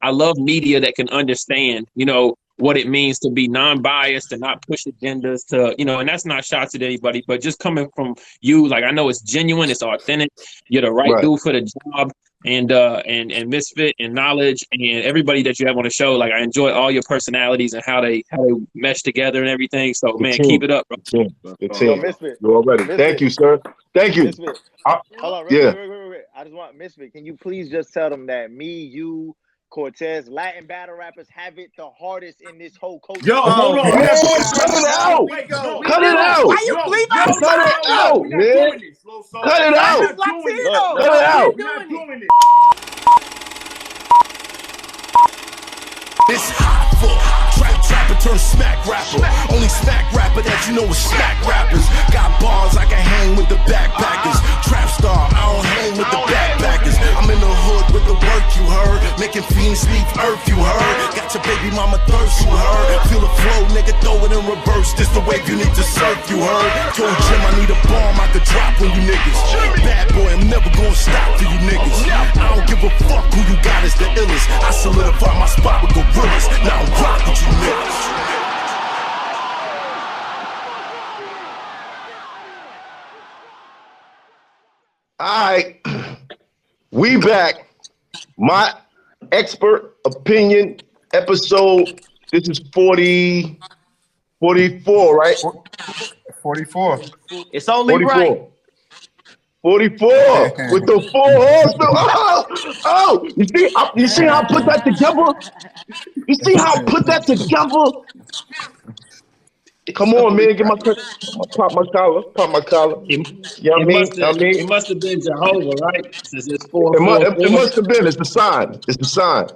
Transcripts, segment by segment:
I love media that can understand, you know, what it means to be non-biased, to not push agendas, to, you know, and that's not shots at anybody, but just coming from you, like, I know it's genuine, it's authentic, you're the right dude for the job, and Misfit and Knowledge and everybody that you have on the show. Like, I enjoy all your personalities and how they mesh together and everything. So, man, keep it up, bro. The team. Misfit. You already. Thank you, sir. Thank you. Misfit. Hold on, wait. I just want Misfit. Can you please just tell them that me, you, Cortez, Latin battle rappers have it the hardest in this whole culture? Yo, hold on. Cut it out. Cut it out. Why you leave out? Cut it out, man. Cut it out. Cut it out. We're not doing it. This hot foot, trapper turn smack rapper. Only smack rapper that you know is smack rappers. Got bars I can hang with the backpackers. Trap star, I don't hang with the backpackers. I'm in the hood with the work, you heard. Making fiends leave earth, you heard. Got your baby mama thirst, you heard. Feel the flow, nigga, throw it in reverse. This the wave you need to surf, you heard. Told Jim I need a bomb I could drop on you niggas. Bad boy, I'm never gonna stop for you niggas. I don't give a fuck who you got is the illest. I solidify my spot with gorillas. Now I'm rock with you niggas. Alright, we back. My expert opinion episode. This is 44, right? 44. It's only 44. right. 44 with the 4 horsemen. Oh, you see how I put that together? You see how I put that together? Come on, man, get my pop my collar. It must have been Jehovah, right? Since it's 4. It must have been. It's the sign. It's the sign.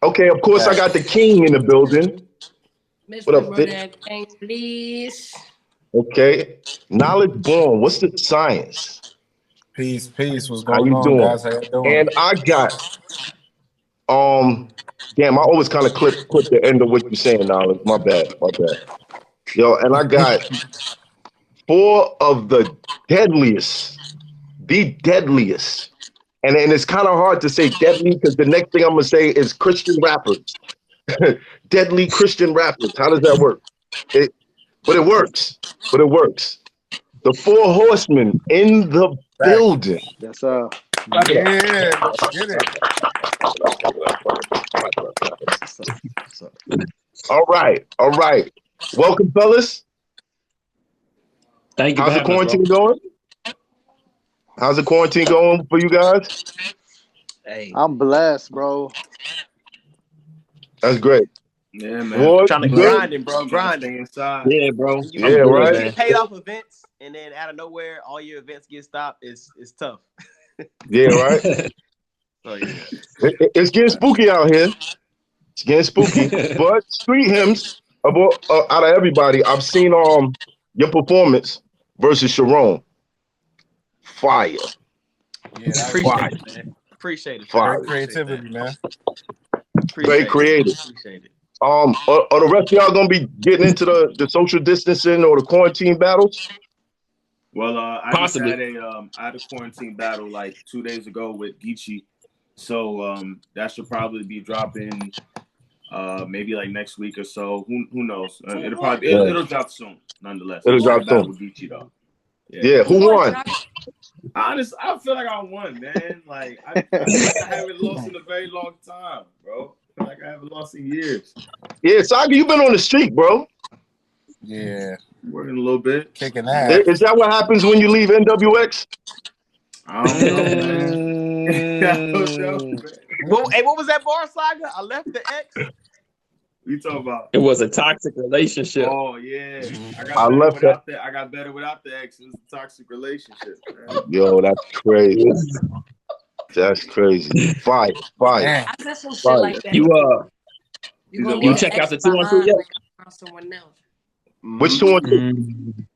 Okay, of course I got the king in the building. What up, Thanks, please. Okay, Knowledge Born. What's the science? Peace. What's going on, guys? How you doing? And I got damn, I always kind of clip the end of what you're saying, Knowledge. My bad. Yo, and I got 4 of the deadliest. And it's kind of hard to say deadly because the next thing I'm gonna say is Christian rappers. Deadly Christian rappers. How does that work? But it works. The 4 horsemen in the building. Yes, sir. Yeah, let's get it. All right. Welcome, fellas. Thank you. How's the quarantine going? How's the quarantine going for you guys? Hey, I'm blessed, bro. That's great. Yeah, man. Boy, trying to grinding inside. Yeah, bro. Yeah, right. You get paid off events, and then out of nowhere, all your events get stopped. It's tough. Yeah, right. So yeah, It's getting spooky out here. It's getting spooky. But street hymns, out of everybody, I've seen your performance versus Sharon. Fire. Yeah, fire. Appreciate it. Fire. Great creativity, man. Very creative. Appreciate it. Are the rest of y'all gonna be getting into the social distancing or the quarantine battles? Well, I Possibly. had a quarantine battle like 2 days ago with Geechee, so that should probably be dropping maybe like next week or so. Who knows? It'll drop soon. Nonetheless, It'll drop soon with Geechee though. Yeah. Who won? Honest, I feel like I won, man. Like I haven't lost in a very long time, bro. I feel like I haven't lost in years. Yeah, Saga, you've been on the streak, bro. Yeah. Working a little bit. Kicking ass. Is that what happens when you leave NWX? I don't know, man. I don't know, man. Well, hey, what was that bar, Saga? I left the X. You talking about? It was a toxic relationship. Oh yeah, I left that. I got better without the ex. It was a toxic relationship, man. Yo, that's crazy. That's crazy. Fire. I said some shit like that. You check out the 2-on-2 yet? Someone else. Which 2-on-2?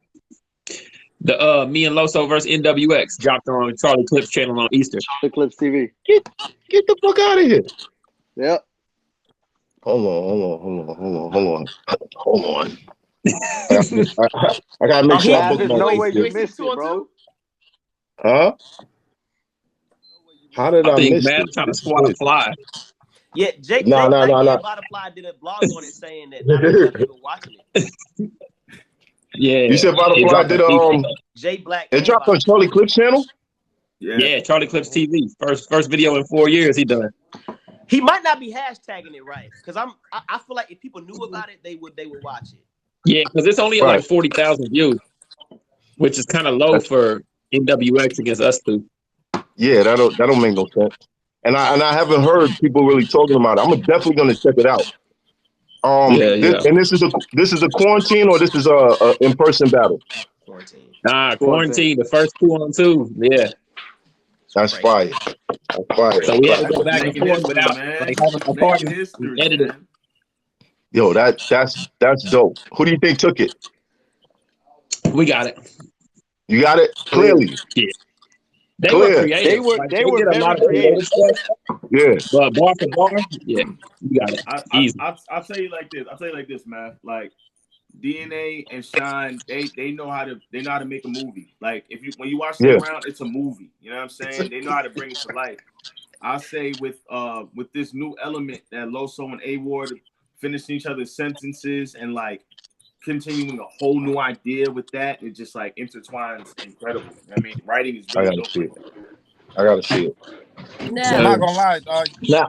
The me and Loso versus NWX dropped on Charlie Clips channel on Easter. The Clips TV. Get the fuck out of here. Yep. Hold on. I gotta make sure I book There's my no way you ticket. missed it, bro. Huh? How did I think miss Matt it? trying to squat a fly. Yeah, Jake No. Butterfly did a blog on it saying that not enough people watching it. Yeah. You said Butterfly did Jay Black. It dropped on Charlie Clip's channel. Yeah, Charlie Clips TV. First video in 4 years he done. He might not be hashtagging it right because I feel like if people knew about it, they would watch it. Yeah, because it's only like 40,000 views, which is kind of low for NWX against us two. Yeah, that don't make no sense. And I haven't heard people really talking about it. I'm definitely gonna check it out. And this is a quarantine or this is a in-person battle? Quarantine. Quarantine. The first 2-on-2. Yeah. That's fire. That's fire. So we had to go back and forth without like having a partner edit it. Yo, that's dope. Who do you think took it? We got it. You got it? Clearly. Yeah. They were creative. They were very creative. Yeah. But bar for bar, yeah, you got it. Easy. I'll tell you like this, man. Like DNA and Shine, they know how to make a movie. Like when you watch the round, it's a movie. You know what I'm saying? They know how to bring it to life. I say with this new element that Loso and A-Ward finishing each other's sentences and like continuing a whole new idea with that, it just like intertwines incredible. I mean, writing is really dope. I gotta see it. No. I'm not gonna lie. Yeah.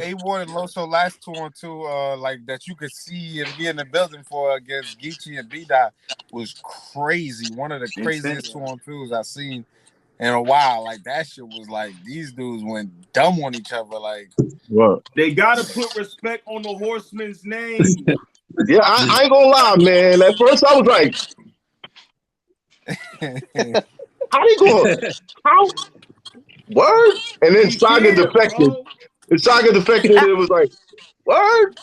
A-Ward and Loso last 2-on-2, like that you could see and be in the building for against Geechee and B-Dot was crazy. One of the craziest 2-on-2s I've seen in a while. Like that shit was like these dudes went dumb on each other. Like what? They gotta put respect on the Horsemen's name. Yeah, I ain't gonna lie, man. At first I was like, how they going? How? Word? And then Saga defected. And Saga defected, and it was like, word?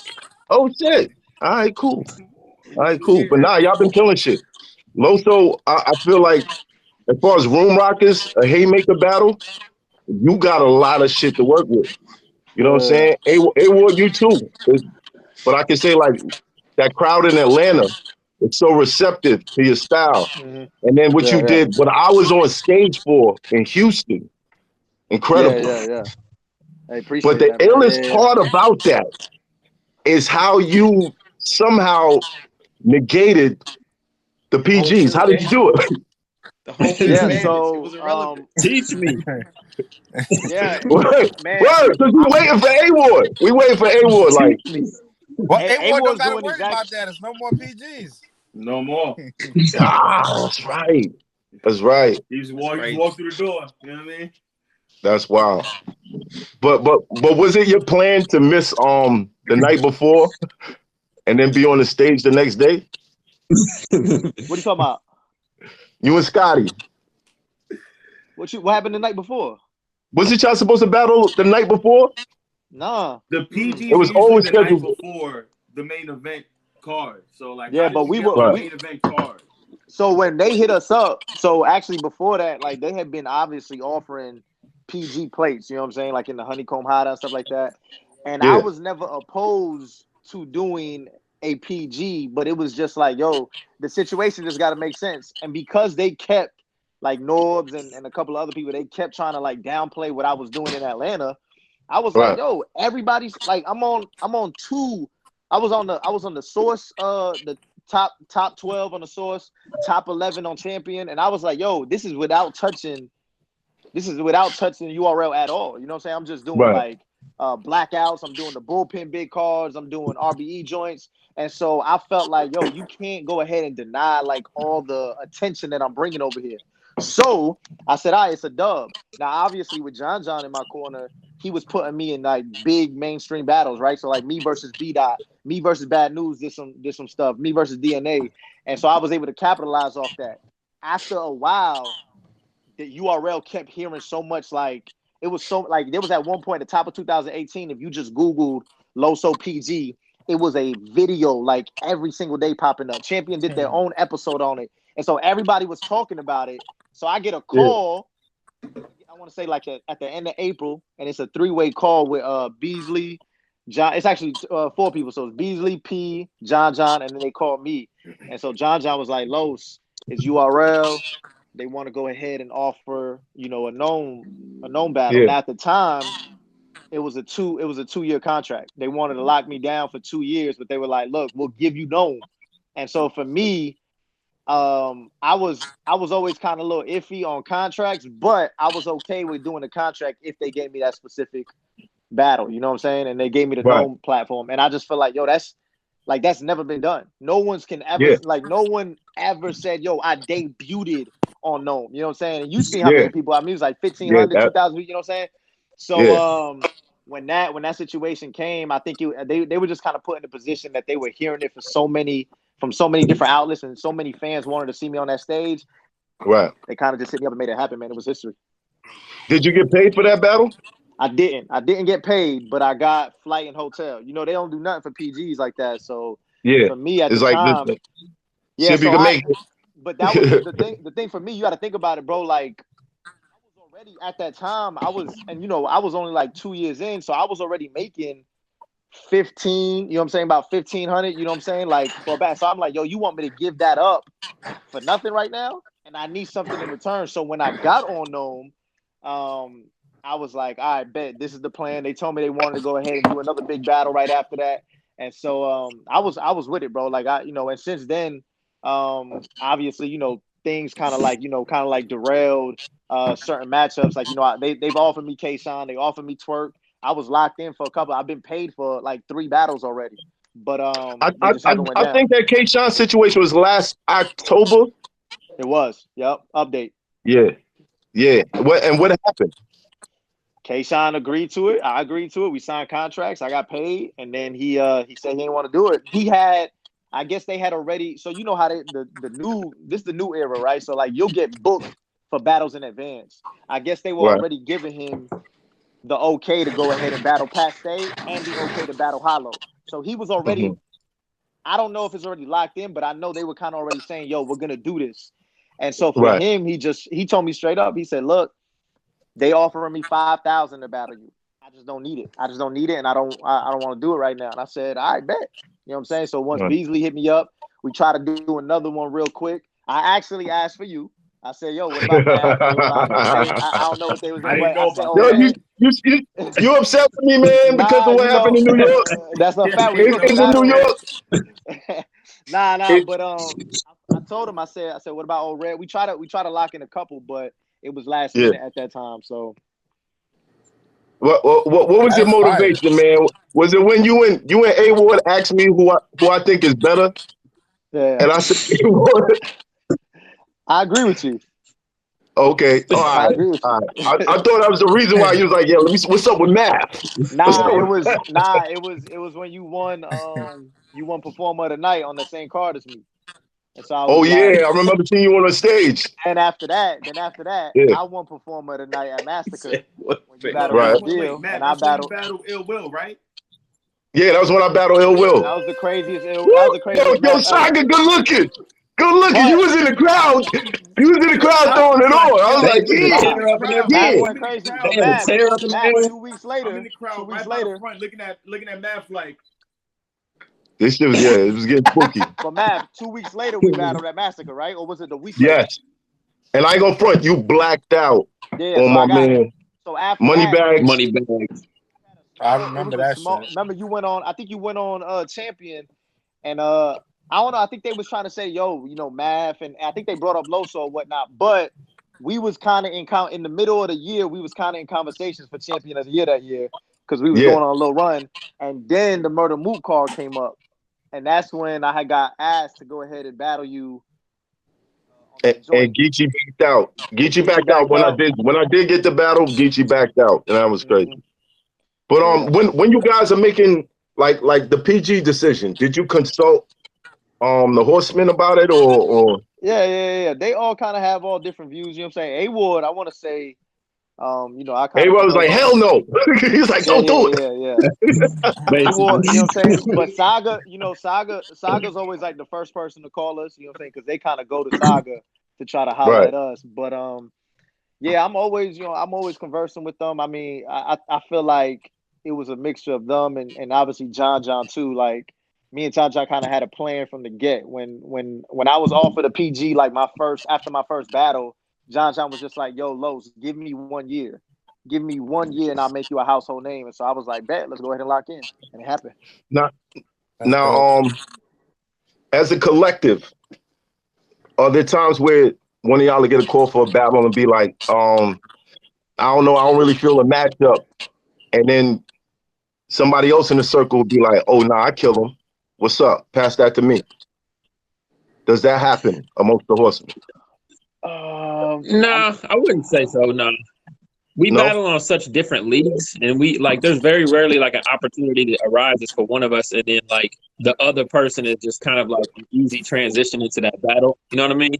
Oh shit. All right, cool. But nah, y'all been killing shit. Loso, I feel like as far as room rockers, a haymaker battle, you got a lot of shit to work with. You know what I'm saying? A-Ward, you too. But I can say like that crowd in Atlanta is so receptive to your style. Mm-hmm. And then what you did, what I was on stage for in Houston, incredible. Yeah. I appreciate but the that, illest part about that is how you somehow negated the PGs. How did you do it? The whole so it was irrelevant. Teach me. Word, because we waiting for A-Ward. We waiting for A-Ward. Like, well, A-Ward don't gotta worry about that. There's no more PGs. No more. That's right. That's right. He just walk through the door. You know what I mean? That's wild. But was it your plan to miss the night before and then be on the stage the next day? What are you talking about? You and Scotty. What happened the night before? Wasn't y'all supposed to battle the night before? Nah. The PG it was always the scheduled night before the main event card. So like but we were the main event card. So when they hit us up, so actually before that, like they had been obviously offering PG plates, you know what I'm saying, like in the honeycomb hideout and stuff like that. And I was never opposed to doing a PG, but it was just like, yo, the situation just got to make sense. And because they kept like Norbs and a couple of other people, they kept trying to like downplay what I was doing in Atlanta. I was like, yo, everybody's like, I'm on two. I was on the Source, the top 12 on the Source, top 11 on Champion, and I was like, yo, this is without touching URL at all. You know what I'm saying? I'm just doing like blackouts. I'm doing the bullpen big cards. I'm doing RBE joints. And so I felt like, yo, you can't go ahead and deny like all the attention that I'm bringing over here. So I said, all right, it's a dub. Now, obviously with John in my corner, he was putting me in like big mainstream battles, right? So like me versus B-Dot, me versus Bad News did some stuff, me versus DNA. And so I was able to capitalize off that. After a while, the URL kept hearing so much, like it was so like there was at one point at the top of 2018, if you just Googled LOSO PG, it was a video like every single day popping up. Champion did their own episode on it. And so everybody was talking about it. So I get a call, I want to say like at the end of April, and it's a 3-way call with Beasley, John. It's actually 4 people. So it's Beasley, P, John, and then they called me. And so John was like, Los, it's URL. They want to go ahead and offer, you know, a known battle. And at the time, it was a 2-year contract. They wanted to lock me down for 2 years, but they were like, look, we'll give you Nome. And so for me, I was always kind of a little iffy on contracts, but I was okay with doing the contract if they gave me that specific battle. You know what I'm saying? And they gave me the Nome platform, and I just feel like, yo, that's never been done. No one ever said, yo, I debuted on Nome. You know what I'm saying? And you see how many people. I mean, it was like 1,500, 2,000. You know what I'm saying? So when that situation came, I think they were just kind of put in a position that they were hearing it from so many different outlets, and so many fans wanted to see me on that stage. Right. They kind of just hit me up and made it happen, man. It was history. Did you get paid for that battle? I didn't get paid, but I got flight and hotel. You know, they don't do nothing for PGs like that. So for me at the time, see if you can make it. But that was the thing. The thing for me, you got to think about it, bro. Like, I was already at that time. I was only like 2 years in, so I was already making 15. You know what I'm saying? About 1,500. You know what I'm saying? Like for a bat. So I'm like, yo, you want me to give that up for nothing right now? And I need something in return. So when I got on Nome, I was like, all right, bet this is the plan. They told me they wanted to go ahead and do another big battle right after that. And so I was with it, bro. Like and since then, obviously, things kind of like derailed certain matchups. Like, they've offered me K-Shine, they offered me Twerk. I was locked in for a couple. I've been paid for like 3 battles already. But I think that K-Shine situation was last October. It was. Yep. Update. Yeah. What happened? K-Shine agreed to it. I agreed to it. We signed contracts. I got paid, and then he said he didn't want to do it. I guess they had already. So you know how this is the new era, right? So like you'll get booked for battles in advance. I guess they were already giving him the okay to go ahead and battle Pat Stay and the okay to battle Hollow. So he was already. I don't know if it's already locked in, but I know they were kind of already saying, "Yo, we're gonna do this." And so for him, he told me straight up. He said, "Look, they offering me 5,000 to battle you. I just don't need it. And I don't want to do it right now." And I said, "All right, bet." You know what I'm saying? So once Beasley hit me up, we try to do another one real quick. I actually asked for you. I said, "Yo, what about that?" They were like, I don't know what they was doing. I said, you upset with me, man, because of what happened in New York? That's a fact. It's in New York. But I told him, I said, what about old Red? We try to lock in a couple, but it was last minute at that time. So what was your motivation, man? Was it when you and A-Ward asked me who I think is better? Yeah. And I said A-Ward. I agree with you. Okay. All right. I agree with you. I thought that was the reason why you was like, yeah, what's up with math? It was when you won Performer of the Night on the same card as me. And so I remember seeing you on the stage. And after that, I won Performer of the Night at Massacre. When you battled Deal, and I battled Ill Will, right? Yeah, that was when I battled Ill Will. That was the craziest. Yo, Saga, good looking. You was in the crowd. You was in the crowd throwing it on. I was like, That went crazy. Matt, 2 weeks later, I'm in the crowd, right by the front, looking at Math like. This shit was it was getting spooky. But Matt, 2 weeks later we battled at Massacre, right? Or was it the week later? Yes. And I ain't gonna front, you blacked out on my man. So after Money bags. I remember that shit. Remember you went on, I think you went on Champion, and I don't know, I think they was trying to say, yo, Math, and I think they brought up LOSO or whatnot, but we was kind of in the middle of the year, we was kind of in conversations for Champion of the Year that year, because we was going on a little run, and then the Murder Moot card came up, and that's when I had got asked to go ahead and battle you. And Geechee backed out. Geechee backed out when I did get the battle. Geechee backed out, and that was crazy. But when you guys are making like the PG decision, did you consult the Horsemen about it or? Yeah. They all kind of have all different views. You know what I'm saying? A-Ward, I want to say, A-Ward was like, hell no. He's like, don't do it. Yeah. A-Ward, you know what I'm saying? But Saga, Saga's always like the first person to call us. You know what I'm saying? Because they kind of go to Saga to try to holler at us. But yeah, I'm always conversing with them. I mean, I feel like it was a mixture of them and obviously John too. Like me and John kind of had a plan from the get. When I was offered a PG, like after my first battle, John was just like, yo, Los, give me 1 year. give me 1 year and I'll make you a household name. And so I was like, bet, let's go ahead and lock in. And it happened. Now, as a collective, are there times where one of y'all will get a call for a battle and be like, I don't know, I don't really feel a matchup. And then somebody else in the circle will be like, oh, nah, I kill him. What's up? Pass that to me. Does that happen amongst the Horsemen? No, I wouldn't say so. No, we battle on such different leagues, and we like. There's very rarely like an opportunity that arises for one of us, and then like the other person is just kind of like an easy transition into that battle. You know what I mean?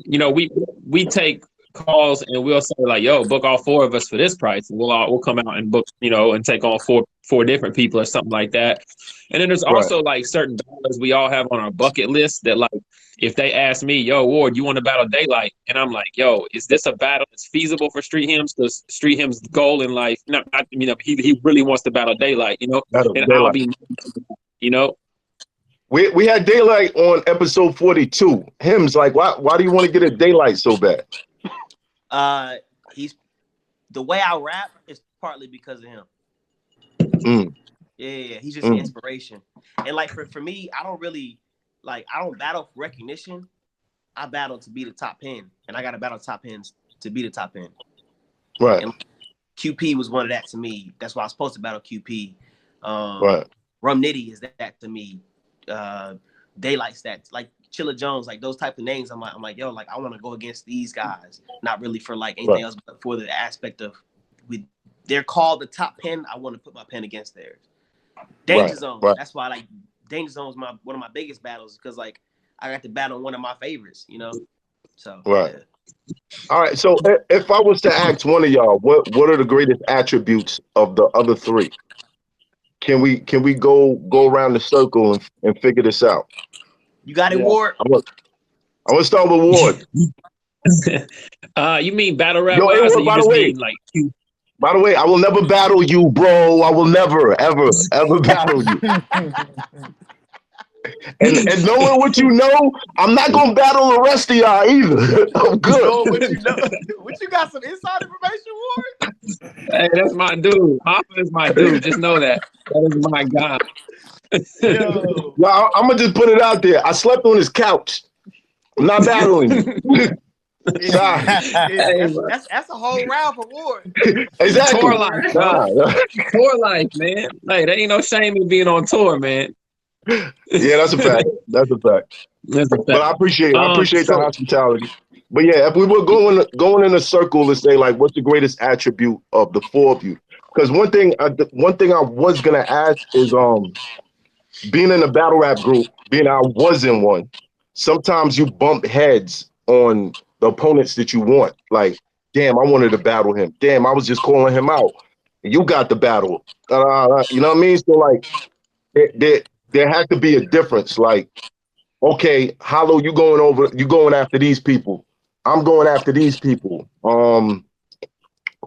You know, we take calls and we'll say like, "Yo, book all 4 of us for this price," and we'll come out and book, you know, and take on four different people or something like that. And then there's also like certain battles we all have on our bucket list that like, if they ask me, yo, Ward, you want to battle Daylight? And I'm like, yo, is this a battle that's feasible for Street Hymns? Because Street Hymns' goal in life, he really wants to battle Daylight, you know? I'll be, you know? We had Daylight on episode 42. Hymns, like, why do you want to get a Daylight so bad? He's the way I rap is partly because of him. Yeah, he's just an inspiration. And like for me, I don't battle for recognition. I battle to be the top 10, and I got to battle top 10s to be the top 10. Right. And QP was one of that to me. That's why I was supposed to battle QP. Right. Rum Nitty is that to me. Daylight stats, like Chilla Jones, like those type of names. I'm like, yo, like I want to go against these guys, not really for like anything else, but for the aspect of they're called the top 10. I want to put my pen against theirs. Danger Zone. Right. That's why like Danger Zone was one of my biggest battles because like I got to battle one of my favorites, you know. So right. Yeah. All right. So if I was to ask one of y'all, what are the greatest attributes of the other 3? Can we go around the circle and figure this out? You got it, Ward. I want to start with Ward. You mean battle rap? Yo, hey, Ward, by the way, like by the way, I will never battle you, bro. I will never, ever battle you. and knowing what you know, I'm not gonna battle the rest of y'all either. I'm good. What you got some inside information, Ward? Hey, that's my dude. Hoffa is my dude. Just know that. That is my guy. Yo, I'm gonna just put it out there. I slept on his couch. I'm not battling you. That's a whole round for Ward. Exactly. Tour life, tour life, man. Hey, there ain't no shame in being on tour, man. Yeah, that's a fact. That's a fact. But I appreciate the hospitality. But yeah, if we were going in a circle to say like, what's the greatest attribute of the 4 of you? Because one thing I was gonna ask is being in a battle rap group, being I was in one. Sometimes you bump heads on the opponents that you want. Like, damn, I wanted to battle him. Damn, I was just calling him out. You got the battle. You know what I mean? So like, there had to be a difference. Like, okay, Hollow, you going after these people. I'm going after these people.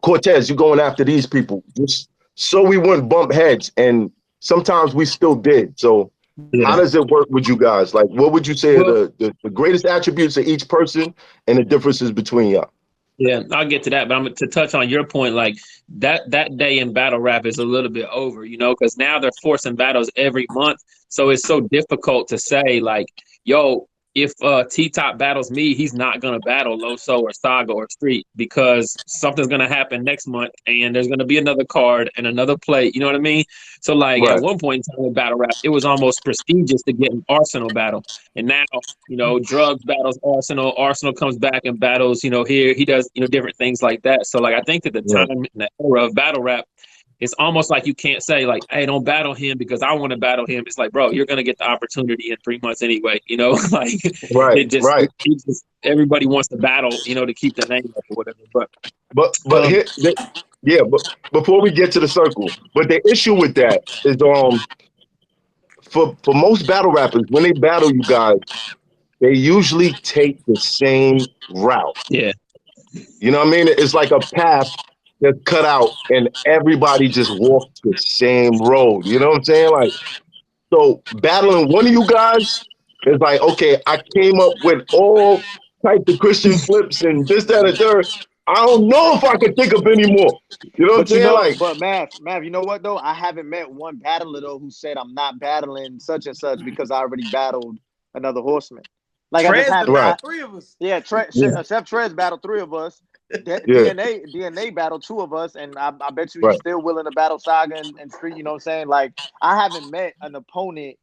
Cortez, you going after these people. Just so we wouldn't bump heads, and sometimes we still did. So how does it work with you guys? Like, what would you say are the greatest attributes of each person and the differences between y'all? Yeah, I'll get to that, but I'm to touch on your point. Like that day in battle rap is a little bit over, you know, because now they're forcing battles every month, so it's so difficult to say like, yo, if T-Top battles me, he's not gonna battle LOSO or SAGA or Street because something's gonna happen next month, and there's gonna be another card and another plate. You know what I mean? So like at one point in time in battle rap, it was almost prestigious to get an Arsenal battle, and now you know Drugs battles Arsenal. Arsenal comes back and battles. You know here he does different things like that. So like I think that the time in the era of battle rap, it's almost like you can't say like, hey, don't battle him because I want to battle him. It's like, bro, you're going to get the opportunity in 3 months anyway, you know, like everybody wants to battle, you know, to keep the name up or whatever. But before we get to the circle, but the issue with that is for most battle rappers, when they battle you guys, they usually take the same route. Yeah. You know what I mean? It's like a path that's cut out and everybody just walks the same road. You know what I'm saying? Like, so battling one of you guys is like, okay, I came up with all types of Christian flips and this, that, and third. I don't know if I can think of any more. You know what I'm saying? Like, but Mav, you know what though? I haven't met one battler though who said I'm not battling such and such because I already battled another horseman. Like I just haven't. Three of us. Yeah, Chef Trez battled 3 of us. DNA battled 2 of us, and I bet you he's still willing to battle Saga and Street. You know what I'm saying? Like I haven't met an opponent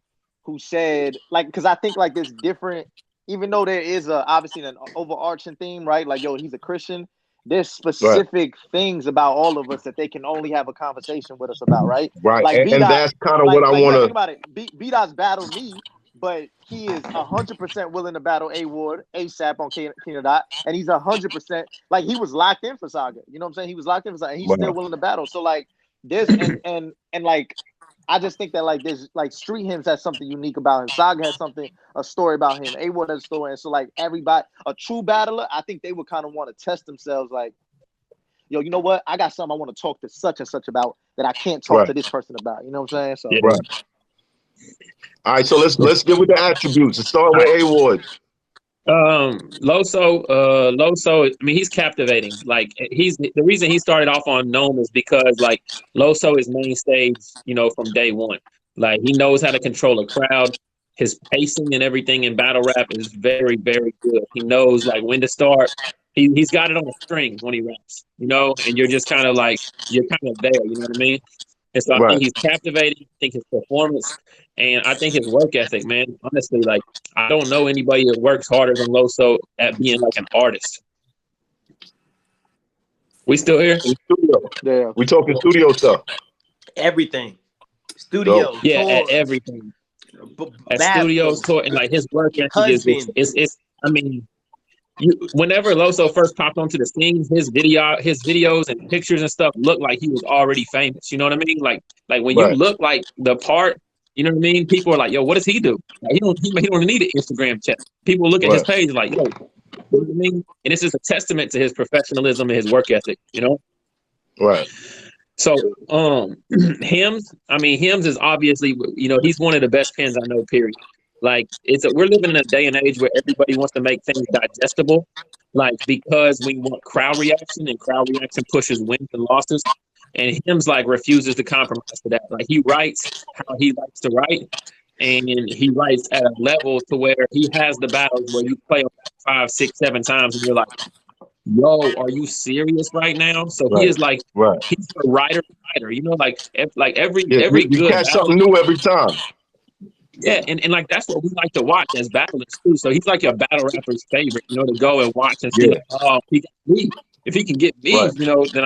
who said like, because I think like there's different. Even though there is obviously an overarching theme, right? Like yo, he's a Christian. There's specific things about all of us that they can only have a conversation with us about, right? Right, like and that's kind of what I want to think about it. B-Dot's battled me, but he is 100% willing to battle A-Ward ASAP on Kina Dot, and he's 100% like he was locked in for Saga. You know what I'm saying? He was locked in for Saga, and he's still willing to battle. So like there's and like I just think that like there's like Street Hymns has something unique about him. Saga has a story about him. A-Ward has a story, and so like everybody, a true battler, I think they would kind of want to test themselves. Like, yo, you know what? I got something I want to talk to such and such about that I can't talk to this person about. You know what I'm saying? So All right, so let's get with the attributes. Let's start with A-Ward. LOSO, I mean, he's captivating. Like the reason he started off on Gnome is because like LOSO is main stage, you know, from day one. Like he knows how to control a crowd. His pacing and everything in battle rap is very, very good. He knows like when to start. He's got it on a string when he raps, you know, and you're just kind of like, you're kind of there, you know what I mean? And so I think he's captivating. I think his performance and I think his work ethic, man. Honestly, like I don't know anybody that works harder than LOSO at being like an artist. We still here? Yeah. We talking studio stuff. Everything. Studio. Yeah, at everything. At studios, tour, and like his work ethic is I mean, whenever LOSO first popped onto the scene, his videos and pictures and stuff looked like he was already famous. You know what I mean? Like when you look like the part, you know what I mean? People are like, "Yo, what does he do?" Like, he don't need an Instagram check. People look at his page like, "Yo," you know what I mean? And it's just a testament to his professionalism and his work ethic. You know? Right. So, Hymns. I mean, Hymns is obviously, you know, he's one of the best pens I know. Period. Like we're living in a day and age where everybody wants to make things digestible, like because we want crowd reaction, and crowd reaction pushes wins and losses. And Hymns like refuses to compromise to that. Like he writes how he likes to write, and he writes at a level to where he has the battles where you play 5, 6, 7 times, and you're like, "Yo, are you serious right now?" So he is like, he's a writer. You know, like every you good catch something new every time. Yeah, and like that's what we like to watch as battlers too. So he's like your battle rapper's favorite, you know, to go and watch and see. Like, oh, he got me. If he can get me, you know, then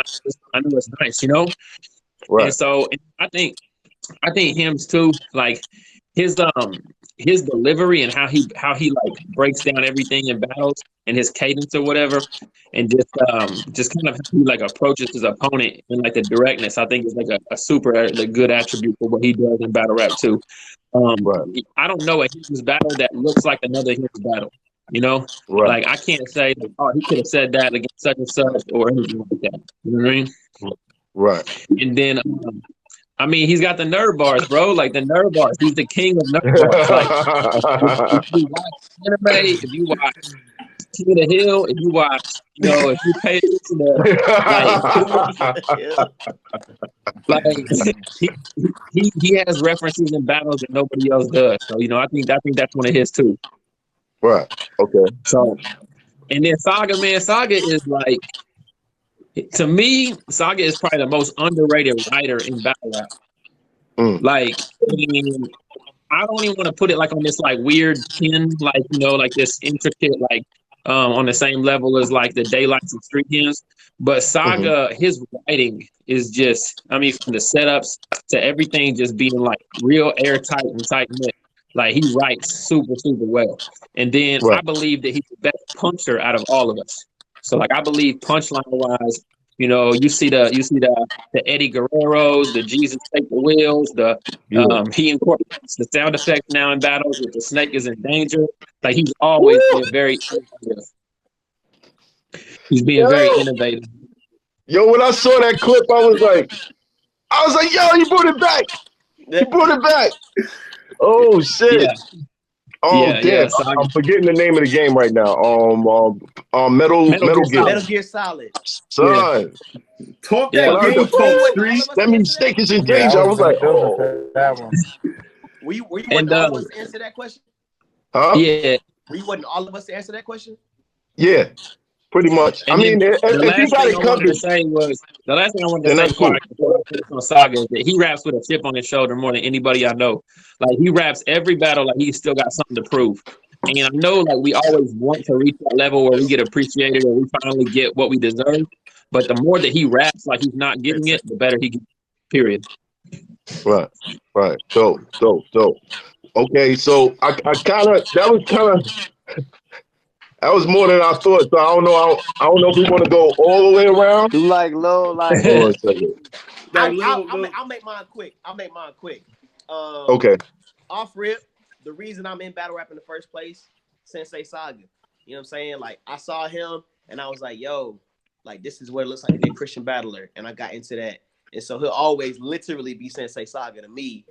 I know it's nice, you know. And so I think Hymns too, like his delivery and how he like breaks down everything in battles and his cadence or whatever, and just kind of how he like approaches his opponent and like the directness. I think is like a super good attribute for what he does in battle rap too. I don't know a Hymns battle that looks like another Hymns battle. You know, like I can't say, like, oh, he could have said that against such and such or anything like that. You know what I mean? Right. And then, I mean, he's got the nerve bars, bro. Like the nerve bars. He's the king of nerve bars. Like if you watch anime, if you watch King of the Hill, if you watch, you know, if you pay attention to he has references in battles that nobody else does. So you know, I think that's one of his too. Right. Okay. So, and then Saga, man, Saga is like, to me, Saga is probably the most underrated writer in battle rap. Like, I mean, I don't even want to put it like on this like weird pen, like, you know, like this intricate, like on the same level as like the Daylights and Street Hymns. But Saga, his writing is just, I mean, from the setups to everything just being like real airtight and tight knit. Like he writes super, super well. And then I believe that he's the best puncher out of all of us. So like I believe punchline wise, you know, you see the Eddie Guerreros, the Jesus Take the Wheels, he incorporates the sound effects now in battles with the snake is in danger. Like he's always been very innovative. He's being very innovative. Yo, when I saw that clip, I was like, yo, you brought it back. You brought it back. Oh shit! Damn, I'm forgetting the name of the game right now. Metal Gear. Metal Gear Solid. Son. Talk that game talk, Street. That means Snake is in Yeah, danger. I was like, that one. Were you wanting all of us to answer that question? Huh? Yeah. Were you wanting all of us to answer that question? Yeah, pretty much. And I mean, if you got it covered. The last thing I wanted to say before I finish on Saga is that he raps with a chip on his shoulder more than anybody I know. Like, he raps every battle like he's still got something to prove. And I know, like, we always want to reach that level where we get appreciated or we finally get what we deserve. But the more that he raps like he's not getting it, the better he gets, period. Right. So. Okay, so I kind of, that was more than I thought. So I don't know if we want to go all the way around. Do like low, like. Hold on a second. I'll make mine quick. Okay. Off rip, the reason I'm in battle rap in the first place, Sensei Saga. You know what I'm saying? Like, I saw him and I was like, yo, like, this is what it looks like to be a Christian battler. And I got into that. And so he'll always literally be Sensei Saga to me.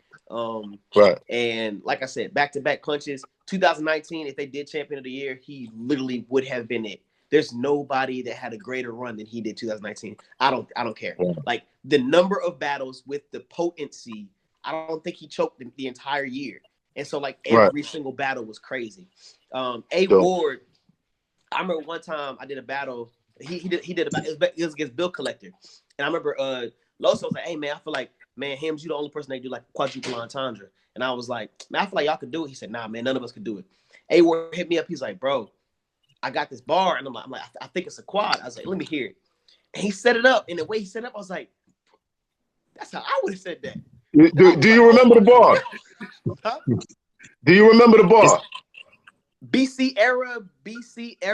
Right. And like I said, back-to-back punches. 2019, if they did Champion of the Year, he literally would have been it. There's nobody that had a greater run than he did 2019. I don't care. Yeah. Like, the number of battles with the potency, I don't think he choked the entire year. And so, like, every single battle was crazy. Ward, I remember one time I did a battle. He did a battle. It was against Bill Collector. And I remember LOSO was like, hey, man, I feel like, man, Hims, you the only person that do like quadruple entendre. And I was like, man, I feel like y'all could do it. He said, nah, man, none of us could do it. A-Ward hit me up. He's like, bro, I got this bar. And I'm like, I think it's a quad. I was like, let me hear it. And he set it up. And the way he set it up, I was like, that's how I would have said that. Do you remember the bar? Huh? Do you remember the bar? BC era,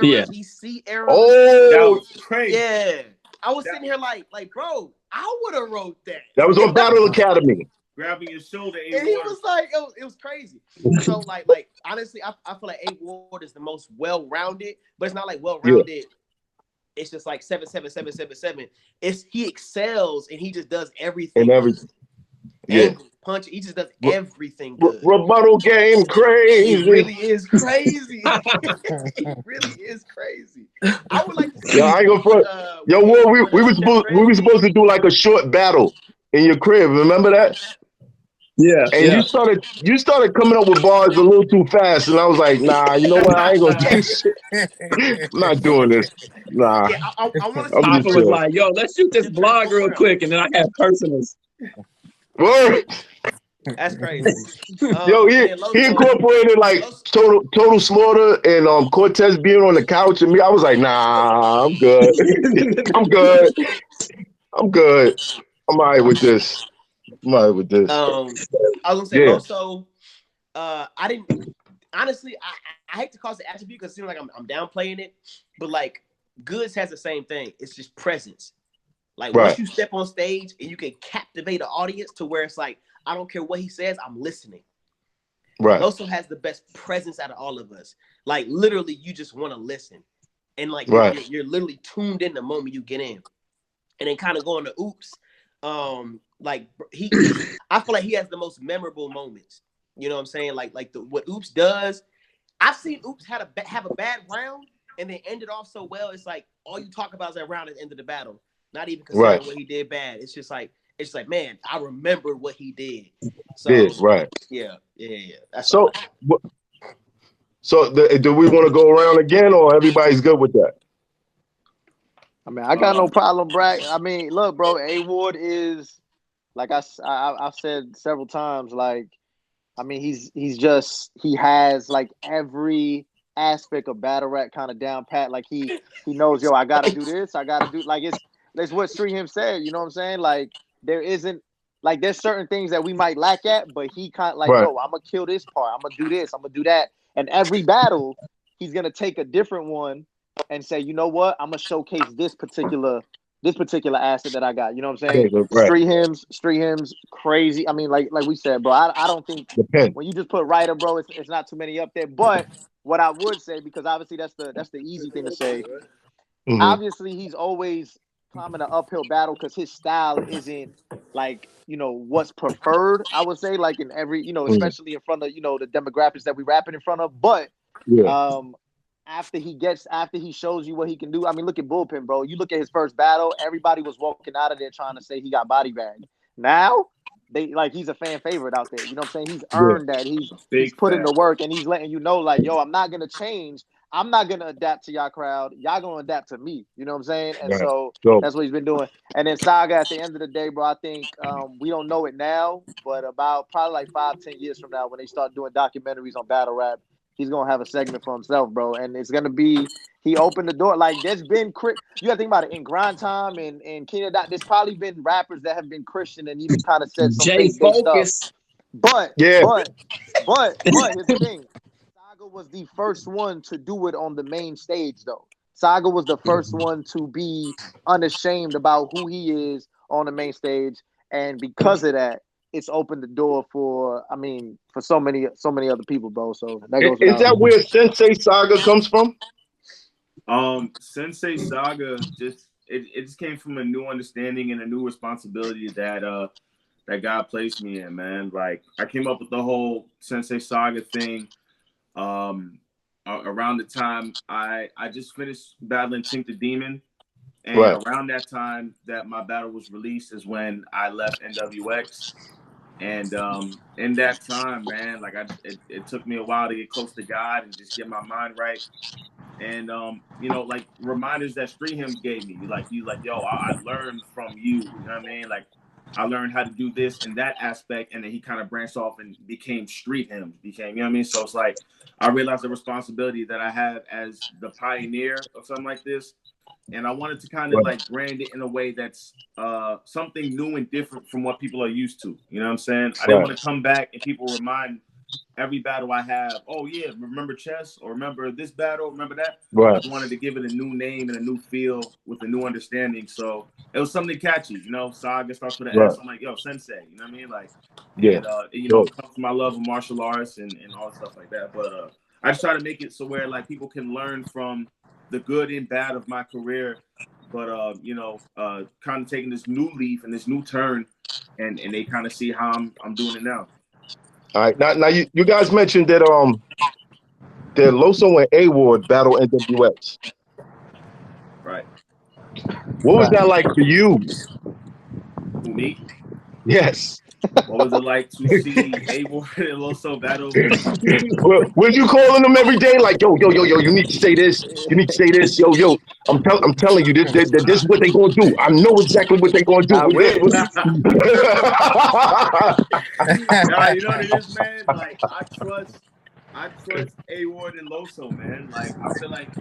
yeah. BC era. Oh, that was crazy. Yeah. I was sitting here like, bro, I would have wrote that. That was on Battle Academy. Grabbing your shoulder, and he was like, it was crazy. So like honestly, I feel like A-Ward is the most well-rounded, but it's not like well-rounded. Yeah. It's just like 7-7-7-7-7. He excels and he just does everything. And everything. Yeah. Punch. He just does everything good. Rebuttal game crazy. It really is crazy. It really is crazy. I would like to see. I ain't gonna front. Yo, we were supposed to do like a short battle in your crib. Remember that? Yeah. And you started coming up with bars a little too fast, and I was like, nah, you know what? I ain't gonna do this shit. I'm not doing this. Nah. Yeah, I want to. Papa was like, yo, let's shoot this blog real quick, and then I have personals. Word. That's crazy. Yo, he incorporated like total slaughter and Cortez being on the couch and me. I was like, nah, I'm good. I'm good. I'm all right with this. I was gonna say LOSO. I didn't honestly. I hate to call it an attribute because it seems like I'm downplaying it, but like Goods has the same thing. It's just presence. Like once you step on stage and you can captivate an audience to where it's like, I don't care what he says, I'm listening. Right. LOSO has the best presence out of all of us. Like literally, you just want to listen, and like you're literally tuned in the moment you get in, and then kind of going to oops. Like I feel like he has the most memorable moments. You know what I'm saying? Like what Oops does. I've seen Oops have a bad round and then end it off so well. It's like all you talk about is that round at the end of the battle. Not even considering what he did bad. It's just like man, I remember what he did. So yeah. That's so. Do we want to go around again, or everybody's good with that? I mean, I got no problem, Brad. I mean, look, bro, A-Ward is like I've said several times. Like, I mean, he has like every aspect of battle rap kind of down pat. Like he knows, yo, I gotta do this. I gotta do like it's what Street him said. You know what I'm saying? Like there's certain things that we might lack at, but he kind of like, yo, I'm gonna kill this part. I'm gonna do this. I'm gonna do that. And every battle, he's gonna take a different one and say, you know what? I'm gonna showcase this particular asset that I got. You know what I'm saying? Street hymns, crazy. I mean, like we said, bro. I don't think when you just put writer, bro, it's not too many up there. But what I would say, because obviously that's the easy thing to say. Mm-hmm. Obviously, he's always climbing an uphill battle because his style isn't like, what's preferred, I would say, like in every, especially in front of, the demographics that we rapping in front of. But after he shows you what he can do, I mean, look at Bullpen, bro. You look at his first battle, everybody was walking out of there trying to say he got body bagged. Now, he's a fan favorite out there. You know what I'm saying? He's earned that. He's put in the work, and he's letting you know, like, yo, I'm not gonna change. I'm not gonna adapt to y'all crowd. Y'all gonna adapt to me. You know what I'm saying? And so that's what he's been doing. And then Saga, at the end of the day, bro, I think we don't know it now, but about probably like 5-10 years from now, when they start doing documentaries on battle rap, he's gonna have a segment for himself, bro. And it's gonna be, he opened the door. Like, there's been you gotta think about it, in Grind Time and Kenya Dot, there's probably been rappers that have been Christian and even kind of said some fake stuff. But here's the thing. Saga was the first one to do it on the main stage, though. Saga was the first one to be unashamed about who he is on the main stage, and because of that, it's opened the door for so many other people, bro. So that goes. Is that where Sensei Saga comes from? Sensei Saga it just came from a new understanding and a new responsibility that God placed me in, man. Like, I came up with the whole Sensei Saga thing around the time I just finished battling Tink the Demon, and around that time that my battle was released is when I left NWX. And in that time, man, like it took me a while to get close to God and just get my mind right. And like reminders that Street Hymns gave me, like, yo, I learned from you. You know what I mean? Like, I learned how to do this and that aspect, and then he kind of branched off and became Street Hymns, you know what I mean? So it's like I realized the responsibility that I have as the pioneer of something like this. And I wanted to kind of like brand it in a way that's something new and different from what people are used to. You know what I'm saying? I didn't want to come back and people remind every battle I have, oh yeah, remember Chess, or remember this battle, remember that. I just wanted to give it a new name and a new feel with a new understanding. So it was something catchy, Saga starts with an S. I'm like, yo, Sensei, you know what I mean? Like, and, it comes from my love of martial arts and all stuff like that. But I just try to make it so where like people can learn from the good and bad of my career, but kind of taking this new leaf and this new turn, and they kind of see how I'm doing it now. All right, now you guys mentioned that that LOSO and A-Ward battle NWX. Right. What was that like for you? Who, me? Yes. What was it like to see A-Ward and LOSO battle? Were you calling them every day? Like, yo, you need to say this. You need to say this. Yo. I'm telling you, this is what they're going to do. I know exactly what they're going to do. Nah, you know what it is, man? Like, I trust A-Ward and LOSO, man. Like, I feel like,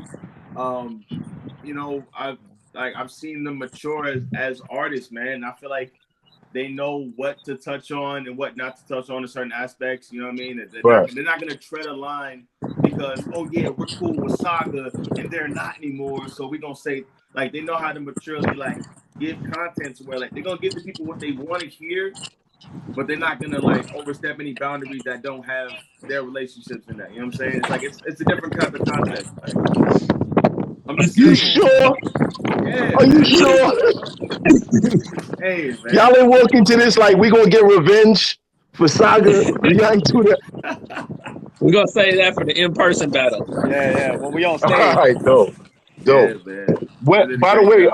I've seen them mature as artists, man. I feel like they know what to touch on and what not to touch on in certain aspects. You know what I mean? They're not going to tread a line because, oh yeah, we're cool with Saga and they're not anymore. So we're going to say, like, they know how to maturely, like, give content to where, like, they're going to give the people what they want to hear, but they're not going to, like, overstep any boundaries that don't have their relationships in that. You know what I'm saying? It's like, it's a different kind of context. Like, you sure? Yeah, Are you sure? Hey, man. Y'all ain't walking to this like we gonna get revenge for Saga. Y'all ain't do that. We're gonna say that for the in-person battle. Yeah. When we on stage. All right, dope. Yeah, By the way,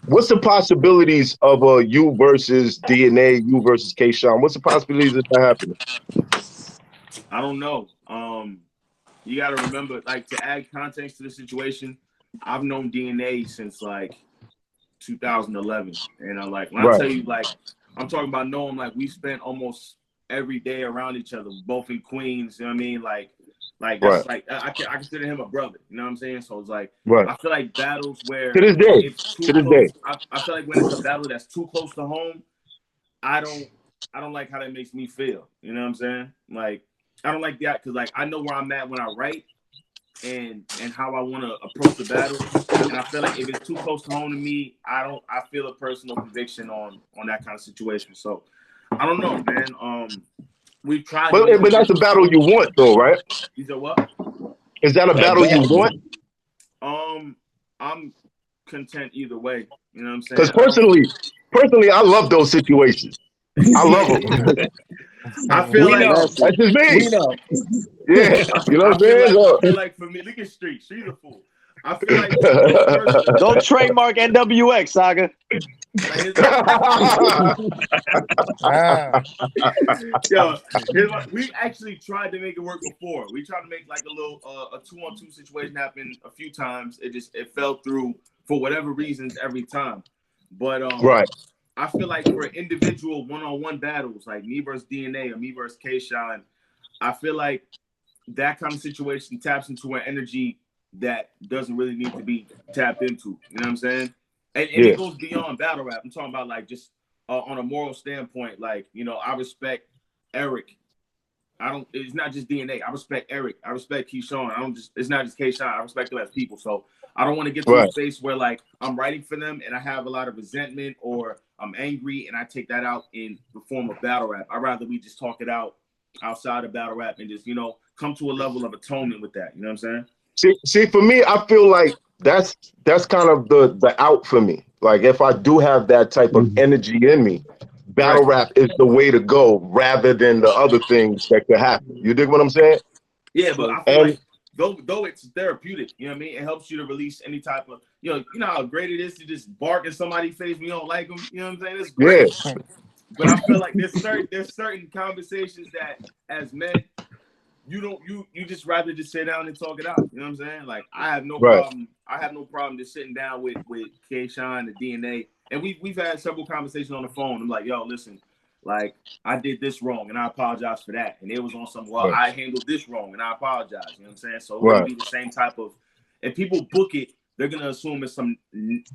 what's the possibilities of you versus DNA, you versus K-Sean? What's the possibilities of that happening? I don't know. You got to remember, like, to add context to the situation, I've known DNA since like 2011, and when I tell you, like, I'm talking about knowing, like, we spent almost every day around each other, both in Queens. You know what I mean? Like that's like I consider him a brother. You know what I'm saying? So it's like I feel like battles where to this day, it's too close, I feel like when it's a battle that's too close to home, I don't like how that makes me feel. You know what I'm saying? Like, I don't like that because, like, I know where I'm at when I write and how I want to approach the battle, and I feel like if it's too close to home to me, I feel a personal conviction on that kind of situation. So I don't know, man. We've tried, but that's a battle you want, though, right? You said what? Is that a battle you want? I'm content either way. You know what I'm saying? Because personally, I love those situations. I love them. I feel We like know. That's just me. We know. Yeah, you know what I'm saying? I feel like for me, look at Street. Street a fool. I feel like me personally, Don't trademark NWX, Saga. Yo, we actually tried to make it work before. We tried to make like a little a 2-on-2 situation happen a few times. It fell through for whatever reasons every time. But right. I feel like for individual one-on-one battles, like me versus DNA or me versus K-Shine, I feel like that kind of situation taps into an energy that doesn't really need to be tapped into. You know what I'm saying? And it goes beyond battle rap. I'm talking about like just on a moral standpoint. Like, you know, I respect Eric. It's not just DNA. I respect Eric. I respect Keyshawn. It's not just K-Shine. I respect them as people. So I don't want to get to a space where like I'm writing for them and I have a lot of resentment or I'm angry and I take that out in the form of battle rap. I'd rather we just talk it out outside of battle rap and just, you know, come to a level of atonement with that. You know what I'm saying? See, for me, I feel like that's kind of the out for me. Like if I do have that type of energy in me, battle rap is the way to go rather than the other things that could happen. You dig what I'm saying? Yeah, but I feel like though it's therapeutic, you know what I mean? It helps you to release any type of, you know how great it is to just bark in somebody's face when you don't like them. You know what I'm saying? It's great. Yeah. But I feel like there's certain conversations that as men, you just rather just sit down and talk it out. You know what I'm saying? Like I have no problem. I have no problem just sitting down with K-Shine, the DNA, and we've had several conversations on the phone. I'm like, yo, listen, like I did this wrong and I apologize for that. And it was on some I handled this wrong and I apologize. You know what I'm saying? So it would be the same type of, if people book it, they're gonna assume it's some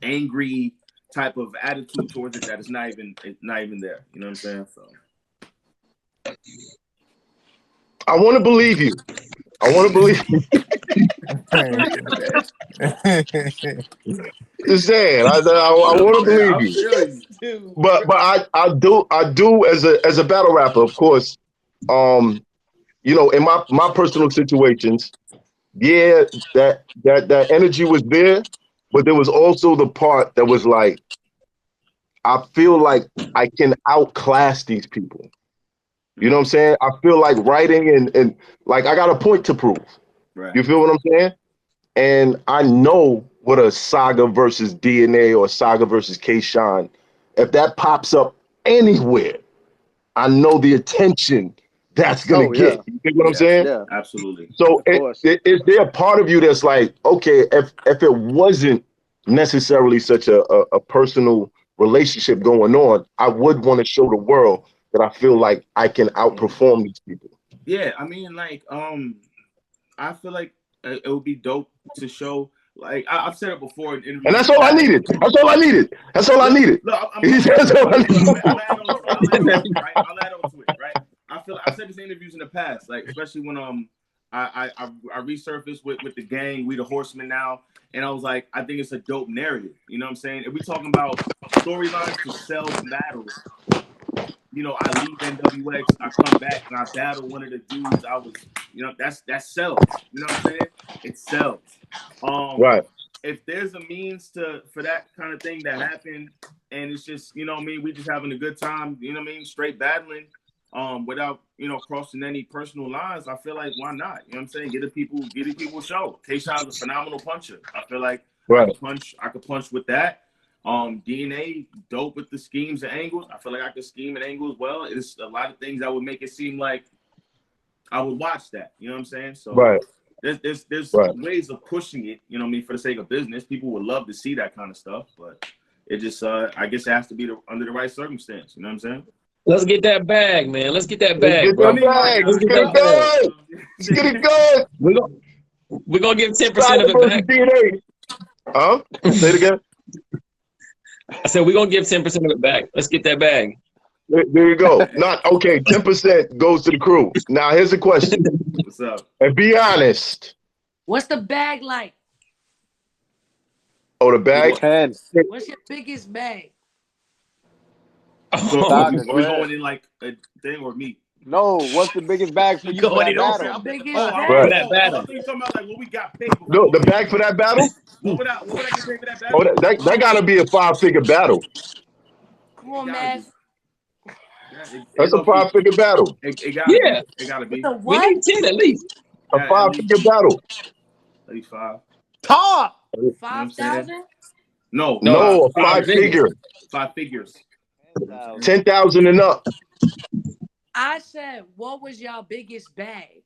angry type of attitude towards it that is not even there. You know what I'm saying? So I want to believe you. I want to believe you. Just saying, I want to believe you. But I do as a battle rapper, of course. You know, in my personal situations, that energy was there, but there was also the part that was like, I feel like I can outclass these people. You know what I'm saying? I feel like writing and like I got a point to prove. Right. You feel what I'm saying? And I know what a SAGA versus DNA or SAGA versus K-Shine, if that pops up anywhere, I know the attention that's gonna get. You think what I'm saying? Yeah, absolutely. So is there a part of you that's like, okay, if it wasn't necessarily such a personal relationship going on, I would want to show the world that I feel like I can outperform these people. Yeah, I mean, like, I feel like it would be dope to show. Like I've said it before in interviews, and that's all I needed. That's all I needed. That's all I needed. Look, I'll add on to it, right? I feel I've said this in interviews in the past, like especially when I resurfaced with the gang, we the Horsemen now, and I was like, I think it's a dope narrative. You know what I'm saying? If we're talking about storylines to sell battles, you know, I leave NWX, I come back and I battle one of the dudes I was, you know, that sells. You know what I'm saying? It sells. Right. If there's a means for that kind of thing to happen, and it's just, you know what I mean, we just having a good time, you know what I mean, straight battling, without, you know, crossing any personal lines, I feel like why not? You know what I'm saying? Get the people show. K-Shine's a phenomenal puncher. I feel like I could punch with that. DNA dope with the schemes and angles. I feel like I could scheme and angle as well. It's a lot of things that would make it seem like I would watch that. You know what I'm saying? So there's ways of pushing it, you know what I mean, for the sake of business. People would love to see that kind of stuff, but it just I guess it has to be under the right circumstance. You know what I'm saying? Let's get that bag, man. Let's get that bag, bro. Let's get it going. Let's get it going. We're gonna give 10% of it back. DNA. Huh? Say it again. I said we're gonna give 10% of it back. Let's get that bag. There you go. Not okay. 10% goes to the crew. Now here's a question. What's up? And be honest. What's the bag like? Oh, the bag? 10. What's your biggest bag? So we're going in like a thing or me? No, what's the biggest bag for you for Going that in on battle? it. Biggest Oh, bag. For Right. that I battle. thought you were talking about like what we got paid for. No, the bag for that battle? What would I get paid for that Oh, battle? that gotta be a 5-figure battle. Come on, It gotta man. be. Yeah, That's a 5-figure battle. It gotta Yeah. be. It gotta be. The We what? need 10 at least. A Yeah, 5-figure battle. At least 5. Talk. You know what I'm saying? 5,000? No, No, a 5 figures. 5-figure. 5 figures. 10,000. 10,000 and up. I said, what was y'all biggest bag?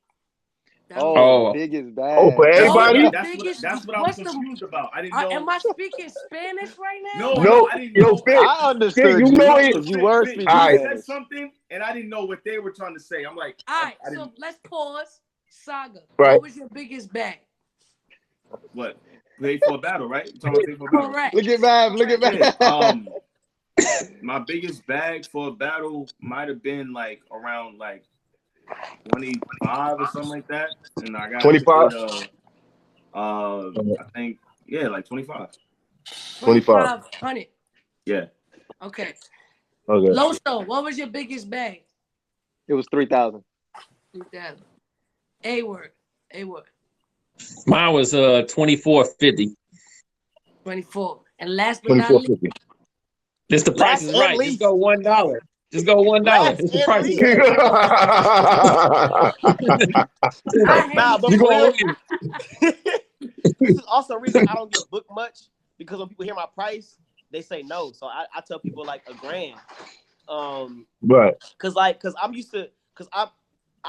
That Oh, was- Oh. biggest bag. Oh, for everybody? the That's biggest- what I was what's the- confused about. I didn't know. Am I speaking Spanish right now? No, I didn't yo, know. Fit. I understood you you know it. because you were Fit, speaking All right. you Spanish. said something, and I didn't know what they were trying to say. I'm like, All right, I so didn't. let's pause. Saga, Right. what was your biggest bag? What? Paid for a battle, right? You're talking about paid for a battle. Correct. Look at Mav. Look at Yeah, Mav. my biggest bag for a battle might have been like around like 25 or something like that, and I got 25? paid, I think like 25. 2,500. Yeah. Okay. Okay. LOSO, what was your biggest bag? It was 3,000. 3,000. A word. Mine was 24.50. 24. And last but not least, 24.50. This the price is Last and right. least. Just go $1. Just go $1. Last This the and price is least. right. I hate Nah, but You for gonna real, win. this is also a reason I don't get booked much, because when people hear my price, they say no. So I tell people like $1,000. Right. Cause I'm used to, I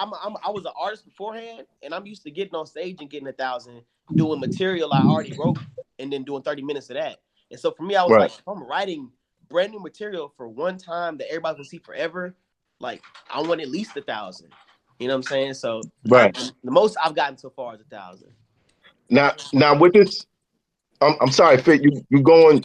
was an artist beforehand, and I'm used to getting on stage and getting 1,000, doing material I already wrote, and then doing 30 minutes of that. And so for me, I was Right. like, if I'm writing brand new material for one time that everybody will see forever, like I want at least 1,000. You know what I'm saying? So Right. the most I've gotten so far is 1,000. Now with this, I'm sorry, Fit. You going?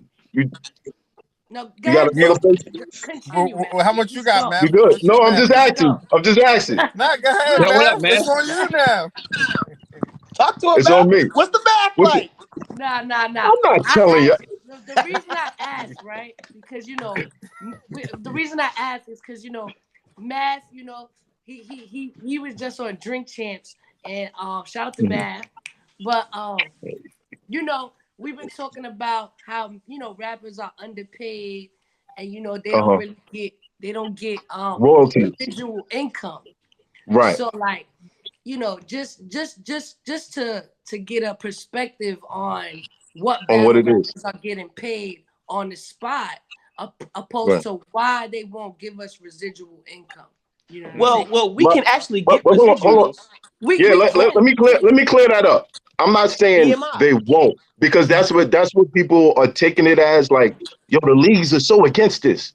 No, You got a handle face? continue, man. How much you got, man? You good? No, I'm just asking. I'm just asking. Nah, go ahead, Yo, what up, man. man? It's on you now. Talk to him, It's man. on me. What's the back What's like? Nah. I'm not telling you. The reason I asked, right? Because the reason I asked is because Math, he was just on Drink Champs, and shout out to Math. But we've been talking about how rappers are underpaid, and they don't really get Royalties. residual income. Right. So like, just to get a perspective on what it rappers is. are getting paid on the spot, opposed to why they won't give us residual income. You know what I'm saying? Well, we can actually get hold on. residuals. Let me clear that up. I'm not saying BMI. they won't, because that's what people are taking it as, like, yo, the leagues are so against this.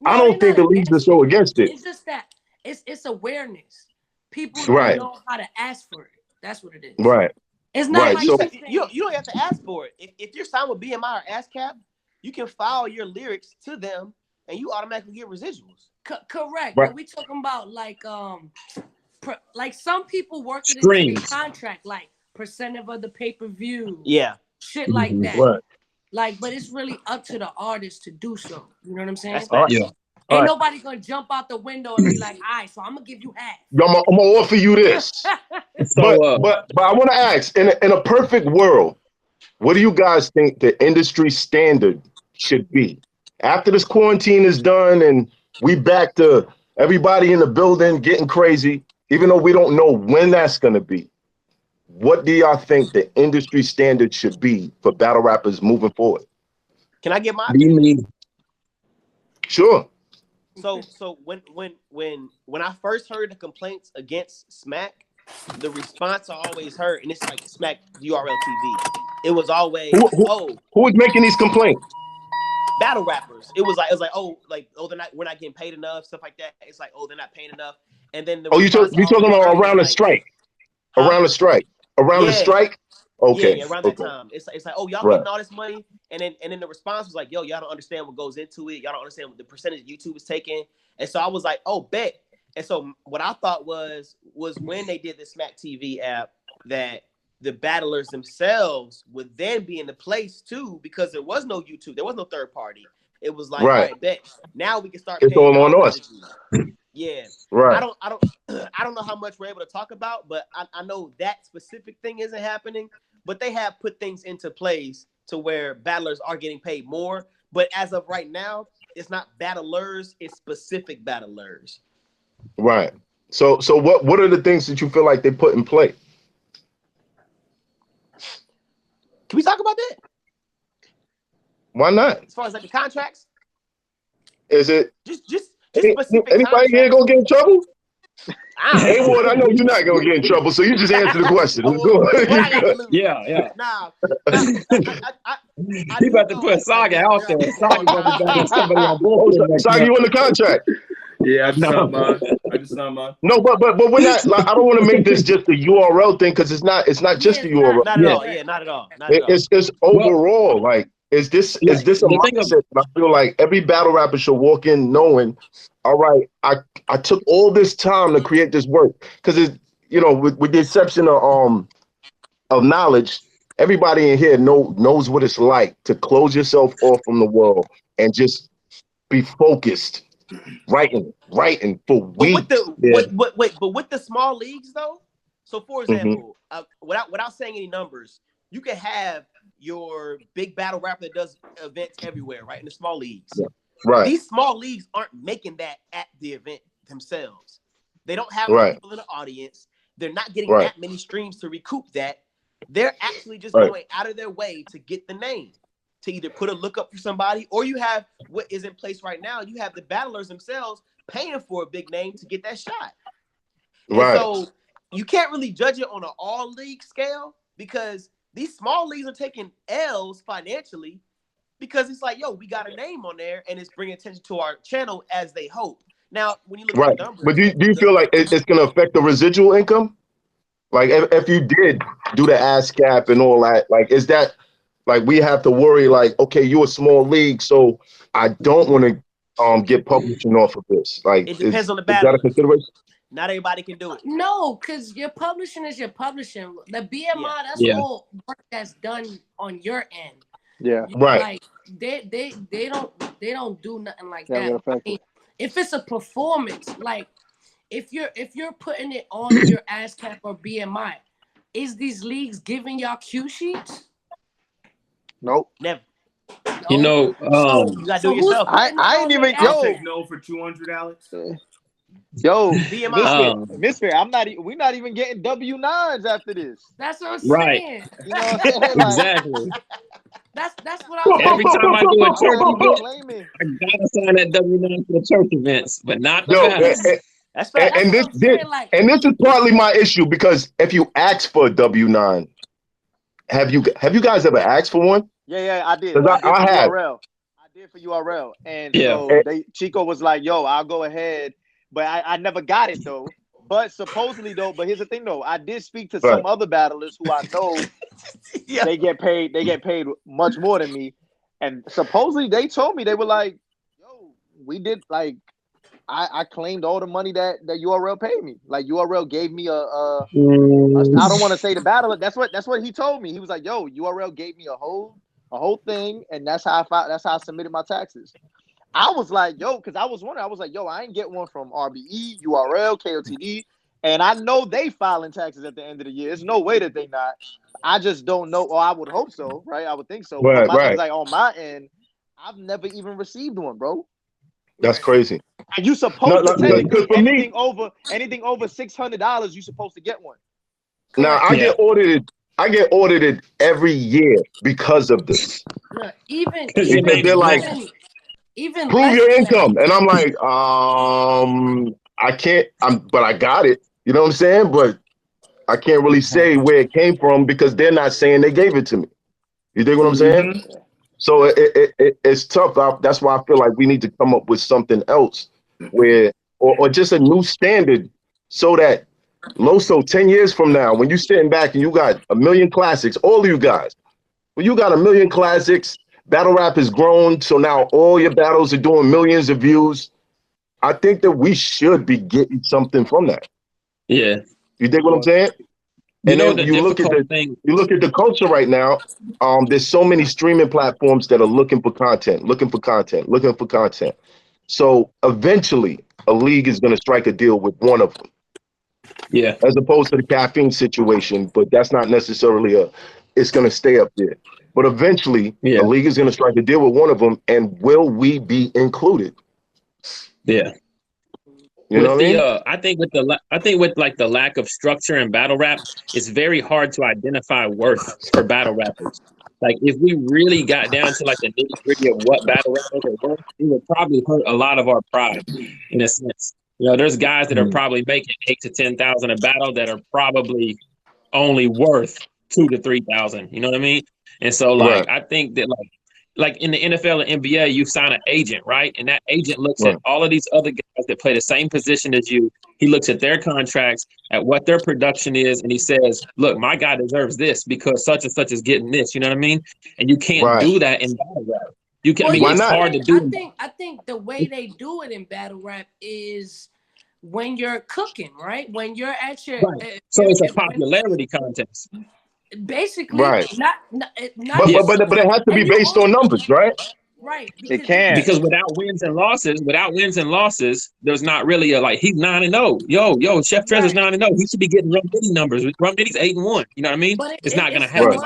I don't think the leagues are so against it. It's just that it's awareness. People Right. don't know how to ask for it. That's what it is. Right. It's not Right. like So You don't have to ask for it. If you're signed with BMI or ASCAP, you can file your lyrics to them, and you automatically get residuals. Correct. Right. But we talking about like some people work it into Streams. their contract, like percent of the pay-per-view. Yeah. Shit like that. Right. Like, but it's really up to the artist to do so. You know what I'm saying? That's All right. Yeah. Ain't nobody gonna jump out the window and be like, all right, so I'm gonna give you half. I'm gonna offer you this. So But I want to ask, in a perfect world, what do you guys think the industry standard should be after this quarantine is done and we back to everybody in the building getting crazy, even though we don't know when that's gonna be? What do y'all think the industry standard should be for battle rappers moving forward? Can I get my what do you opinion? mean? Sure. So when I first heard the complaints against Smack, the response I always heard, and it's like Smack URL TV, it was always Who was making these complaints? battle rappers. It was like we're not getting paid enough, stuff like that. It's like they're not paying enough. And then You talking about around the strike? Huh? Around the strike? Around the Yeah. strike? Okay. Yeah, around that Okay. time. It's like, y'all Right. getting all this money, and then the response was like, yo, y'all don't understand what goes into it. Y'all don't understand what the percentage YouTube is taking. And so I was like, oh, bet. And so what I thought was when they did the Smack TV app, that the battlers themselves would then be in the place too, because there was no YouTube, there was no third party. It was like, Right. all right, bet. Now we can start It's paying all on y'all us. residuals. Yeah. Right. I don't know how much we're able to talk about, but I know that specific thing isn't happening. But they have put things into place to where battlers are getting paid more. But as of right now, it's not battlers, it's specific battlers. Right. So what are the things that you feel like they put in play? Can we talk about that? Why not? As far as like the contracts? Is it just specific anybody contracts? here gonna get in trouble? Hey, Ward, I know you're not gonna get in trouble, so you just answer the question. Yeah. Nah. He about to put Saga out there. Saga about to get somebody on board. Saga, you in the contract? Yeah, I just signed mine. No, but we're not. Like, I don't want to make this just a URL thing because it's not just the URL. Not at all. Yeah, not at all. It's overall. Like, is this a mindset? I feel like every battle rapper should walk in knowing, all right, I took all this time to create this work because it's, you know, with the exception of knowledge, everybody in here knows what it's like to close yourself off from the world and just be focused, writing for weeks. But with the small leagues though, so for example, without saying any numbers, you can have your big battle rapper that does events everywhere, right? In the small leagues. Yeah. Right. These small leagues aren't making that at the event themselves. They don't have people in the audience. They're not getting that many streams to recoup that. They're actually just going out of their way to get the name, to either put a lookup for somebody, or you have what is in place right now. You have the battlers themselves paying for a big name to get that shot. And so you can't really judge it on an all league scale because these small leagues are taking L's financially because it's like, yo, we got a name on there and it's bringing attention to our channel as they hope. Now, when you look at the numbers, but do you feel like it's going to affect the residual income? Like if you did do the ASCAP and all that, like, is that like we have to worry like, okay, you're a small league, so I don't want to get publishing off of this. Like, it depends on the battle. Is that a consideration? Not everybody can do it. No, because your publishing is your publishing. The BMI, that's all work that's done on your end. Yeah. Like they don't do nothing like that. I mean, if it's a performance, like if you're putting it on your ASCAP or BMI, is these leagues giving y'all cue sheets? Nope. Never. You know, you gotta do it yourself. I ain't even take no for 200, Alex. Yo, BMI. Misfit, we're not even getting W9s after this. That's what I'm saying. You know what I'm saying? Like, exactly. That's what I'm Every time I do a church event, claiming. I gotta sign that W9 for the church events, but not the battles. That's fact. And this is partly my issue because if you ask for a W9, have you guys ever asked for one? Yeah, I did. I have. URL. I did for URL, and so Chico was like, "Yo, I'll go ahead," but I never got it though. But supposedly though, but here's the thing though, I did speak to some other battlers who I know they get paid. They get paid much more than me, and supposedly they told me they were like, "Yo, we did like." I claimed all the money that URL paid me. Like URL gave me a I don't want to say the battle. That's what he told me. He was like, "Yo, URL gave me a whole thing, and that's how I submitted my taxes." I was like, "Yo," because I was wondering. I was like, "Yo, I ain't get one from RBE, URL, KOTD, and I know they filing taxes at the end of the year. There's no way that they not. I just don't know. Or I would hope so, right? I would think so. But my thing is like on my end, I've never even received one, bro. That's crazy. And you supposed to take anything over $600, you supposed to get one. Now I get audited every year because of this. Even they're like, even prove your income, and I'm like, I can't. But I got it. You know what I'm saying? But I can't really say where it came from because they're not saying they gave it to me. You dig what I'm saying? So it's tough. That's why I feel like we need to come up with something else where, or just a new standard so that LOSO 10 years from now, when you're sitting back and you got 1 million classics, all of you guys, when you got 1 million classics, battle rap has grown. So now all your battles are doing millions of views. I think that we should be getting something from that. Yeah. You dig what I'm saying? And then you look at the culture right now. There's so many streaming platforms that are looking for content. So eventually, a league is going to strike a deal with one of them. Yeah. As opposed to the caffeine situation, but that's not necessarily it's going to stay up there. But eventually, a league is going to strike a deal with one of them, and will we be included? Yeah. You know what I mean? I think with like the lack of structure in battle rap, it's very hard to identify worth for battle rappers. Like if we really got down to like the nitty gritty of what battle rappers are worth, it would probably hurt a lot of our pride in a sense. You know, there's guys that are probably making 8,000 to 10,000 a battle that are probably only worth 2,000 to 3,000. You know what I mean? And so like I think that like in the NFL and NBA, you sign an agent, right? And that agent looks at all of these other guys that play the same position as you. He looks at their contracts, at what their production is, and he says, look, my guy deserves this because such and such is getting this. You know what I mean? And you can't do that in battle rap. You can, I mean, it's hard to do. I think the way they do it in battle rap is when you're cooking, right? When you're at your so it's a popularity contest. Basically, not but it has to be based on numbers, right? Right. It can. Because without wins and losses, there's not really a like he's 9-0. Yo, Chef Trezor's 9-0. He should be getting Rum Diddy numbers. Rum Diddy's 8-1. You know what I mean? But it's not gonna happen.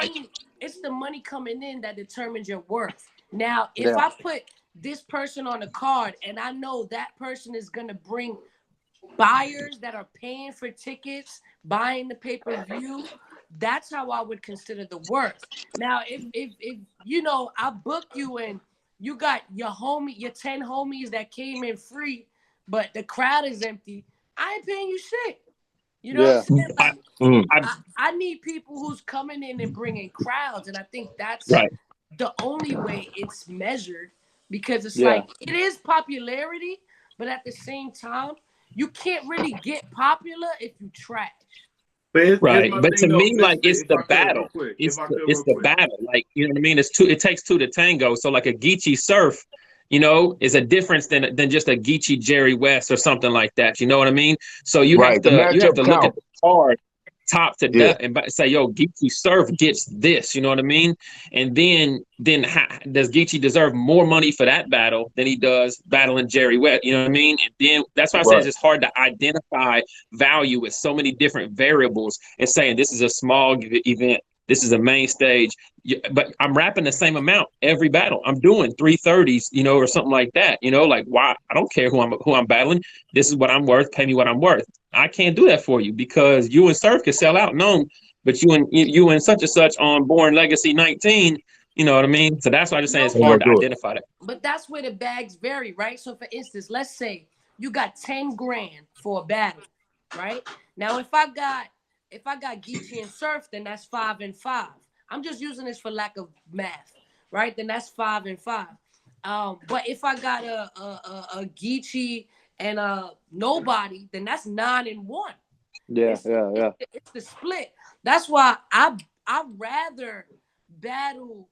It's the money coming in that determines your worth. Now, if I put this person on the card and I know that person is gonna bring buyers that are paying for tickets, buying the pay-per-view, that's how I would consider the worth. Now, if you know, I book you and you got your 10 homies that came in free, but the crowd is empty, I ain't paying you shit. You know what I'm saying? Like, I need people who's coming in and bringing crowds, and I think that's the only way it's measured, because it's like it is popularity, but at the same time, you can't really get popular if you trash. But to me, like it's the battle. It's the battle. Like, you know what I mean? It takes two to tango. So like a Geechee Surf, you know, is a difference than just a Geechee Jerry West or something like that. You know what I mean? So you have to look at the card top to death and say, yo, Geechee Surf gets this. You know what I mean? And then does Geechee deserve more money for that battle than he does battling Jerry West? You know what I mean? And then that's why I say it's just hard to identify value with so many different variables and saying this is a small event, this is a main stage, but I'm rapping the same amount every battle. I'm doing 330s, you know, or something like that. You know, like why? I don't care who I'm battling. This is what I'm worth. Pay me what I'm worth. I can't do that for you because you and Surf can sell out, but you and such and such on Born Legacy 19. You know what I mean? So that's why I'm just saying it's hard to identify that. But that's where the bags vary, right? So for instance, let's say you got 10 grand for a battle, right? Now if I got Geechee and Surf, then that's 5 and 5. I'm just using this for lack of math, right? Then that's 5 and 5. But if I got a Geechee and nobody, then that's 9 and 1. It's the split. That's why I'd rather battle.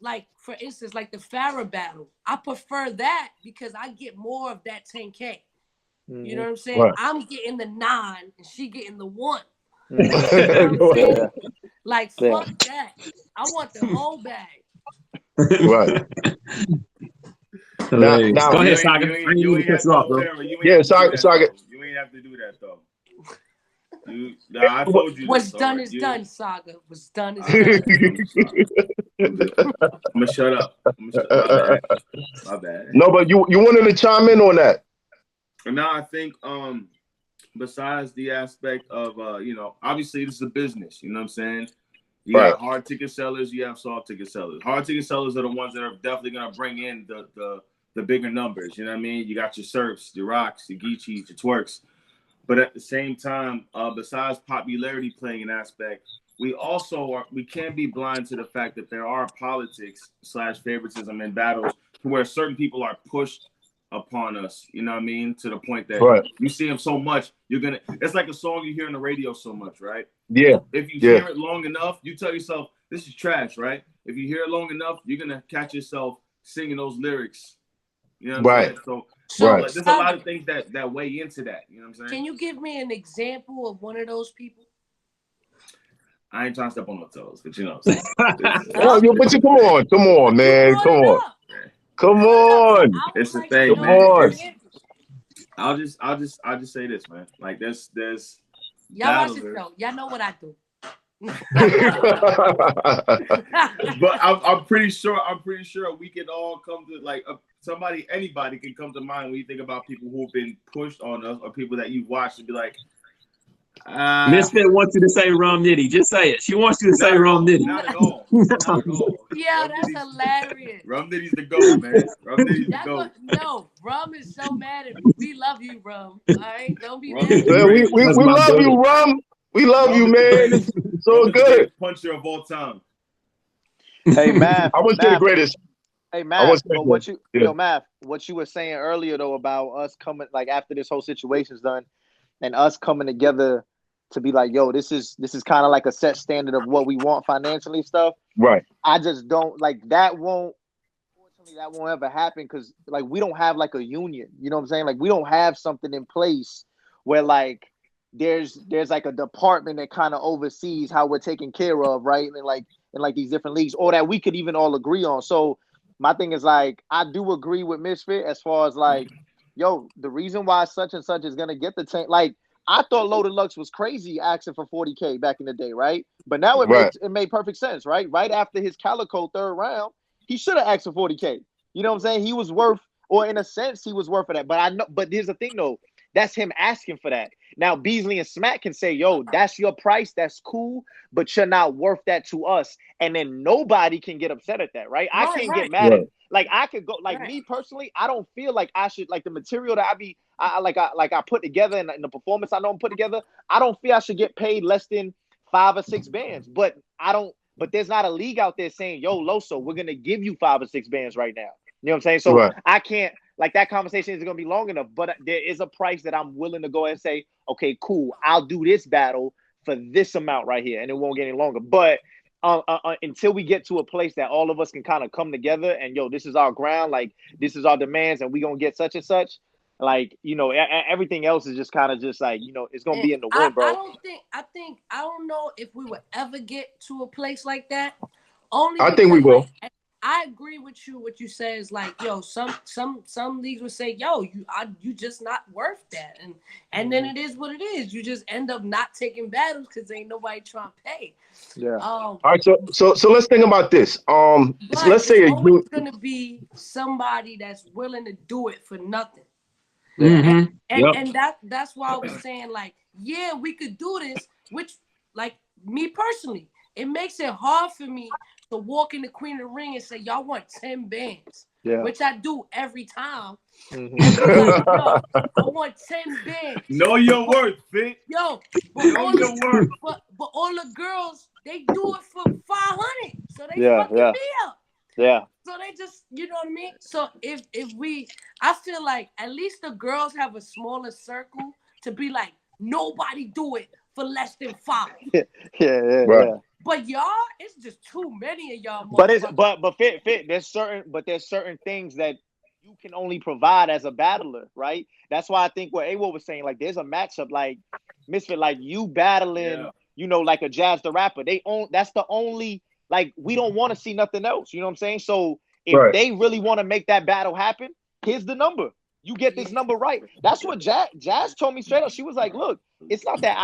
Like for instance, like the Farrah battle, I prefer that because I get more of that 10K. You know what I'm saying? Right. I'm getting the 9 and she getting the 1. You know what I'm saying? Like fuck that. I want the whole bag. Right. Now, go ahead, Saga. You ain't have to off, bro. Saga. You ain't have to do that though. I told you. What's done is done, Saga. What's done is done. I'm gonna shut up. My bad. No, but you wanted to chime in on that. No, I think besides the aspect of you know, obviously this is a business. You know what I'm saying? You got hard ticket sellers. You have soft ticket sellers. Hard ticket sellers are the ones that are definitely gonna bring in the bigger numbers. You know what I mean? You got your Surfs, your Rocks, your Geechees, your Twerks. But at the same time, besides popularity playing an aspect, we can't be blind to the fact that there are politics / favoritism in battles where certain people are pushed upon us. You know what I mean? To the point that you see them so much, it's like a song you hear on the radio so much, right? Yeah. If you hear it long enough, you tell yourself, this is trash, right? If you hear it long enough, you're going to catch yourself singing those lyrics. You know what I'm saying? So like, there's a lot of things that weigh into that. You know what I'm saying? Can you give me an example of one of those people? I ain't trying to step on no toes, but you know what I'm saying. Come on, man. Come on. It's a thing, man. I'll just say this, man. Like there's y'all watch this show. Y'all know what I do. But I'm pretty sure we can all come to like anybody can come to mind when you think about people who've been pushed on us or people that you've watched and be like, Misfit wants you to say Rum Nitty. Just say it. She wants you to say Rum Nitty. Not at all. Not at all. Yeah, that's hilarious. Rum Nitty's the GOAT, man. Rum Nitty's the GOAT. No, Rum is so mad at me. We love you, Rum. All right? Don't be mad. We love you, Rum. We love you, man. It's so good. Puncher of all time. Hey, Math. I was the greatest. Hey, Math. But what you were saying earlier though about us coming like after this whole situation's done, and us coming together to be like, yo, this is kind of like a set standard of what we want financially stuff. Right. I just don't like that. Unfortunately, that won't ever happen because like we don't have like a union. You know what I'm saying? Like we don't have something in place where like there's like a department that kind of oversees how we're taken care of, right? And like in like these different leagues, or that we could even all agree on. So my thing is like I do agree with Misfit as far as like, yo, the reason why such and such is gonna get the tank. Like I thought Loaded Lux was crazy asking for 40K back in the day, right? But now it made perfect sense, right? Right after his Calico third round, he should have asked for 40K. You know what I'm saying? He was worth, or in a sense, he was worth for that. But I know, but here's the thing though, that's him asking for that. Now Beasley and Smack can say, yo, that's your price, that's cool, but you're not worth that to us. And then nobody can get upset at that, right? I can't get mad at it. Like I could go, like me personally, I don't feel like I should, like the material that I put together and the performance I know I'm put together, I don't feel I should get paid less than 5 or 6 bands. But there's not a league out there saying, yo, LOSO, we're gonna give you 5 or 6 bands right now. You know what I'm saying? So I can't, like that conversation isn't gonna be long enough, but there is a price that I'm willing to go and say, okay, cool, I'll do this battle for this amount right here, and it won't get any longer. But until we get to a place that all of us can kind of come together and yo, this is our ground, like this is our demands, and we gonna get such and such. Like, you know, everything else is just kind of just like, you know, it's gonna be in the wind, bro. I don't know if we will ever get to a place like that. I think we will. Like, I agree with you. What you say is like, yo, some leagues would say, yo, you just not worth that, and then it is what it is. You just end up not taking battles because ain't nobody trying to pay. Yeah. All right. So let's think about this. Let's say it's gonna be somebody that's willing to do it for nothing. Mm-hmm. And that's why I was saying like, yeah, we could do this. Which, like me personally, it makes it hard for me to walk in the Queen of the Ring and say, y'all want 10 bands, which I do every time. Mm-hmm. Like, yo, I want 10 bands. Know your worth, Fit. Yo, but all the girls, they do it for 500, so they fucking me up. Yeah. So they just, you know what I mean? So if I feel like at least the girls have a smaller circle to be like, nobody do it for less than 5. Yeah. But y'all, it's just too many of y'all. But fit. There's certain things that you can only provide as a battler, right? That's why I think what Awo was saying, like there's a matchup like Misfit, like you battling, you know, like a Jazz the Rapper. That's the only, like we don't want to see nothing else. You know what I'm saying? So if they really want to make that battle happen, here's the number. You get this number right. That's what Jazz told me straight up. She was like, look, it's not that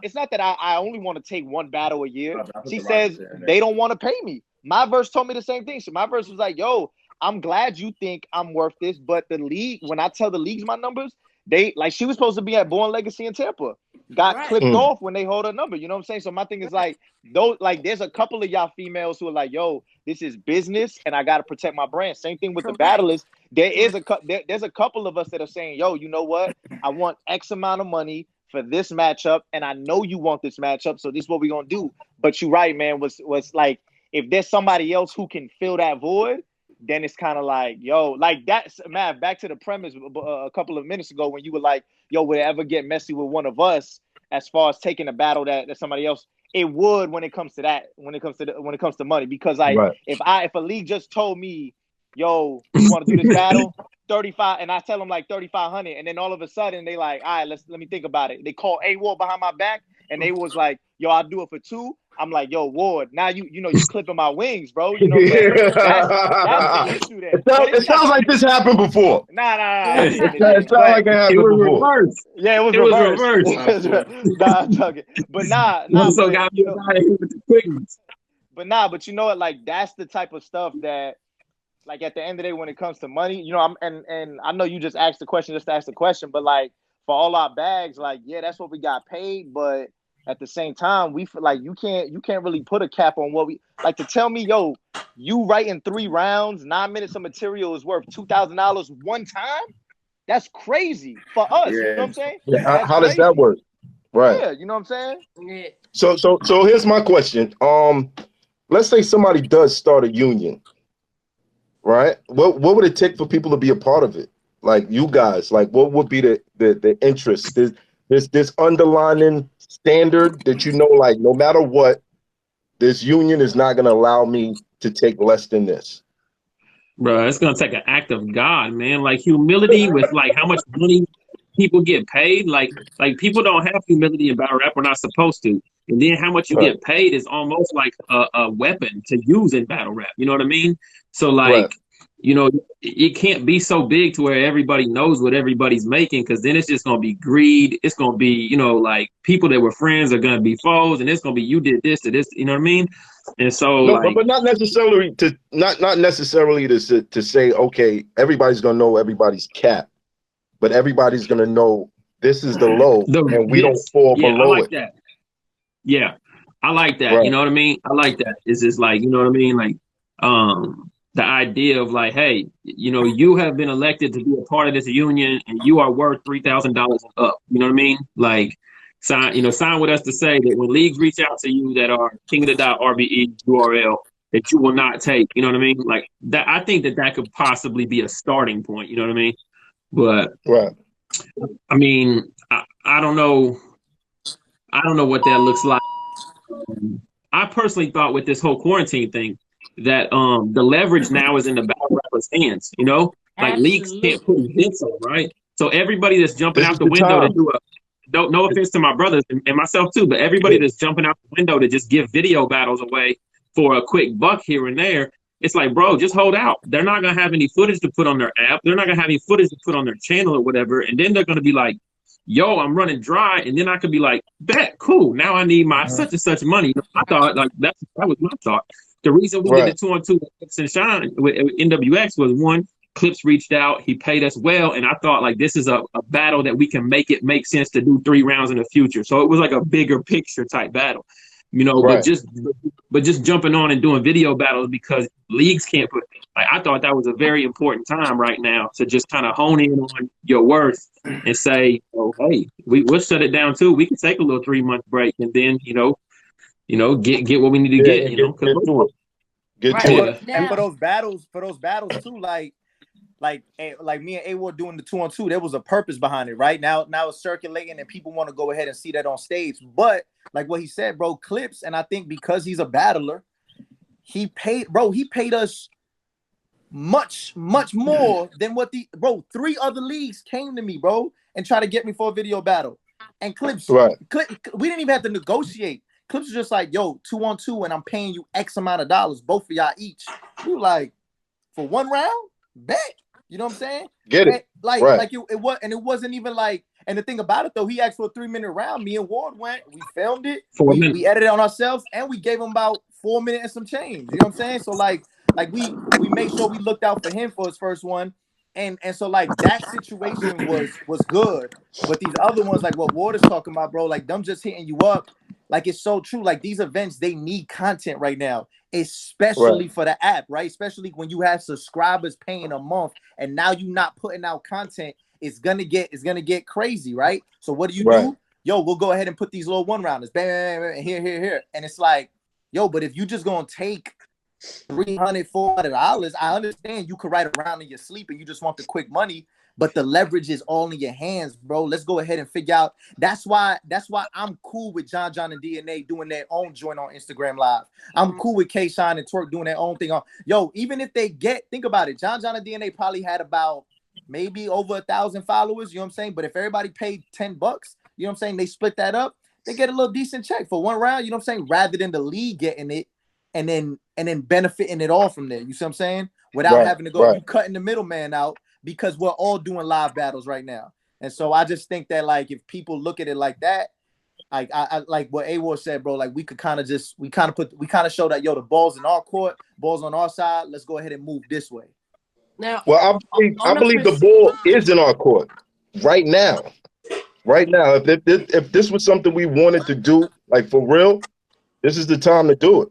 it's not that I only want to take one battle a year. She says they don't want to pay me. My verse told me the same thing. So my verse was like, yo, I'm glad you think I'm worth this, but the league, when I tell the leagues my numbers, they like she was supposed to be at Born Legacy in Tampa. Got clipped off when they hold her number. You know what I'm saying? So my thing is like, there's a couple of y'all females who are like, yo, this is business and I got to protect my brand. Same thing with the battlers. There's a couple of us that are saying, yo, you know what? I want X amount of money for this matchup, and I know you want this matchup, so this is what we're gonna do. But you're right, man. Was like if there's somebody else who can fill that void, then it's kind of like, yo, like that's man. Back to the premise a couple of minutes ago when you were like, yo, would it ever get messy with one of us as far as taking a battle that somebody else? It would when it comes to that. When it comes to money, because like if a league just told me, yo, you want to do this battle 35, and I tell them like 3,500, and then all of a sudden they like, all right, let me think about it. They call AWOL behind my back, and they was like, yo, I'll do it for 2. I'm like, yo, Ward, now you clipping my wings, bro. You know what I'm saying? That's the issue there. It sounds like this happened before. Nah. It sounds like it happened before. Reversed. Yeah, it was reversed. Nah, I'm talking. But So got me with the quickness. But you know what? Like, that's the type of stuff that, like, at the end of the day, when it comes to money, you know, and I know you just asked the question just to ask the question, but like for all our bags, like, yeah, that's what we got paid, but at the same time, we feel like you can't really put a cap on what we like. To tell me, yo, you writing 3 rounds, 9 minutes of material is worth $2,000 one time. That's crazy for us. You know what I'm saying? Yeah, how does that work? Right. Yeah, you know what I'm saying? Yeah. So here's my question. Let's say somebody does start a union, right? What would it take for people to be a part of it? Like you guys, like what would be the interest? There's this underlining standard that like no matter what, this union is not going to allow me to take less than this. Bro, it's gonna take an act of God, man. Like humility with like how much money people get paid. Like people don't have humility in battle rap. We're not supposed to. And then how much you get paid is almost like a weapon to use in battle rap. You know what I mean? So like, you know, it can't be so big to where everybody knows what everybody's making, because then it's just gonna be greed. It's gonna be, you know, like people that were friends are gonna be foes, and it's gonna be you did this to this. You know what I mean? And so, no, but not necessarily to say, okay, everybody's gonna know everybody's cap, but everybody's gonna know this is the low, and we don't fall below it. That. Yeah, I like that. Right. You know what I mean? I like that. It's just like, you know what I mean? Like, the idea of like, hey, you know, you have been elected to be a part of this union, and you are worth $3,000 up. You know what I mean? Like, sign with us to say that when leagues reach out to you that are King of the Dot RBE URL, that you will not take. You know what I mean? Like that. I think that could possibly be a starting point. You know what I mean? But I mean, I don't know. I don't know what that looks like. I personally thought with this whole quarantine thing that the leverage now is in the battle rappers' hands. You know, like leagues can't put events on, right? So everybody that's jumping out the window to do no offense to my brothers and myself too, but everybody that's jumping out the window to just give video battles away for a quick buck here and there, it's like, bro, just hold out. They're not gonna have any footage to put on their app. They're not gonna have any footage to put on their channel or whatever, and then they're gonna be like, yo, I'm running dry, and then I could be like, bet, cool. Now I need my such and such money. I thought like that was my thought. The reason we did the 2-on-2 with X and Shine with NWX was, one, Clips reached out, he paid us well, and I thought like this is a battle that we can make sense to do 3 rounds in the future. So it was like a bigger picture type battle, you know. But just jumping on and doing video battles because leagues can't put. Like, I thought that was a very important time right now to just kind of hone in on your worth and say, oh, hey, we'll shut it down too. We can take a little 3-month break and then, you know, get what we need to get. You know, get to it. And for those battles too, like me and A-Ward doing the 2-on-2, there was a purpose behind it, right? Now it's circulating and people want to go ahead and see that on stage. But like what he said, bro, Clips, and I think because he's a battler, he paid us much more than what 3 other leagues came to me, bro, and tried to get me for a video battle. And Clips, we didn't even have to negotiate. Clips was just like, yo, 2-on-2, and I'm paying you X amount of dollars, both of y'all each. We were like, for 1 round? Bet. You know what I'm saying? Get it. It wasn't even like, and the thing about it though, he asked for a 3-minute round. Me and Ward went, we filmed it, we edited it on ourselves, and we gave him about 4 minutes and some change. You know what I'm saying? So like we made sure we looked out for him for his first one. And so like that situation was good. But these other ones, like what Ward is talking about, bro, like them just hitting you up, like it's so true. Like these events, they need content right now, especially for the app, right? Especially when you have subscribers paying a month and now you're not putting out content, it's gonna get crazy, right? So what do you do? Yo, we'll go ahead and put these little 1-rounders, bam, bam, bam, here. And it's like, yo, but if you just gonna take $300, $400, I understand you could write around in your sleep and you just want the quick money, but the leverage is all in your hands, bro. Let's go ahead and figure out. That's why I'm cool with John and DNA doing their own joint on Instagram Live. I'm cool with K-Shine and Twerk doing their own thing on. Yo, even if they think about it, John and DNA probably had about maybe over 1,000 followers, you know what I'm saying? But if everybody paid $10, you know what I'm saying, they split that up, they get a little decent check for one round. You know what I'm saying? Rather than the league getting it and then benefiting it all from there. You see what I'm saying? Without having to go, you cutting the middleman out because we're all doing live battles right now. And so I just think that like if people look at it like that, like I like what A-Ward said, bro. Like we could kind of show that the ball's in our court, ball's on our side. Let's go ahead and move this way. Now, well, I believe the ball is in our court right now. Right now, if this was something we wanted to do, like for real, this is the time to do it.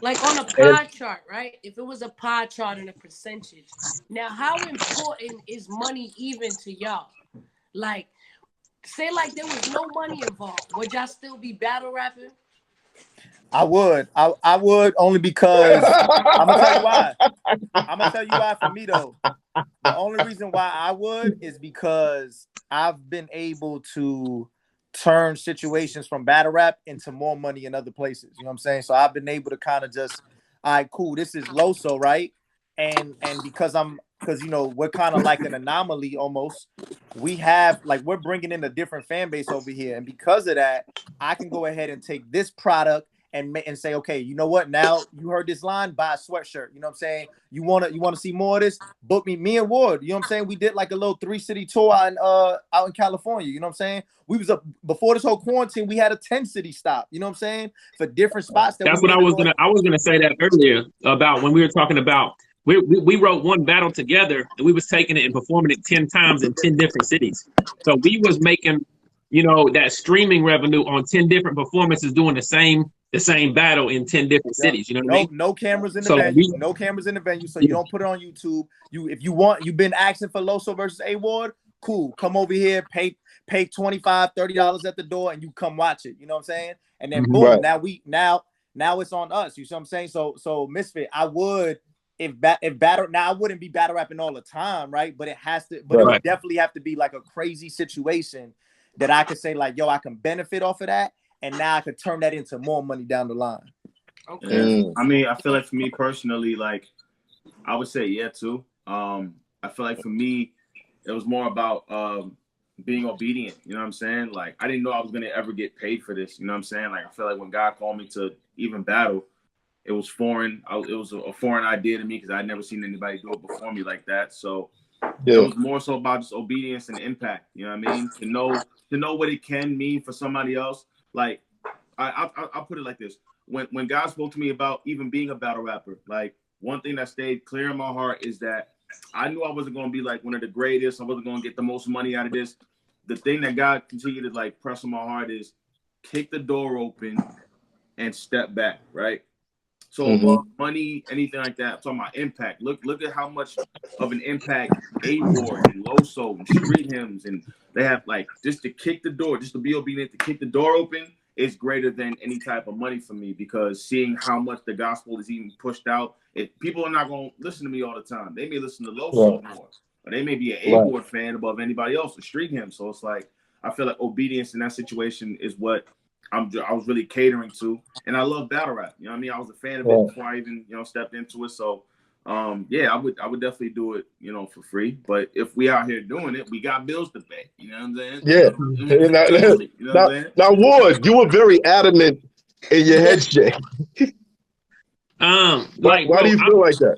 Like on a pie chart, right? If it was a pie chart and a percentage. Now, how important is money even to y'all? Like, say like there was no money involved. Would y'all still be battle rapping? I would. I would only because I'm gonna tell you why. I'm gonna tell you why for me though. The only reason why I would is because I've been able to turn situations from battle rap into more money in other places. You know what I'm saying? So I've been able to kind of just, all right, cool. This is LOSO, right? And because we're kind of like an anomaly almost. We're bringing in a different fan base over here, and because of that, I can go ahead and take this product and say, okay, you know what? Now you heard this line, buy a sweatshirt. You know what I'm saying? You want to see more of this? Book me and Ward. You know what I'm saying? We did like a little 3-city tour out in California. You know what I'm saying? We was before this whole quarantine, we had a 10-city stop. You know what I'm saying? For different spots. That's what I was gonna say that earlier about when we were talking about we wrote one battle together and we was taking it and performing it 10 times in 10 different cities. So we was making, that streaming revenue on 10 different performances doing the same battle in 10 different cities. You know what I mean? No cameras in the venue. No cameras in the venue. So you don't put it on YouTube. If you want, you've been asking for LOSO versus A-Ward, cool. Come over here, pay $25, $30 at the door, and you come watch it. You know what I'm saying? And then boom, now it's on us. You see what I'm saying? So Misfit, I would if battle now I wouldn't be battle rapping all the time, right? But it would definitely have to be like a crazy situation that I could say like, yo, I can benefit off of that. And now I could turn that into more money down the line. Okay. I mean, I feel like for me personally, like I would say too. I feel like for me, it was more about being obedient. You know what I'm saying? Like I didn't know I was gonna ever get paid for this. You know what I'm saying? Like I feel like when God called me to even battle, it was foreign. It was a foreign idea to me because I'd never seen anybody do it before me like that. So it was more so about just obedience and impact. You know what I mean? To know what it can mean for somebody else. Like I'll put it like this: when God spoke to me about even being a battle rapper, like one thing that stayed clear in my heart is that I knew I wasn't going to be like one of the greatest. I wasn't going to get the most money out of this. The thing that God continued to like press on my heart is kick the door open and step back, right? So money, anything like that, I'm talking about impact. Look at how much of an impact A-Ward and LOSO and Street Hymns and they have like just to kick the door, just to be obedient to kick the door open is greater than any type of money for me because seeing how much the gospel is even pushed out, if people are not going to listen to me all the time, they may listen to LOSO more, or they may be an A-Ward fan above anybody else, or Street Hymns. So it's like I feel like obedience in that situation is what I was really catering to, and I love battle rap. You know what I mean? I was a fan of it before I even stepped into it. So I would definitely do it for free. But if we out here doing it, we got bills to pay. You know what I'm saying? Yeah. Now, Ward, you were very adamant in your head shake. Why do you feel like that?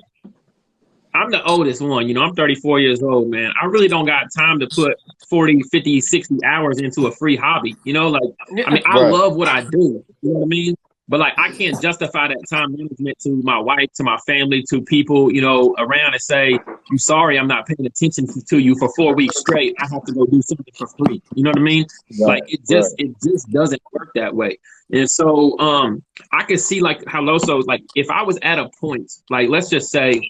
I'm the oldest one, I'm 34 years old, man. I really don't got time to put 40, 50, 60 hours into a free hobby. I love what I do. You know what I mean? But like, I can't justify that time management to my wife, to my family, to people, around and say, I'm sorry, I'm not paying attention to you for 4 weeks straight. I have to go do something for free. You know what I mean? Like it just doesn't work that way. And so I could see like how LOSO, like if I was at a point, like let's just say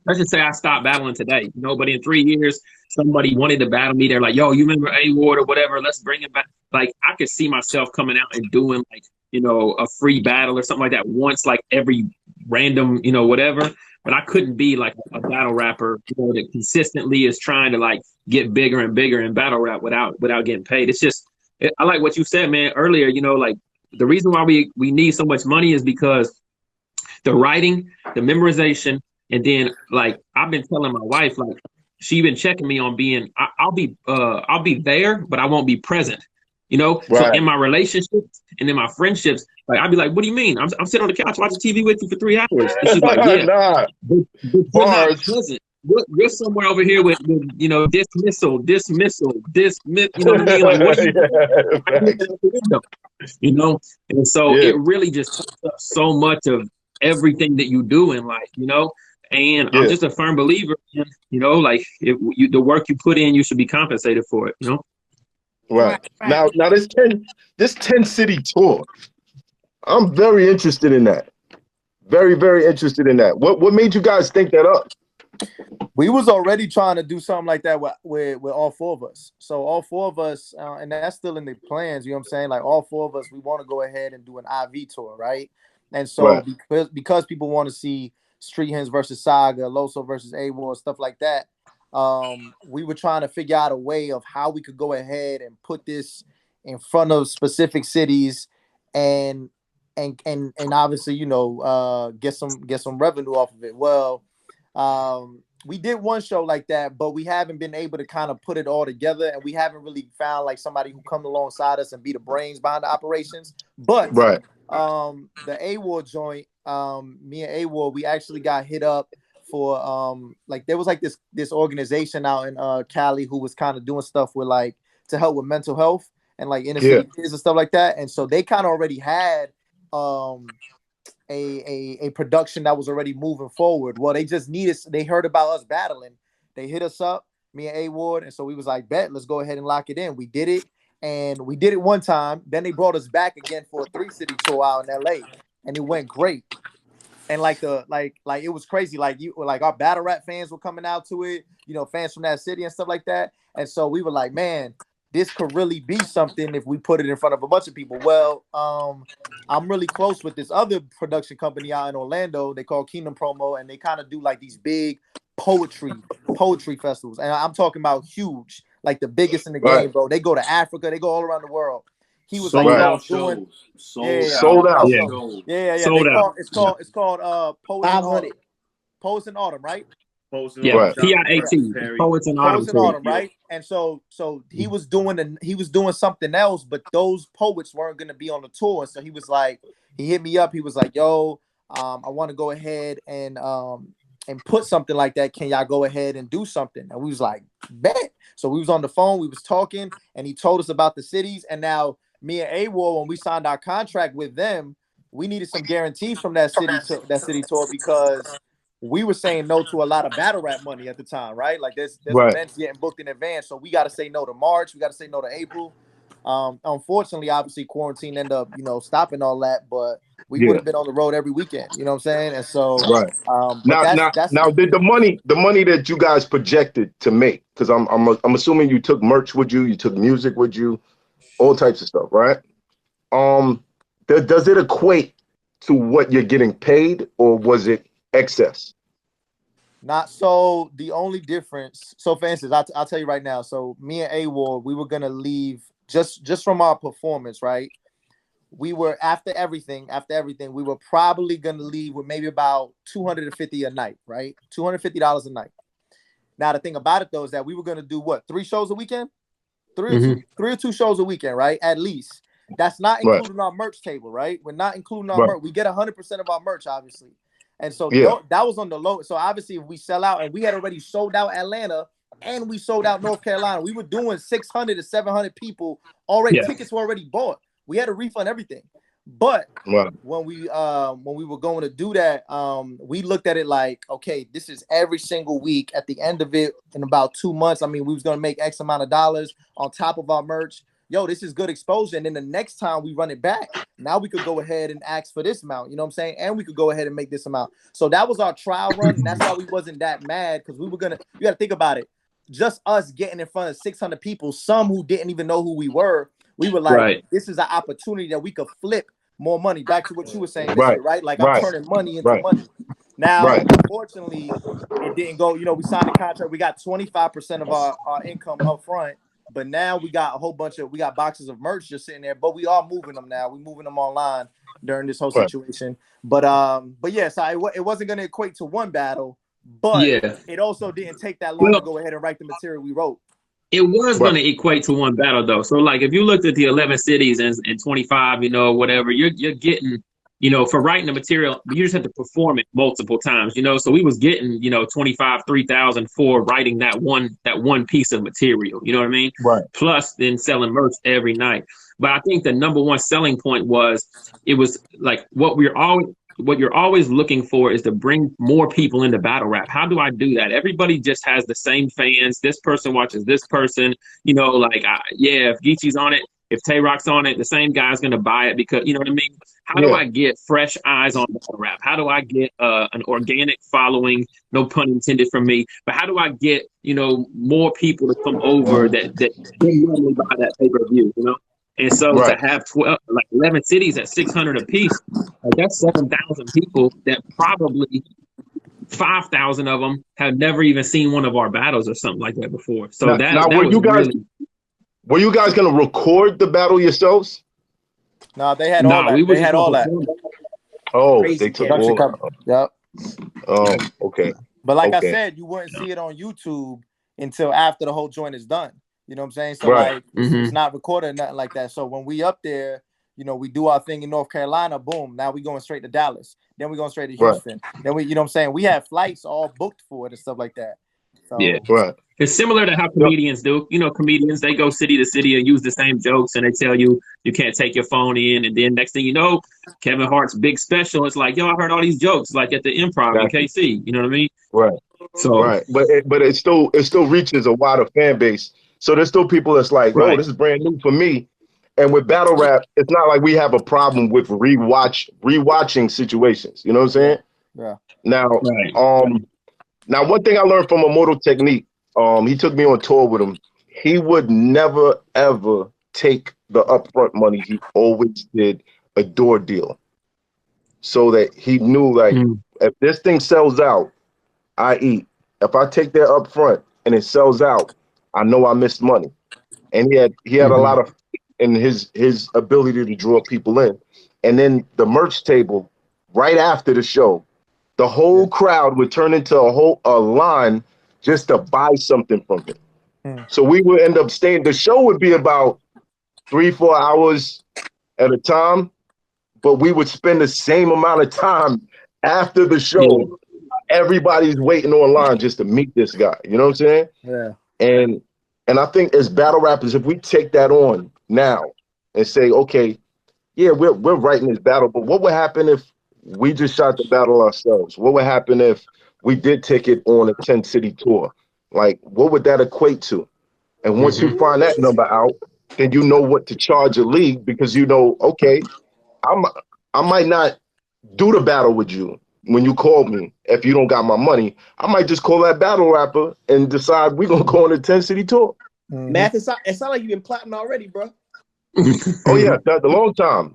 I stopped battling today, but in 3 years, somebody wanted to battle me. They're like, yo, you remember A-Ward or whatever? Let's bring it back. Like, I could see myself coming out and doing like, a free battle or something like that once, like every random, whatever. But I couldn't be like a battle rapper, that consistently is trying to like get bigger and bigger in battle rap without getting paid. It's just, I like what you said, man, earlier, like the reason why we need so much money is because the writing, the memorization, and then like I've been telling my wife, like she been checking me on being I'll be there, but I won't be present. You know, so Right. in my relationships and in my friendships, like I'd be like, "What do you mean? I'm sitting on the couch watching TV with you for 3 hours," and she's like, "Yeah, Nah, but you're not bars. present. You're somewhere over here with you know dismissal, you know what I mean? Like, what are you doing? I'm looking out the window, you know." And so Yeah, it really just takes up so much of everything that you do in life, you know. And I'm yeah, just a firm believer in, you know, like the work you put in, you should be compensated for it, you know. right. Right. Now this 10 city tour, I'm very interested in that. Very, very interested in that. What made you guys think that up? We was already trying to do something like that with all four of us. So all four of us, and that's still in the plans. You know what I'm saying? Like all four of us, we want to go ahead and do an IV tour, right? And so Right. because people want to see Street Hens versus Saga, LOSO versus AWAR, stuff like that, we were trying to figure out a way of how we could go ahead and put this in front of specific cities and obviously, you know, get some revenue off of it. Well, we did one show like that, but we haven't been able to kind of put it all together, and we haven't really found like somebody who come alongside us and be the brains behind the operations. But Right. the AWAR joint, me and AWAR, we actually got hit up for like there was like this organization out in Cali who was kind of doing stuff with like to help with mental health and like inner city kids and stuff like that. And so they kind of already had a production that was already moving forward. Well, they heard about us battling. They hit us up, me and A Ward, and so we was like, bet, let's go ahead and lock it in. We did it, and we did it one time. Then they brought us back again for a 3-city tour out in LA, and it went great. And like it was crazy. Like our battle rap fans were coming out to it, you know, fans from that city and stuff like that. And so we were like, man, this could really be something if we put it in front of a bunch of people. Well, I'm really close with this other production company out in Orlando. They call Kingdom Promo, and they kind of do like these big poetry festivals. And I'm talking about huge, like the biggest in the game, bro. They go to Africa, they go all around the world. He was sold like, out doing sold out. Yeah. Sold out. It's called Poets in Autumn, right? Yeah, PIAT, Poets in Autumn. Poets in Autumn, right? And so he was doing something else, but those poets weren't gonna be on the tour. So he was like, he hit me up. He was like, yo, I want to go ahead and put something like that. Can y'all go ahead and do something? And we was like, bet. So we was on the phone, we was talking, and he told us about the cities. And now me and AWAR, when we signed our contract with them, we needed some guarantees from that city tour because we were saying no to a lot of battle rap money at the time, right? Like there's events getting booked in advance, so we got to say no to March, we got to say no to April. Unfortunately, obviously, quarantine ended up, you know, stopping all that, but we would have been on the road every weekend, you know what I'm saying? And so, now did the money that you guys projected to make, because I'm assuming you took merch with you took music with you, all types of stuff, right? Does it equate to what you're getting paid, or was it excess? Not so. The only difference, so for instance, I'll tell you right now. So me and AWAR, we were gonna leave just from our performance, right? We were after everything, we were probably gonna leave with maybe about $250 a night, right? $250 a night. Now the thing about it though is that we were gonna do what, 3 shows a weekend? Three or two shows a weekend, right? At least. That's not including our merch table, right? We're not including our merch. We get 100% of our merch, obviously. And so that was on the low. So obviously, if we sell out, and we had already sold out Atlanta and we sold out North Carolina, we were doing 600 to 700 people already. Tickets were already bought. We had to refund everything. But when we were going to do that, we looked at it like, okay, this is every single week. At the end of it, in about 2 months, I mean, we was going to make X amount of dollars on top of our merch. Yo, this is good exposure. And then the next time we run it back, now we could go ahead and ask for this amount, you know what I'm saying? And we could go ahead and make this amount. So that was our trial run. And that's why we wasn't that mad, because we were you got to think about it. Just us getting in front of 600 people, some who didn't even know who we were, we were like, this is an opportunity that we could flip more money. Back to what you were saying, right? Like I'm turning money into money. Now, unfortunately, it didn't go, you know, we signed a contract. We got 25% of our income up front. But now we got we got boxes of merch just sitting there, but we are moving them now. We're moving them online during this whole situation. But yeah, so it wasn't going to equate to one battle, but it also didn't take that long to go ahead and write the material we wrote. It was going to equate to one battle though. So like if you looked at the 11 cities and 25, you know, whatever, you're getting, you know, for writing the material, you just have to perform it multiple times, you know. So we was getting, you know, 25, 3,000 for writing that one piece of material, you know what I mean? Right. Plus then selling merch every night. But I think the number one selling point was it was like what you're always looking for is to bring more people into battle rap. How do I do that? Everybody just has the same fans. This person watches this person, you know, like, yeah, if Geechee's on it, if Tay-Rock's on it, the same guy's going to buy it because, you know what I mean? How do I get fresh eyes on battle rap? How do I get an organic following, no pun intended from me, but how do I get, you know, more people to come over that normally buy that pay-per-view, you know? And so to have 11 cities at 600 apiece, that's 7,000 people that probably 5,000 of them have never even seen one of our battles or something like that before. So were you guys going to record the battle yourselves? No, they had all that. They had all that. Oh, Crazy they took all that. Yep. Oh, okay. But like I said, you wouldn't see it on YouTube until after the whole joint is done. You know what I'm saying? So like it's not recorded or nothing like that. So when we up there, you know, we do our thing in North Carolina, boom, now we going straight to Dallas. Then we going straight to Houston. Then we, you know what I'm saying? We have flights all booked for it and stuff like that. So, yeah. It's similar to how comedians do. You know, comedians, they go city to city and use the same jokes and they tell you you can't take your phone in. And then next thing you know, Kevin Hart's big special. It's like, yo, I heard all these jokes like at the Improv in KC. You know what I mean? Right. So but it still reaches a wider fan base. So there's still people that's like, no, this is brand new for me. And with battle rap, it's not like we have a problem with rewatching situations. You know what I'm saying? Yeah. Now, now one thing I learned from Immortal Technique, he took me on tour with him. He would never ever take the upfront money. He always did a door deal, so that he knew like if this thing sells out, I eat. If I take that upfront and it sells out, I know I missed money. And he had a lot of in his ability to draw people in. And then the merch table right after the show, the whole crowd would turn into a line just to buy something from him. So we would end up staying. The show would be about 3-4 hours at a time, but we would spend the same amount of time after the show. Everybody's waiting online just to meet this guy. You know what I'm saying? Yeah. And I think as battle rappers, if we take that on now and say, okay, yeah, we're writing this battle, but what would happen if we just shot the battle ourselves? What would happen if we did take it on a 10-city tour? Like, what would that equate to? And once you find that number out, then you know what to charge a league, because you know, okay, I might not do the battle with you when you call me. If you don't got my money, I might just call that battle rapper and decide we're going to go on a 10-city tour. Math, it sounds like you've been plotting already, bro. Oh, yeah, that's a long time.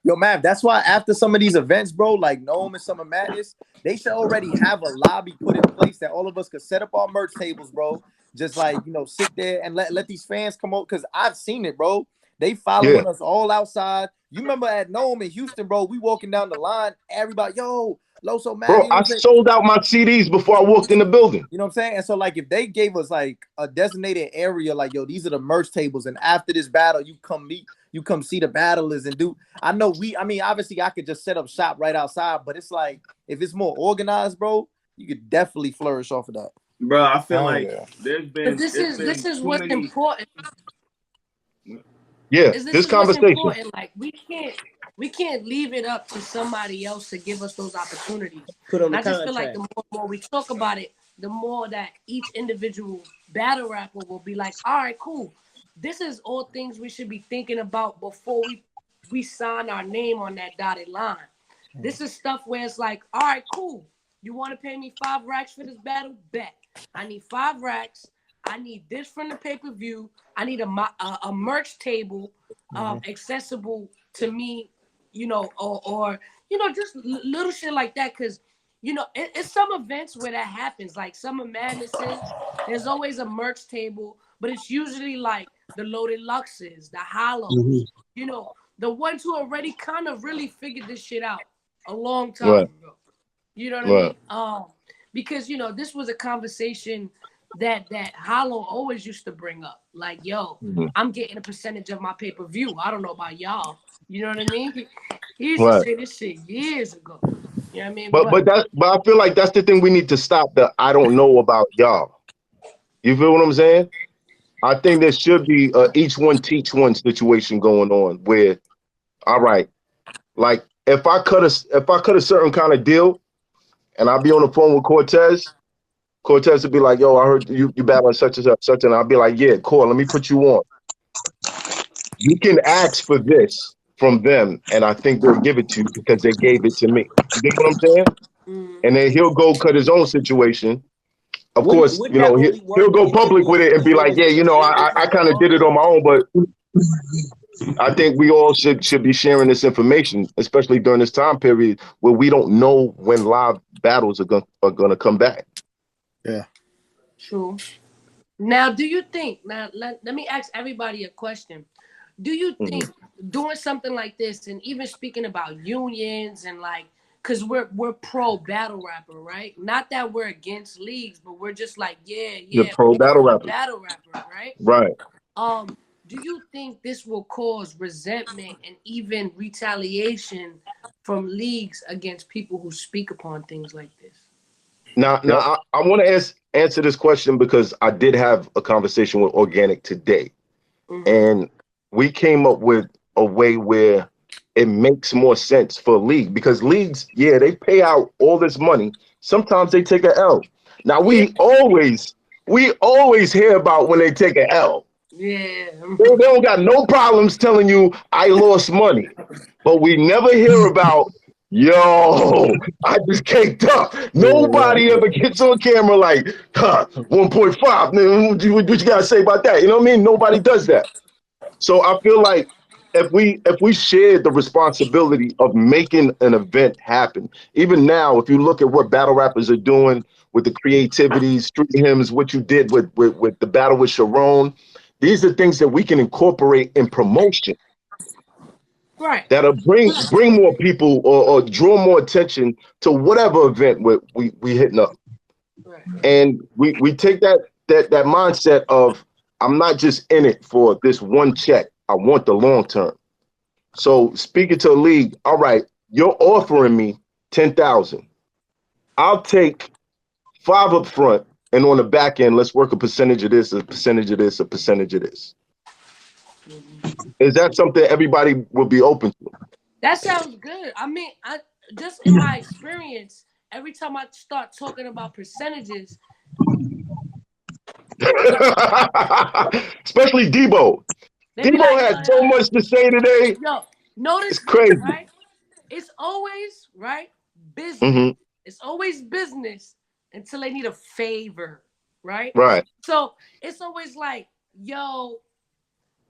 Yo, Mav, that's why after some of these events, bro, like Gnome and Summer Madness, they should already have a lobby put in place that all of us could set up our merch tables, bro. Just like, you know, sit there and let these fans come out, because I've seen it, bro. They following us all outside. You remember at Gnome in Houston, bro, we walking down the line, everybody, yo, LOSO, man. Bro, you know I sold out my CDs before I walked in the building. You know what I'm saying? And so, like, if they gave us, like, a designated area, like, yo, these are the merch tables, and after this battle, you come see the battlers and do. I know obviously, I could just set up shop right outside, but it's like, if it's more organized, bro, you could definitely flourish off of that. Bro, I feel there's been. But this is what's important. Yeah, this conversation. Like, we can't leave it up to somebody else to give us those opportunities. I just feel like the more we talk about it, the more that each individual battle rapper will be like, all right, cool. This is all things we should be thinking about before we sign our name on that dotted line. This is stuff where it's like, all right, cool. You want to pay me 5 racks for this battle? Bet. I need 5 racks. I need this from the pay-per-view. I need a merch table accessible to me, you know, or you know, just little shit like that. Because, you know, it's some events where that happens. Like Summer Madnesses, there's always a merch table, but it's usually like the Loaded Luxes, the Hollows, you know, the ones who already kind of really figured this shit out a long time ago. You know what I mean? because you know this was a conversation that Hollow always used to bring up. Like, yo, I'm getting a percentage of my pay-per-view. I don't know about y'all. You know what I mean? He used to say this shit years ago. You know what I mean? But I feel like that's the thing we need to stop. The I don't know about y'all. You feel what I'm saying? I think there should be each one teach one situation going on where, all right, like if I cut a certain kind of deal, and I'll be on the phone with Cortez would be like, yo, I heard you battling such and such, and I'll be like, yeah, cool, let me put you on. You can ask for this from them, and I think they'll give it to you because they gave it to me. You get what I'm saying? And then he'll go cut his own situation. Of course, you know, he'll go public with it and be like, yeah, you know, I kind of did it on my own, but I think we all should be sharing this information, especially during this time period where we don't know when live battles are going to come back. Yeah. True. Now, do you think, let me ask everybody a question. Do you think doing something like this, and even speaking about unions and like, because we're pro battle rapper, right? Not that we're against leagues, but we're just like, You're pro battle rapper. Battle rapper, right? Right. Do you think this will cause resentment and even retaliation from leagues against people who speak upon things like this? Now, I want to answer this question because I did have a conversation with Organic today, and we came up with a way where it makes more sense for a league, because leagues, they pay out all this money. Sometimes they take an L. Now we always hear about when they take an L. Yeah. They don't got no problems telling you I lost money, but we never hear about, yo, I just caked up. Nobody ever gets on camera like, 1.5. What you gotta say about that? You know what I mean? Nobody does that. So I feel like if we share the responsibility of making an event happen, even now, if you look at what battle rappers are doing with the creativity, street hymns, what you did with the battle with Sharon, these are things that we can incorporate in promotion. Right. That'll bring more people or draw more attention to whatever event we hitting up. Right. And we take that mindset of, I'm not just in it for this one check. I want the long term. So speaking to a league, all right, you're offering me 10,000. I'll take 5 up front, and on the back end, let's work a percentage of this, a percentage of this, a percentage of this. Is that something everybody will be open to? That sounds good. I mean, I just in my experience, every time I start talking about percentages, especially Debo. Debo had so much to say today. Yo, notice it's crazy. Right? It's always business. It's always business until they need a favor, right? Right. So it's always like, yo,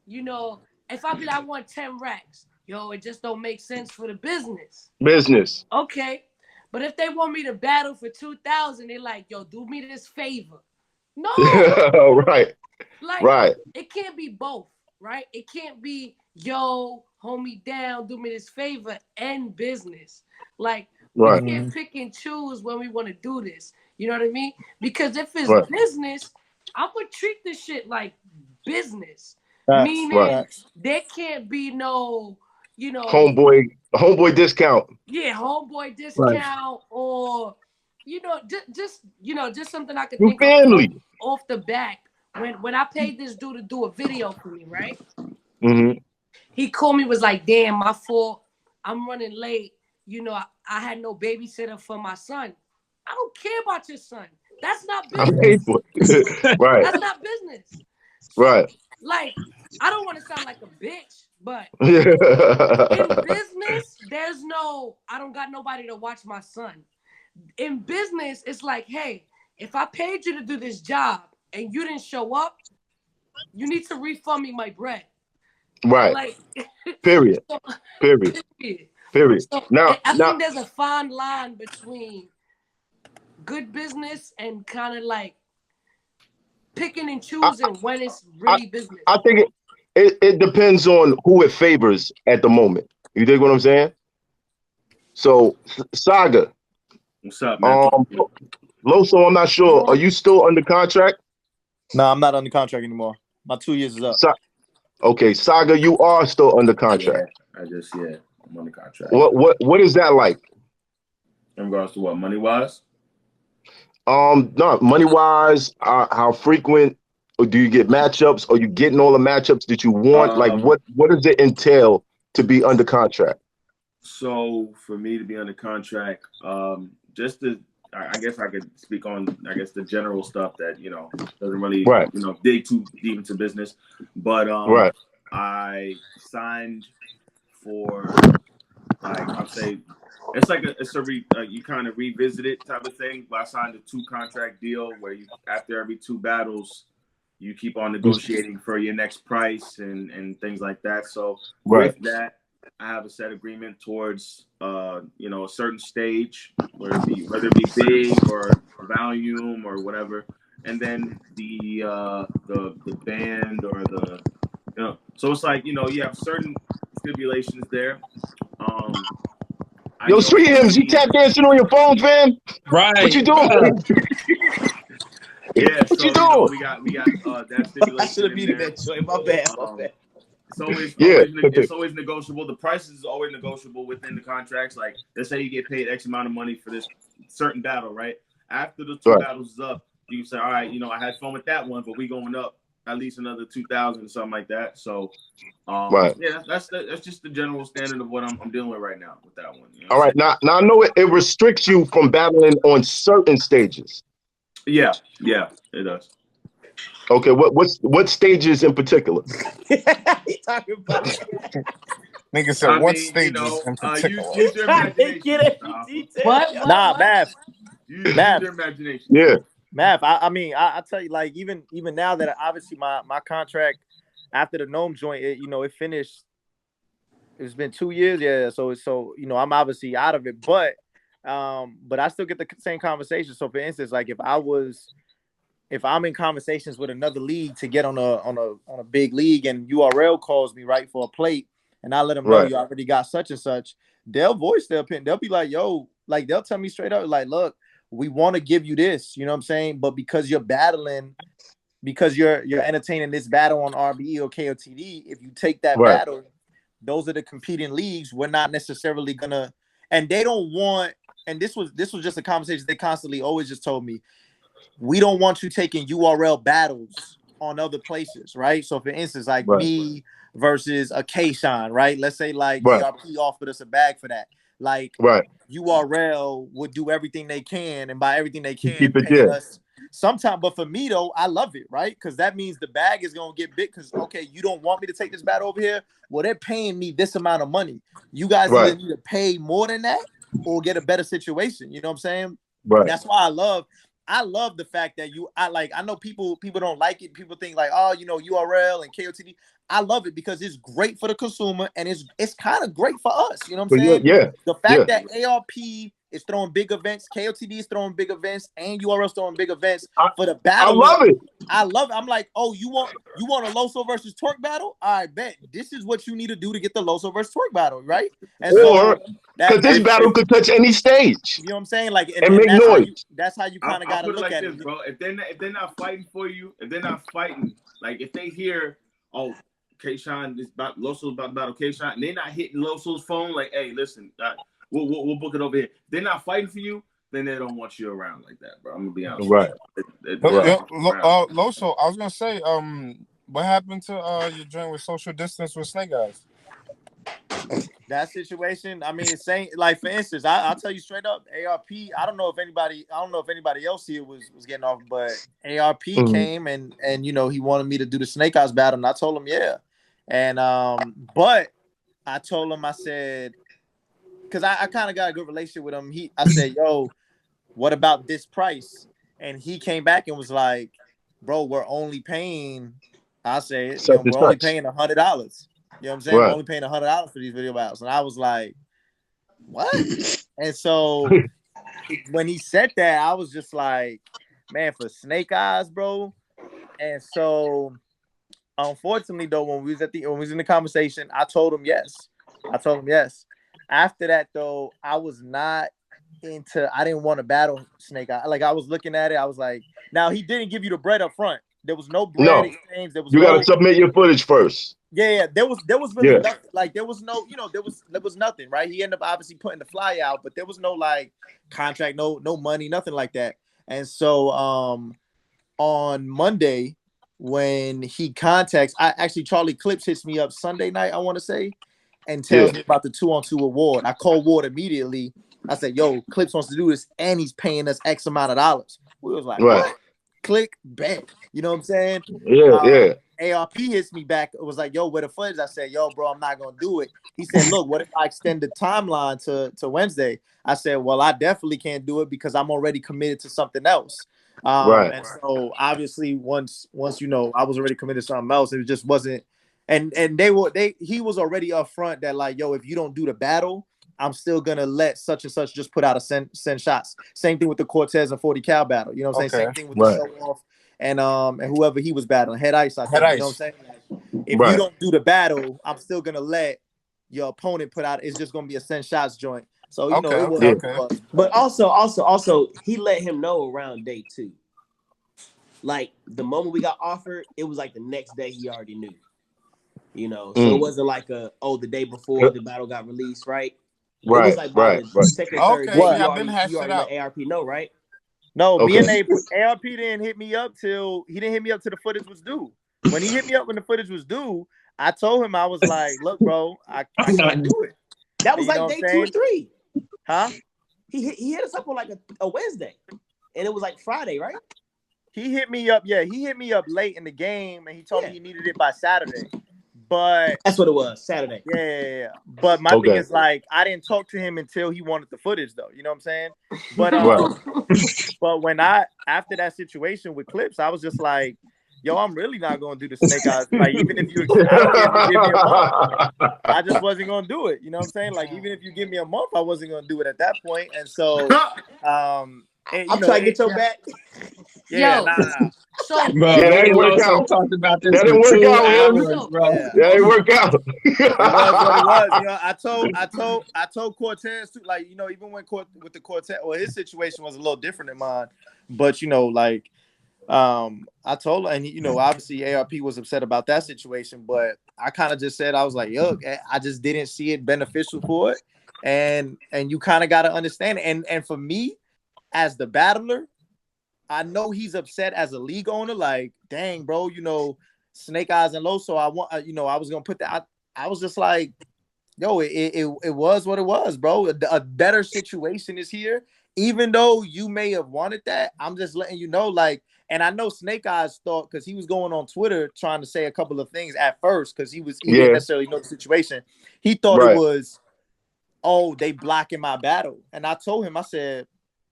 you know, if I be like, I want 10 racks, yo, it just don't make sense for the business. Business. Okay. But if they want me to battle for 2,000, they're like, yo, do me this favor. No. Right. Like, right. It can't be both, right? It can't be, yo, hold me down, do me this favor, and business. Like, we can't pick and choose when we want to do this. You know what I mean? Because if it's business, I'm going to treat this shit like business. Meaning there can't be no, you know, homeboy discount. Yeah, homeboy discount, or you know, just something I could think of off the back. When I paid this dude to do a video for me, right? He called me, was like, "Damn, my fault. I'm running late. You know, I had no babysitter for my son. I don't care about your son. That's not business. Right. That's not business. Right. Like, I don't want to sound like a bitch, but in business, there's no, I don't got nobody to watch my son. In business, it's like, hey, if I paid you to do this job and you didn't show up, you need to refund me my bread. Right. Like, Period. Period. So now, I think there's a fine line between good business and kind of like picking and choosing when it's really business. I think it depends on who it favors at the moment. You dig what I'm saying? So, Saga. What's up, man? Loso, I'm not sure. Are you still under contract? No, I'm not under contract anymore. My 2 years is up. Okay, Saga, you are still under contract. Yeah, I'm under contract. What is that like? In regards to what, money wise? No, money wise. How frequent or do you get matchups? Are you getting all the matchups that you want? Like, what does it entail to be under contract? So for me to be under contract, just to, I guess I could speak on, the general stuff that, doesn't really, dig too deep into business. But I signed for, like, I'll say, you kind of revisit it type of thing. But I signed a 2-contract deal where after every 2 battles, you keep on negotiating for your next price and things like that. So with that, I have a set agreement towards, a certain stage, whether it be big or volume or whatever, and then the band or so it's like, you have certain stipulations there. Yo, Street Hymns, you tap dancing on your phone, fam? Right. What you doing? Yeah, what you doing? We got that stipulation. I should have muted that joint. My bad. It's always negotiable. The price is always negotiable within the contracts. Like, let's say you get paid X amount of money for this certain battle, right? After the 2 battles is up, you can say, all right, I had fun with that one, but we going up at least another 2,000 or something like that. So, yeah, that's just the general standard of what I'm dealing with right now with that one. All right, now I know it restricts you from battling on certain stages. Yeah, it does. Okay, what stages in particular? He talking about Nigga said what stages in particular? Use your imagination. What? Nah, Math. Use your imagination. Yeah. Math, I tell you, like, even now that obviously my contract after the Gnome joint, it finished. It's been 2 years, yeah. So I'm obviously out of it, but I still get the same conversation. So for instance, like if I'm in conversations with another league to get on a big league and URL calls me right for a plate, and I let them know you already got such and such, they'll voice their opinion. They'll be like, yo, like they'll tell me straight up, like, look, we want to give you this, you know what I'm saying? But because you're battling, because you're entertaining this battle on RBE or KOTD, if you take that battle, those are the competing leagues. We're not necessarily gonna, and they don't want, and this was just a conversation they constantly always just told me, we don't want you taking URL battles on other places, right? So for instance, like me versus a K-Shine, right? Let's say like ARP offered us a bag for that. Like URL would do everything they can, and by everything they can, pay us sometime. But for me though, I love it, right? Because that means the bag is gonna get big. Because okay, you don't want me to take this battle over here. Well, they're paying me this amount of money. You guys either need to pay more than that or get a better situation. You know what I'm saying? Right. And that's why I love the fact that I know people don't like it. People think like, oh, URL and KOTD. I love it because it's great for the consumer and it's kind of great for us. You know what I'm saying? Yeah. The fact that ARP is throwing big events, KOTD is throwing big events, and URL is throwing big events for the battle. I love it. I'm like, oh, you want a LOSO versus Twerk battle? I bet this is what you need to do to get the LOSO versus Twerk battle, right? And because this battle could touch any stage. You know what I'm saying? Like, and make noise. That's how you kind of got to look at it, bro. If they're not fighting for you, if they're not fighting, like if they hear, oh, K-Shine is about LOSO's about to battle K-Shine, and they're not hitting LOSO's phone, like, hey, listen, we'll book it over here. If they're not fighting for you, then they don't want you around like that, bro. I'm gonna be honest. Right. LOSO, I was gonna say, what happened to your joint with social distance with Snake Eyes? That situation, I mean, saying like for instance, I'll tell you straight up, ARP. I don't know if anybody else here was getting off, but ARP came and he wanted me to do the Snake Eyes battle, and I told him yeah, and but I told him, I said, because I kind of got a good relationship with him. I said, yo, what about this price? And he came back and was like, bro, we're only paying, I said, we're only paying $100. You know what I'm saying? We're only paying $100 for these video battles. And I was like, what? And so when he said that, I was just like, man, for Snake Eyes, bro. And so unfortunately though, when we was in the conversation, I told him yes. After that though, I was not I didn't want to battle Snake. I was looking at it. I was like, now he didn't give you the bread up front. There was no bread exchange. There was you got to submit your footage first. Yeah, there was really nothing. Like there was no, there was nothing, right? He ended up obviously putting the fly out, but there was no like contract, no money, nothing like that. And so on Monday, when he contacts, Charlie Clips hits me up Sunday night, I want to say, and tells me about the 2-on-2 award. I called Ward immediately. I said, yo, Clips wants to do this, and he's paying us X amount of dollars. We was like, what? Click, bet. You know what I'm saying? Yeah. ARP hits me back. It was like, yo, where the footage? I said, yo, bro, I'm not going to do it. He said, look, what if I extend the timeline to Wednesday? I said, well, I definitely can't do it because I'm already committed to something else. And so obviously once I was already committed to something else, it just wasn't. And he was already upfront that like, yo, if you don't do the battle, I'm still gonna let such and such just put out a send shots. Same thing with the Cortez and 40 cal battle. You know what I'm saying? Same thing with the show off and whoever he was battling, Head Ice. You know what I'm saying? If you don't do the battle, I'm still gonna let your opponent put out. It's just gonna be a send shots joint. So it was. But also, he let him know around day 2. Like the moment we got offered, it was like the next day he already knew. So it wasn't like the day before the battle got released, right? It was like the second, third day. You already let ARP know, right? No, me and ARP didn't hit me up till the footage was due. When he hit me up when the footage was due, I told him, I was like, look, bro, I can't do it. That was like day 2 or 3. Huh? He hit us up on like a Wednesday, and it was like Friday, right? He hit me up. Yeah, he hit me up late in the game, and he told me he needed it by Saturday. But that's what it was, Saturday. Yeah. But my thing is like, I didn't talk to him until he wanted the footage, though. You know what I'm saying? But but when after that situation with Clips, I was just like, yo, I'm really not gonna do the Snake Eyes. Like, even if I don't care if you give me a month, I just wasn't gonna do it. You know what I'm saying? Like, even if you give me a month, I wasn't gonna do it at that point. And so I'm trying to get your back. Yeah, nah. So that didn't work out. Talked about this. That didn't work out, bro. That didn't work out. It was what it was. I told Cortez too. Like, even when with the Cortez, well, his situation was a little different than mine. But I told her, and obviously ARP was upset about that situation. But I kind of just said, I was like, yo, I just didn't see it beneficial for it, and you kind of got to understand it. And for me, as the battler, I know he's upset as a league owner. Like, dang, bro, Snake Eyes and LOSO. I was gonna put that. I was just like, yo, it was what it was, bro. A better situation is here. Even though you may have wanted that, I'm just letting you know. Like, and I know Snake Eyes thought, because he was going on Twitter trying to say a couple of things at first, because he didn't necessarily know the situation. He thought it was, oh, they blocking my battle, and I told him, I said,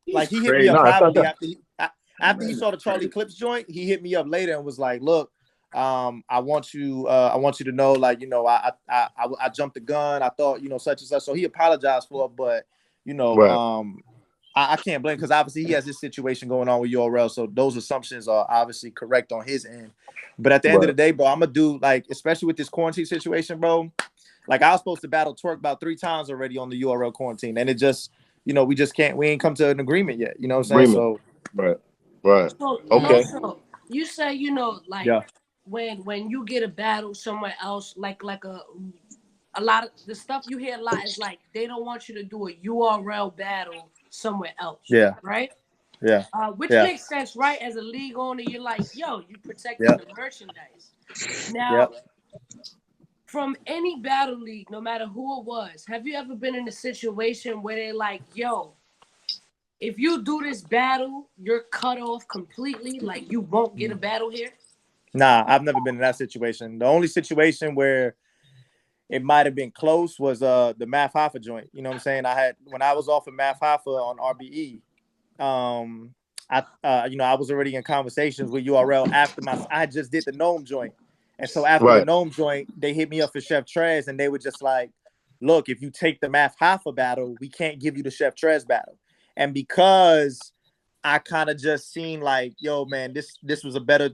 like, he hit me up privately after he saw the Charlie Clips joint. He hit me up later and was like, look, I want you to know, like, I jumped the gun. I thought, such and such. So he apologized for it, but I can't blame, because obviously he has this situation going on with URL. So those assumptions are obviously correct on his end. But at the end of the day, bro, I'm gonna do, like, especially with this quarantine situation, bro. Like, I was supposed to battle Twerk about 3 times already on the URL quarantine, and it just, we ain't come to an agreement yet. You know what I'm saying? So right. So, okay. Also, you say, when you get a battle somewhere else, like a lot of the stuff you hear a lot is like they don't want you to do a URL battle somewhere else. Yeah. Right? Yeah. Which makes sense, right? As a league owner, you're like, yo, you protecting the merchandise. Now, from any battle league, no matter who it was, have you ever been in a situation where they're like, yo, if you do this battle, you're cut off completely, like you won't get a battle here? Nah, I've never been in that situation. The only situation where it might have been close was the Math Hoffa joint. You know what I'm saying? When I was off of Math Hoffa on RBE, I was already in conversations with URL after I just did the Gnome joint. And so after the Gnome joint, they hit me up for Chef Trez, and they were just like, look, if you take the Math Hoffa battle, we can't give you the Chef Trez battle. And because I kind of just seen like, yo, man, this was a better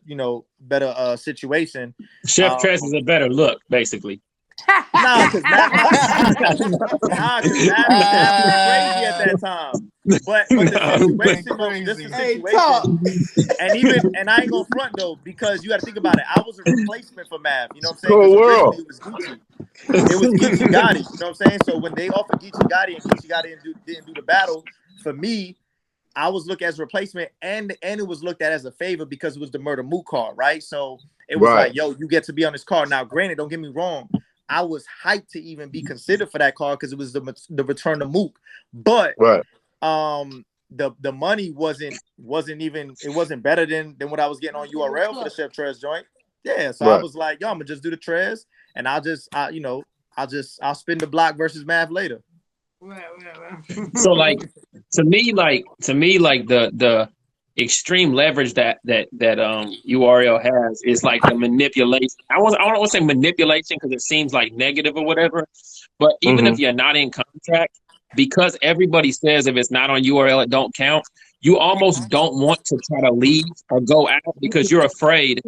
situation. Chef Trez is a better look, basically. Nah, because Math was crazy at that time. But the situation, and I ain't gonna front though, because you got to think about it. I was a replacement for Mav. You know what I'm saying? Cold Because world. originally it was Geechee Gotti. You know what I'm saying? So when they offered Geechee Gotti and Geechee Gotti didn't do the battle, for me, I was looked as a replacement, and it was looked at as a favor because it was the Murder Mook card, right? So it was like, yo, you get to be on this card. Now, granted, don't get me wrong, I was hyped to even be considered for that card because it was the return to Mook. But the money wasn't better than what I was getting on URL for the Chef Trez joint. Yeah, so I was like, yo, I'm gonna just do the Trez, and I'll spin the block versus Mav later. So like to me the extreme leverage that URL has is like the manipulation. I don't want to say manipulation because it seems like negative or whatever, but even if you're not in contract, because everybody says if it's not on URL it don't count, you almost don't want to try to leave or go out because you're afraid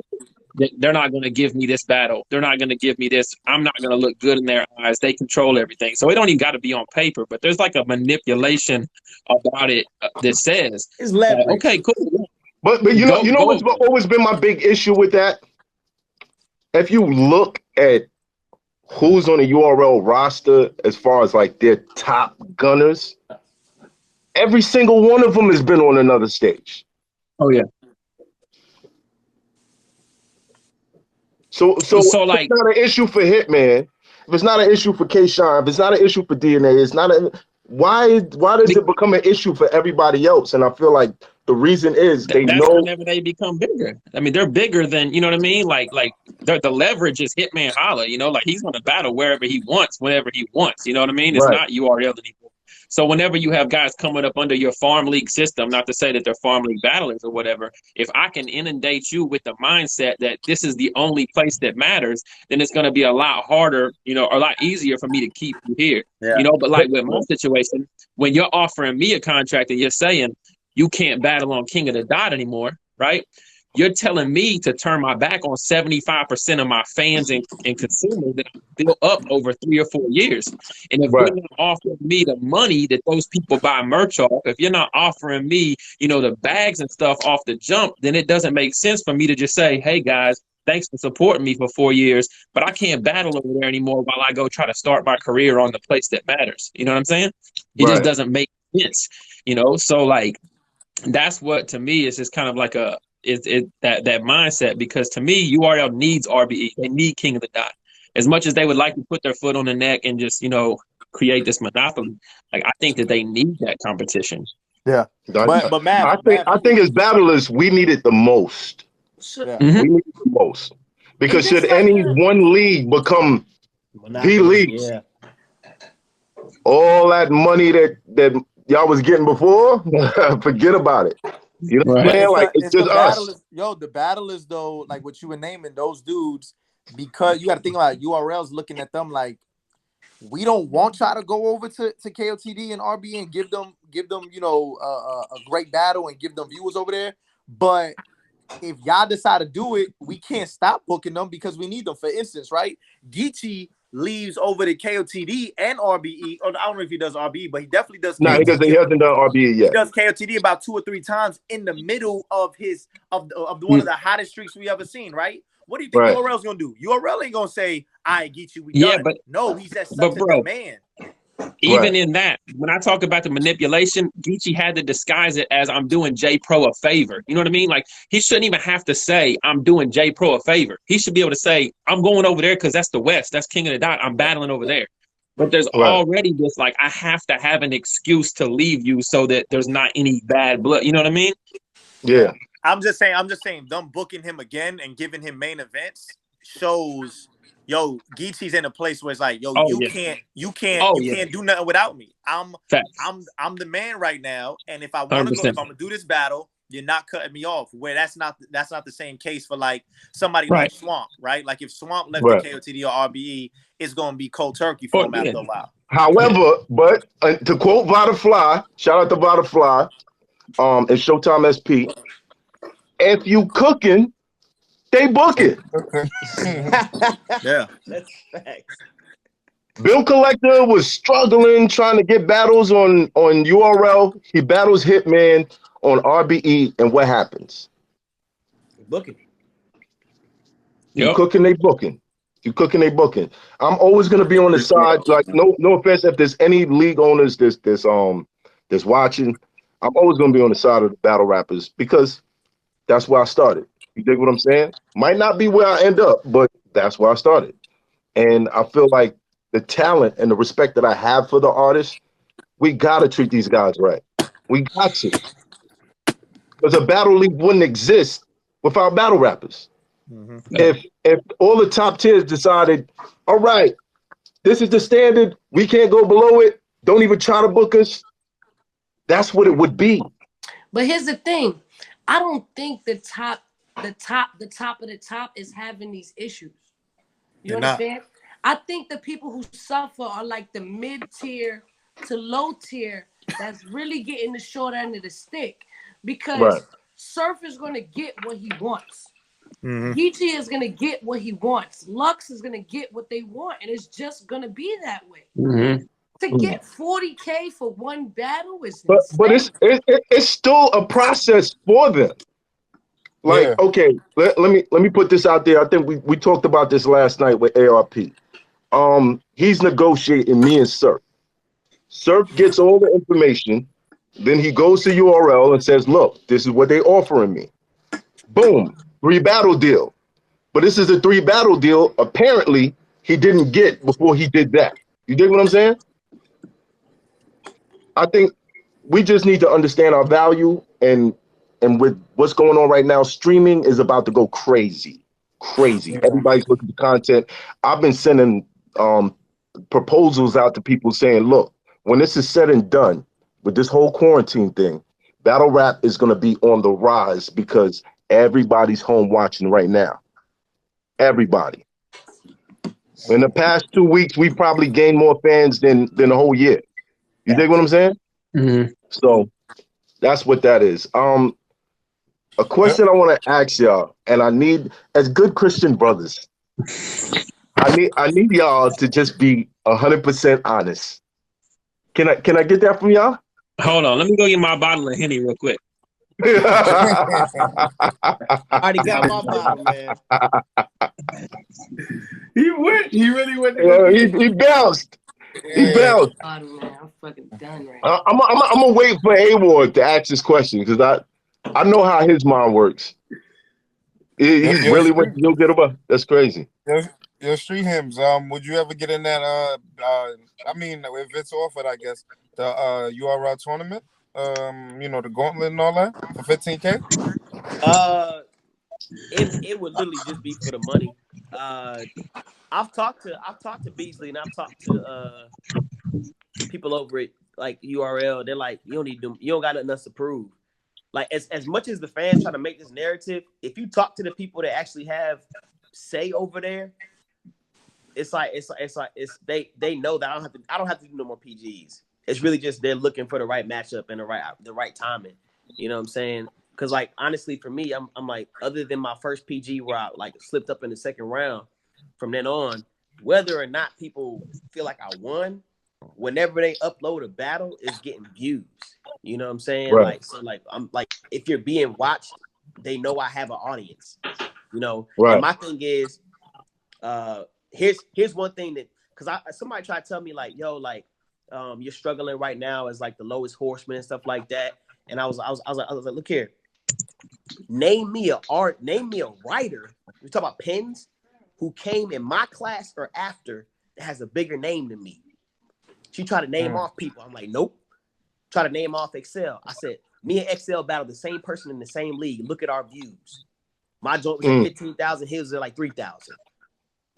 that they're not going to give me this battle. They're not going to give me this. I'm not going to look good in their eyes. They control everything. So it don't even got to be on paper, but there's like a manipulation about it that says, it's leverage. Okay, cool. But you know what's always been my big issue with that? If you look at who's on the URL roster as far as like their top gunners, every single one of them has been on another stage. Oh yeah. So like, it's not an issue for Hitman. If it's not an issue for K-Shine, if it's not an issue for DNA, it's not why does it become an issue for everybody else? And I feel like the reason is that's know whenever they become bigger. I mean, they're bigger than, you know what I mean? Like the leverage is Hitman Holla, you know, like he's going to battle wherever he wants, whenever he wants. You know what I mean? It's not URL anymore. So whenever you have guys coming up under your farm league system, not to say that they're farm league battlers or whatever, if I can inundate you with the mindset that this is the only place that matters, then it's going to be a lot harder, you know, or a lot easier for me to keep you here. Yeah. You know, but like with my situation, when you're offering me a contract and you're saying you can't battle on King of the Dot anymore, right? You're telling me to turn my back on 75% of my fans and consumers that I built up over 3 or 4 years. And if you're not offering me the money that those people buy merch off, if you're not offering me, you know, the bags and stuff off the jump, then it doesn't make sense for me to just say, hey, guys, thanks for supporting me for 4 years, but I can't battle over there anymore while I go try to start my career on the place that matters. You know what I'm saying? It just doesn't make sense, you know? So, like, that's what, to me, is just kind of like that mindset, because to me, URL needs RBE. They need King of the Dot. As much as they would like to put their foot on the neck and just, you know, create this monopoly, like, I think that they need that competition. Yeah. But man, I think as battlers, we need it the most. We need it the most. Because should any one league become the league, all that money that y'all was getting before, forget about it. You know what I'm saying? Like, it's just us. The battlers, though, like what you were naming, those dudes, because you got to think about URLs looking at them like, we don't want y'all to go over to KOTD and RB and give them you know, a great battle and give them viewers over there. But if y'all decide to do it, we can't stop booking them because we need them. For instance, right? Geechee leaves over to KOTD and RBE. Or I don't know if he does RBE, but he definitely does. No, he doesn't. He hasn't done RBE yet. He does KOTD about 2 or 3 times in the middle of one of the hottest streaks we ever seen. Right? What do you think URL's gonna do? URL ain't gonna say, "I get you." We done. But no, he's at such a demand. Even in that, when I talk about the manipulation, Geechee had to disguise it as I'm doing J Pro a favor. You know what I mean? Like, he shouldn't even have to say I'm doing J Pro a favor. He should be able to say I'm going over there because that's the West. That's King of the Dot. I'm battling over there. But there's already this, like, I have to have an excuse to leave you so that there's not any bad blood. You know what I mean? Yeah. I'm just saying them booking him again and giving him main events shows, yo, Geechee's in a place where it's like, yo, you can't do nothing without me. I'm the man right now, and if I want to go, if I'm gonna do this battle, you're not cutting me off. Where that's not the same case for like somebody like Swamp, right? Like if Swamp left the KOTD or RBE, it's gonna be cold turkey for him after a while. However, but to quote Vada, shout out to Vada, and Showtime SP, if you cooking, they booking. Yeah, that's facts. Bill Collector was struggling trying to get battles on URL. He battles Hitman on RBE, and what happens? Booking. You cooking, they booking. You cooking, they booking. I'm always gonna be on the side. Like, no offense, if there's any league owners that's watching, I'm always gonna be on the side of the battle rappers because that's where I started. You dig what I'm saying? Might not be where I end up, but that's where I started. And I feel like the talent and the respect that I have for the artists, we gotta treat these guys right. We got to. Because a battle league wouldn't exist without battle rappers. Mm-hmm. If all the top tiers decided, all right, this is the standard, we can't go below it, don't even try to book us, that's what it would be. But here's the thing. I don't think the top of the top is having these issues. You understand? I think the people who suffer are like the mid-tier to low tier that's really getting the short end of the stick, because Surf is going to get what he wants. Geechee is going to get what he wants. Lux is going to get what they want, and it's just going to be that way. To get 40K for one battle is but it's still a process for them. Like, okay, let me put this out there. I think we talked about this last night with ARP. He's negotiating me and Surf. Surf gets all the information, then he goes to URL and says, look, this is what they offering me. Boom, 3 battle deal. But this is a 3 battle deal apparently he didn't get before he did that. You dig what I'm saying? I think we just need to understand our value, and with what's going on right now, streaming is about to go crazy. Everybody's looking for content. I've been sending proposals out to people saying, look, when this is said and done with this whole quarantine thing, battle rap is going to be on the rise because everybody's home watching right now. Everybody. In the past 2 weeks, we probably gained more fans than the whole year. You dig what I'm saying? So that's what that is. A question I want to ask y'all, and I need, as good Christian brothers, I need y'all to just be 100% honest. Can I get that from y'all? Hold on, let me go get my bottle of Henny real quick. I already got my bottle, man. He really went. He bounced. He bounced. I'm fucking done right now. I'm gonna wait for A-Ward to ask this question because I know how his mind works. He really went to go get him. That's crazy. Your street hymns. Would you ever get in that? I mean, if it's offered, I guess the URL tournament. The gauntlet and all that for 15K. It would literally just be for the money. I've talked to Beasley, and I've talked to people over at like URL. They're like, you don't got nothing else to prove. Like as much as the fans try to make this narrative, if you talk to the people that actually have say over there, it's like they know that I don't have to do no more PGs. It's really just they're looking for the right matchup and the right timing. You know what I'm saying? Because like honestly, for me, I'm like, other than my first PG where I like slipped up in the second round, from then on, whether or not people feel like I won, whenever they upload a battle, it's getting views. You know what I'm saying? Right. Like, so like I'm like, if you're being watched, they know I have an audience. You know, right. And my thing is, here's one thing that, because somebody tried to tell me like, yo, like you're struggling right now as like the lowest horseman and stuff like that. And I was like, look here, name me a writer. We talk about pens who came in my class or after that has a bigger name than me. She tried to name off people. I'm like, nope. Try to name off Excel. I said, me and Excel battled the same person in the same league. Look at our views. My joint was at 15,000. His was at like 3,000.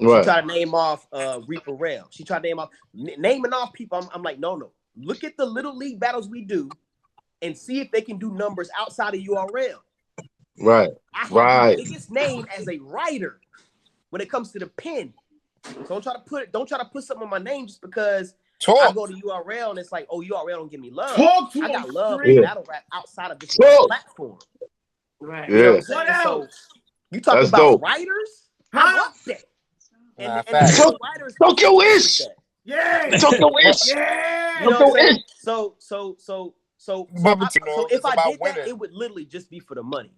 Right. She tried to name off Reaper Rail. She tried to name off naming off people. I'm like, no. Look at the little league battles we do and see if they can do numbers outside of URL. Right. I have the biggest name as a writer when it comes to the pen. So don't try to put something on my name just because I go to URL and it's like, oh, URL don't give me love. I got love for battle rap outside of this platform. Right. You know what I'm saying? So you talk about writers? How about that? And writers Talk your ish. Yeah. Ish. Yeah. You know what I'm saying? Ish. So if I did that, it would literally just be for the money.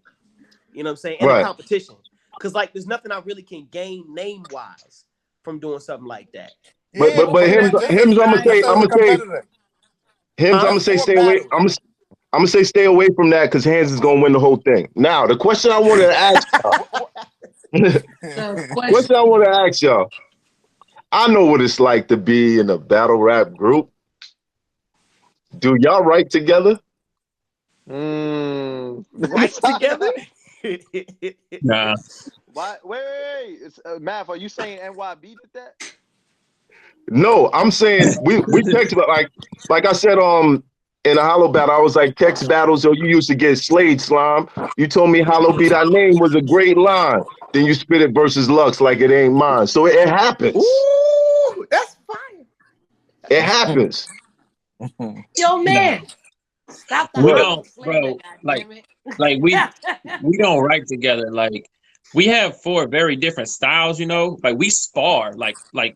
You know what I'm saying? And the competition. Because like there's nothing I really can gain name wise from doing something like that. But Hims, I'm gonna say stay away. I'm gonna say stay away from that because Hands is gonna win the whole thing. Now the question I wanted to ask y'all. I know what it's like to be in a battle rap group. Do y'all write together? Write together? Nah. Why? Wait. It's, Math, are you saying NYB did that? No, I'm saying we text about like I said in a Hollow battle, I was like text battles. So you used to get slayed, Slime. You told me Hollow Be Thy Name was a great line. Then you spit it versus Lux like it ain't mine. So it happens. Ooh, that's fire. It happens. Yo, man. Stop that. We don't, bro. Like we don't write together. Like we have 4 very different styles, you know. Like we spar. Like if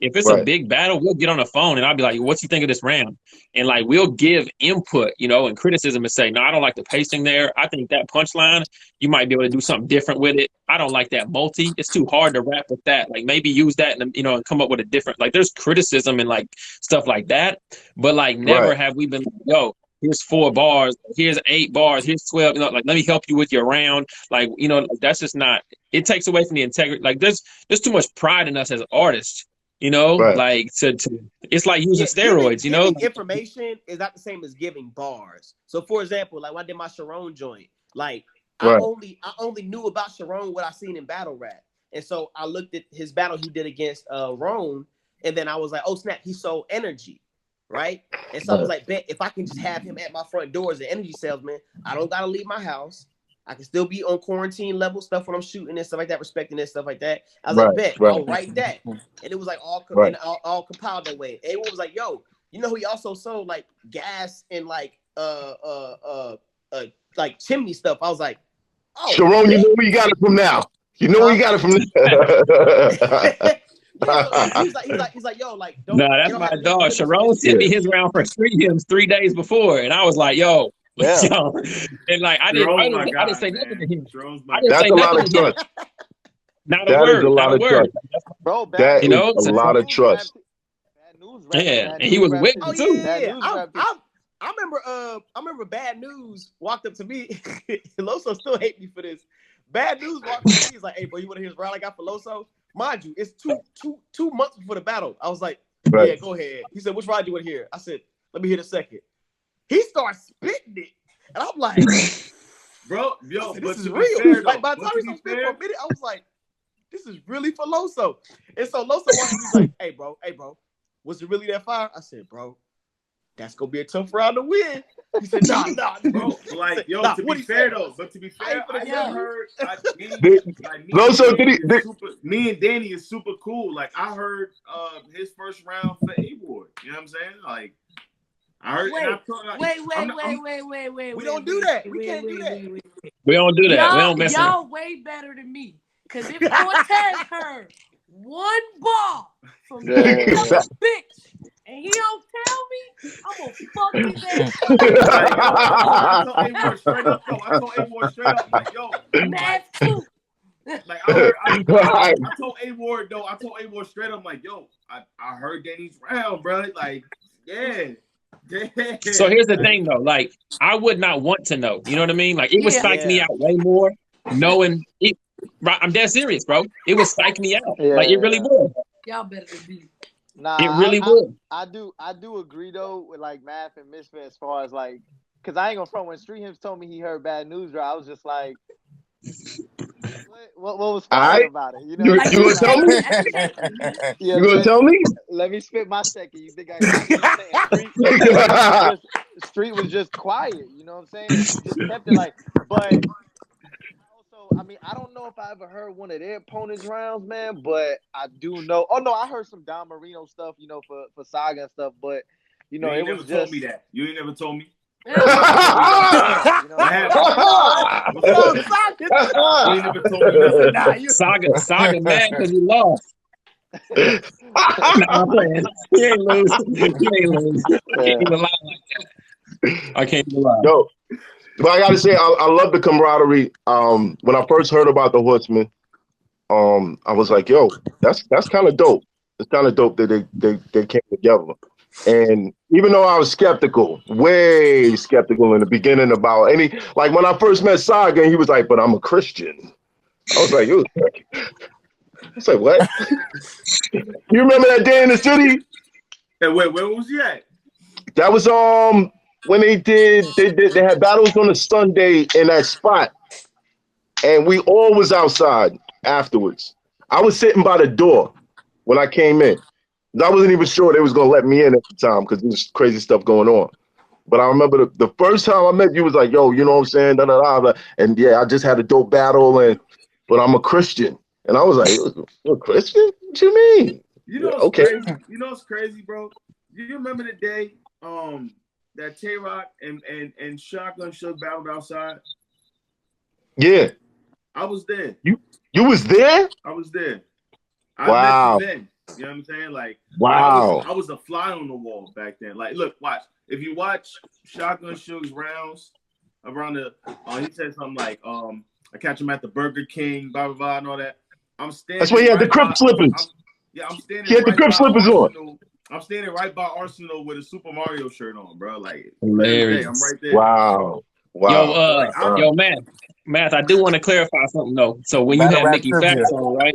it's a big battle, we'll get on the phone and I'll be like, "What you think of this round?" And like we'll give input, you know, and criticism and say, "No, I don't like the pacing there. I think that punchline, you might be able to do something different with it. I don't like that multi. It's too hard to rap with that. Like maybe use that and, you know, and come up with a different." Like there's criticism and like stuff like that, but like never have we been, yo, here's 4 bars, here's 8 bars, here's 12, you know, like, let me help you with your round. Like, you know, that's just not, it takes away from the integrity. Like there's too much pride in us as artists, you know, like to it's like using steroids, you know. Giving information is not the same as giving bars. So for example, like when I did my Sharon joint, like I only knew about Sharon what I seen in battle rap. And so I looked at his battle he did against Roan, and then I was like, oh snap, he sold energy. Right. And so I was like, bet if I can just have him at my front door as an energy salesman, I don't gotta leave my house. I can still be on quarantine level stuff when I'm shooting and stuff like that, respecting this stuff like that. I was like, bet I'll write that. And it was like all compiled that way. Everyone was like, yo, you know who he also sold like gas and like chimney stuff. I was like, oh, Sharon, you know where you got it from now. You know where you got it from now. He's like, yo, like, don't. No, that's my dog. Sharon sent me his round for Street Hymns 3 days before, and I was like, yo, yo. And like, I didn't say nothing to him. That's a lot of trust. Not a word. Not a word. Bro, that is a lot of trust. Yeah, and he was with me too. I remember Bad News walked up to me. Loso still hate me for this. Bad News walked up to me. He's like, hey, bro, you want to hear this round I got for Loso? Mind you, it's two months before the battle. I was like, yeah, go ahead. He said, which ride do you want to hear? I said, let me hear the second. He starts spitting it. And I'm like, bro, yo, said, this is real. Like, by the time he spit for a minute, I was like, this is really for Loso. And so Loso walks me, he's like, hey, bro, was it really that fire? I said, bro, that's going to be a tough round to win. He said, nah, bro. Like, yo, to be fair, though, but to be fair, I never heard. Me and Danny is super cool. Like, I heard his first round for A-Ward. You know what I'm saying? Like, I heard. Wait. We don't do that. We can't do that. We don't do that. We don't mess up. Y'all way better than me. Because if Cortez heard one ball from this bitch, and he don't tell me, I'm gonna fuck his ass. I told A-Ward straight up, like, yo, like I told A-Ward though, I told A-Ward straight up, like, yo, I heard Danny's round, bro. Like, yeah. So here's the thing though, like I would not want to know. You know what I mean? Like it would psych me out way more knowing it. I'm dead serious, bro. It would psych me out. Like it really would. Y'all better than me. Nah, it really would. I do agree though with like Math and Misfit as far as like, cause I ain't gonna front when Street Hymns told me he heard Bad News, right? I was just like, what was funny about it? You know, you gonna tell me? You gonna tell me? Let me spit my second. You think I Street was just quiet? You know what I'm saying? Just kept it like, but. I mean, I don't know if I ever heard one of their opponents' rounds, man, but I do know. Oh no, I heard some Don Marino stuff, you know, for Saga and stuff. But you know, it was never just told me that. You ain't never told me. You know, Saga mad because he lost. Nah, I'm playing. He ain't lose. He ain't lose. I can't even lie like that. I can't even lie. Yo, but I gotta say, I love the camaraderie. When I first heard about the Horsemen, I was like, yo, that's kind of dope. It's kind of dope that they came together. And even though I was skeptical, way skeptical in the beginning about any, like when I first met Saga, and he was like, but I'm a Christian. I was like, what? You remember that day in the city? And where was he at? That was when they had battles on a Sunday in that spot, and we all was outside afterwards. I was sitting by the door when I came in. I wasn't even sure they was gonna let me in at the time because there was crazy stuff going on. But I remember the first time I met you was like, yo, you know what I'm saying? Da, da, da, da. And yeah, I just had a dope battle, but I'm a Christian. And I was like, you're a Christian? What you mean? You know what's crazy? You know what's crazy, bro? Do you remember the day that Tay-Rock and Shotgun Suge battled outside? Yeah. I was there. You was there? I was there. Wow. I met you then. You know what I'm saying? Like, wow. I was a fly on the wall back then. Like, look, watch. If you watch Shotgun Suge's rounds around he said something like, I catch him at the Burger King, blah, blah, blah, and all that. I'm standing. That's why he had the Crip slippers. I'm standing. He had the Crip slippers on. I'm standing right by Arsenal with a Super Mario shirt on, bro. Like, hilarious. I'm right there. Wow. Yo, Math, I do want to clarify something though. So when you had Mickey Facts on, right?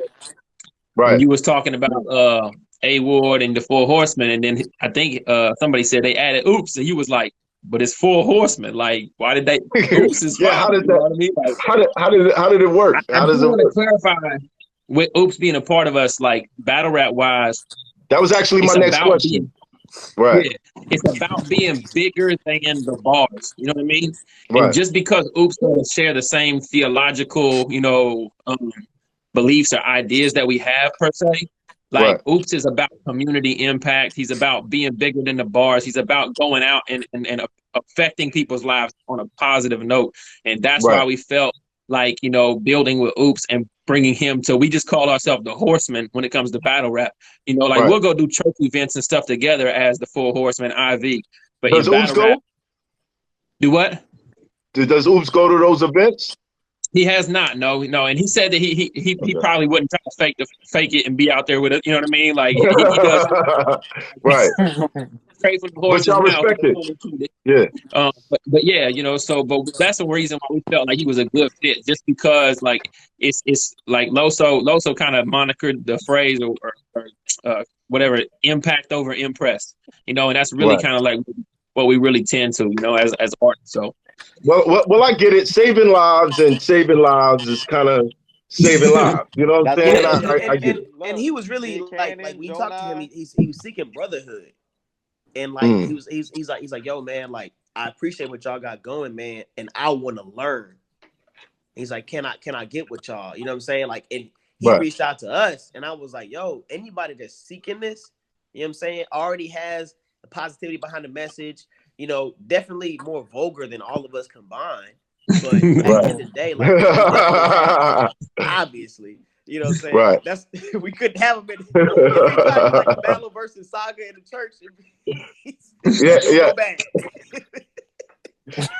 Right. When you was talking about A Ward and the Four Horsemen, and then I think somebody said they added Oops, and you was like, but it's Four Horsemen. Like, why did they? Oops is yeah. How did that? You know what I mean? Like, how did it work? I do want to clarify with Oops being a part of us, like battle rap wise. That was actually my next question. Right. Yeah, it's about being bigger than the bars. You know what I mean? Right. And just because Oops doesn't share the same theological, beliefs or ideas that we have per se, like Oops is about community impact. He's about being bigger than the bars. He's about going out and affecting people's lives on a positive note. And that's why we felt like, building with Oops and bringing him to, we just call ourselves the Horsemen when it comes to battle rap. We'll go do church events and stuff together as the Four Horsemen IV. But does Oops go? Do what? Does Oops go to those events? He has not, no, and he said that he probably wouldn't try to fake it and be out there with it. You know what I mean? Like he does, right? Pray for the horses. But y'all respect it, yeah. But yeah, but that's the reason why we felt like he was a good fit, just because like it's like LOSO kind of monikered the phrase or whatever, impact over impress, and that's really kind of like what we really tend to, as artists. So. Well, I get it. Saving lives is kind of saving lives. You know what I'm saying? I get it. And he was really like we talked to him. He was seeking brotherhood, and like he's like, yo, man, like I appreciate what y'all got going, man, and I want to learn. He's like, can I get with y'all? You know what I'm saying? Like, and he reached out to us, and I was like, yo, anybody that's seeking this, you know what I'm saying, already has the positivity behind the message. Definitely more vulgar than all of us combined. But at the end of the day, like obviously, you know what I'm saying? Right. That's we couldn't have him in like a battle versus Saga in the church. So bad.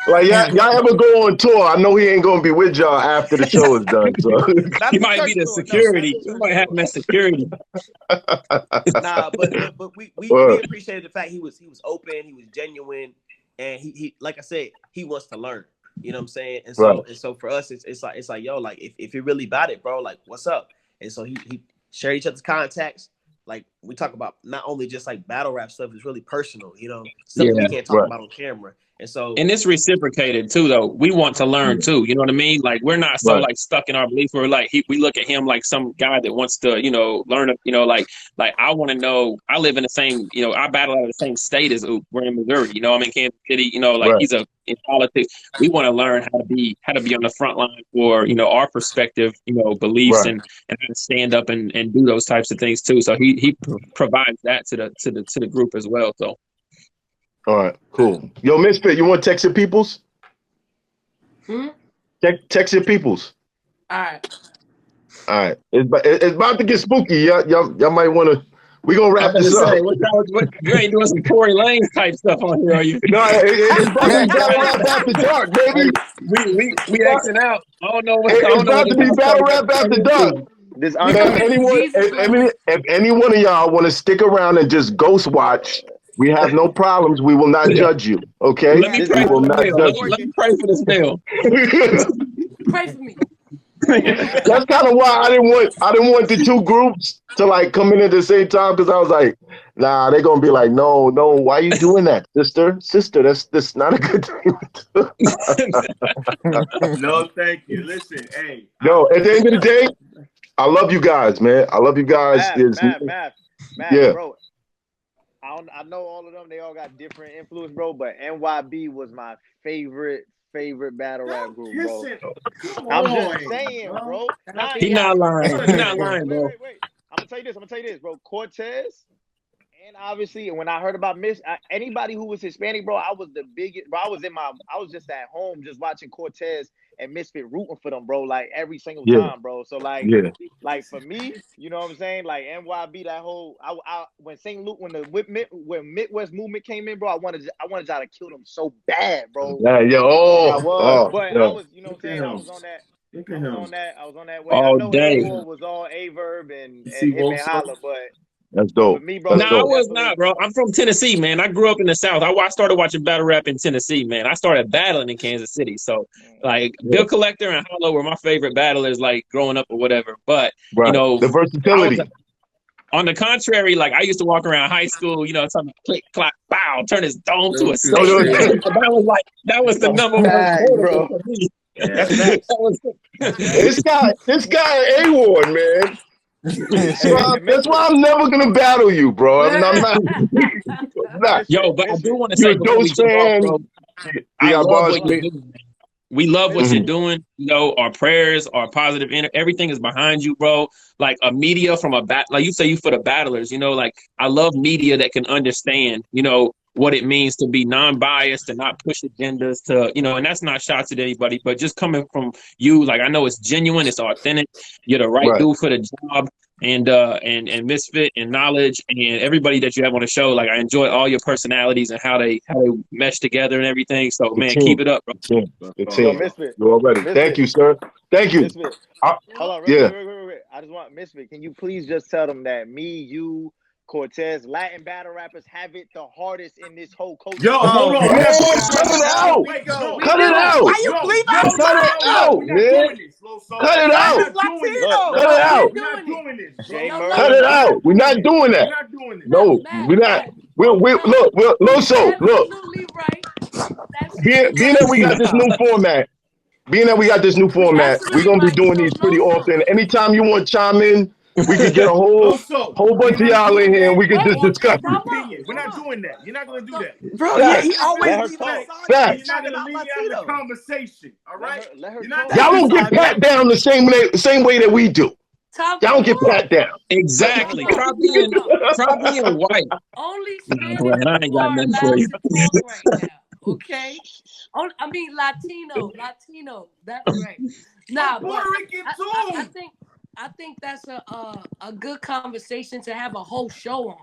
Like y'all ever go on tour? I know he ain't gonna be with y'all after the show is done. So he might be the security. He might have him as security. Nah, but we appreciated the fact he was open, he was genuine, and he like I said, he wants to learn. You know what I'm saying? And so for us, it's like yo, like if you're really about it, bro, like what's up? And so he shared each other's contacts. Like we talk about not only just like battle rap stuff, it's really personal, stuff we can't talk about on camera. And it's reciprocated too, though. We want to learn too. You know what I mean? Like we're not so like stuck in our belief. We're like we look at him like some guy that wants to, learn. Like I want to know. I live in the same, I battle out of the same state as Oop. We're in Missouri. I'm in Kansas City. He's in politics. We want to learn how to be on the front line for our perspective, beliefs and how to stand up and do those types of things too. So he provides that to the group as well. So. All right, cool. Yo, Misfit, you want to text your peoples? Text your peoples. All right. All right. It's about to get spooky. Y'all might want to. We gonna wrap this up. You ain't doing some Tory Lanez type stuff on here, are you? No, it's about to be battle rap after dark, baby. We acting out. I don't know what. It's about to be battle rap after dark. If any one of y'all want to stick around and just ghost watch, we have no problems. We will not judge you. Okay? Let me pray for this bill. Let me pray for this bill. Pray for me. That's kind of why I didn't want the two groups to like come in at the same time, because I was like, nah, they're gonna be like, no, why are you doing that, sister, that's not a good thing. No, thank you. Listen, hey, yo, at the end of the day, I love you guys, man. I love you guys. Math, bro. I know all of them. They all got different influence, bro. But NYB was my favorite battle rap group, bro. I'm just saying, bro. He not lying. He not lying, bro. Wait. I'm gonna tell you this, bro. Cortez, and obviously, when I heard about anybody who was Hispanic, bro, I was the biggest. Bro, I was just at home, just watching Cortez and Misfit rooting for them, bro. Like every single time, bro. So like for me, you know what I'm saying? Like NYB, that whole when St. Luke, when Midwest movement came in, bro, I wanted y'all to kill them so bad, bro. Yeah. I was, you know what I'm saying? I was on that way. I know A4 was all Averb and Hitman Holla, but that's dope. For me, bro, I was not, bro. I'm from Tennessee, man. I grew up in the South. I started watching battle rap in Tennessee, man. I started battling in Kansas City. So, like, Bill Collector and Hollow were my favorite battlers, like, growing up or whatever. But, you know, the versatility. On the contrary, like, I used to walk around high school, you know, something click, clack, bow, turn his dome to a snake. That was the number one, bro. For me. This guy A-Ward, man. That's why I'm never gonna battle you, bro. I'm not. Yo, but I do want to say, we love what you're doing. You know, our prayers, our positive everything is behind you, bro. Like a media from like you say, you for the battlers. You know, like I love media that can understand, you know, what it means to be non-biased and not push agendas to, you know, and that's not shots at anybody, but just coming from you, like I know it's genuine, it's authentic, you're the right dude for the job, and Misfit and Knowledge and everybody that you have on the show. Like I enjoy all your personalities and how they mesh together and everything. So man, keep it up, bro. The team. You already. Thank you, sir. Thank you. Hold on, wait. I just want Misfit. Can you please just tell them that me, you, Cortez, Latin battle rappers have it the hardest in this whole culture. Yo, hold on. Cut it out. Cut it out. Why you leave out? Cut it out, man. Cut it out. Cut it out. We're not doing this. Cut it out. We're not doing that. No, we're not. Look, LOSO, look. Being that we got this new format, we're gonna be doing these pretty often. Anytime you want to chime in, we could get a whole bunch of y'all in here and we could just discuss it. We're not doing that. You're not going to do that. Bro, he always You're not going to leave me out of the conversation, all right? Y'all don't get pat down the same way that we do. Y'all don't get pat down. Exactly. Try being white. Only I ain't got nothing for you. Right now, okay? I mean Latino. That's right. Nah, but I think that's a good conversation to have a whole show on.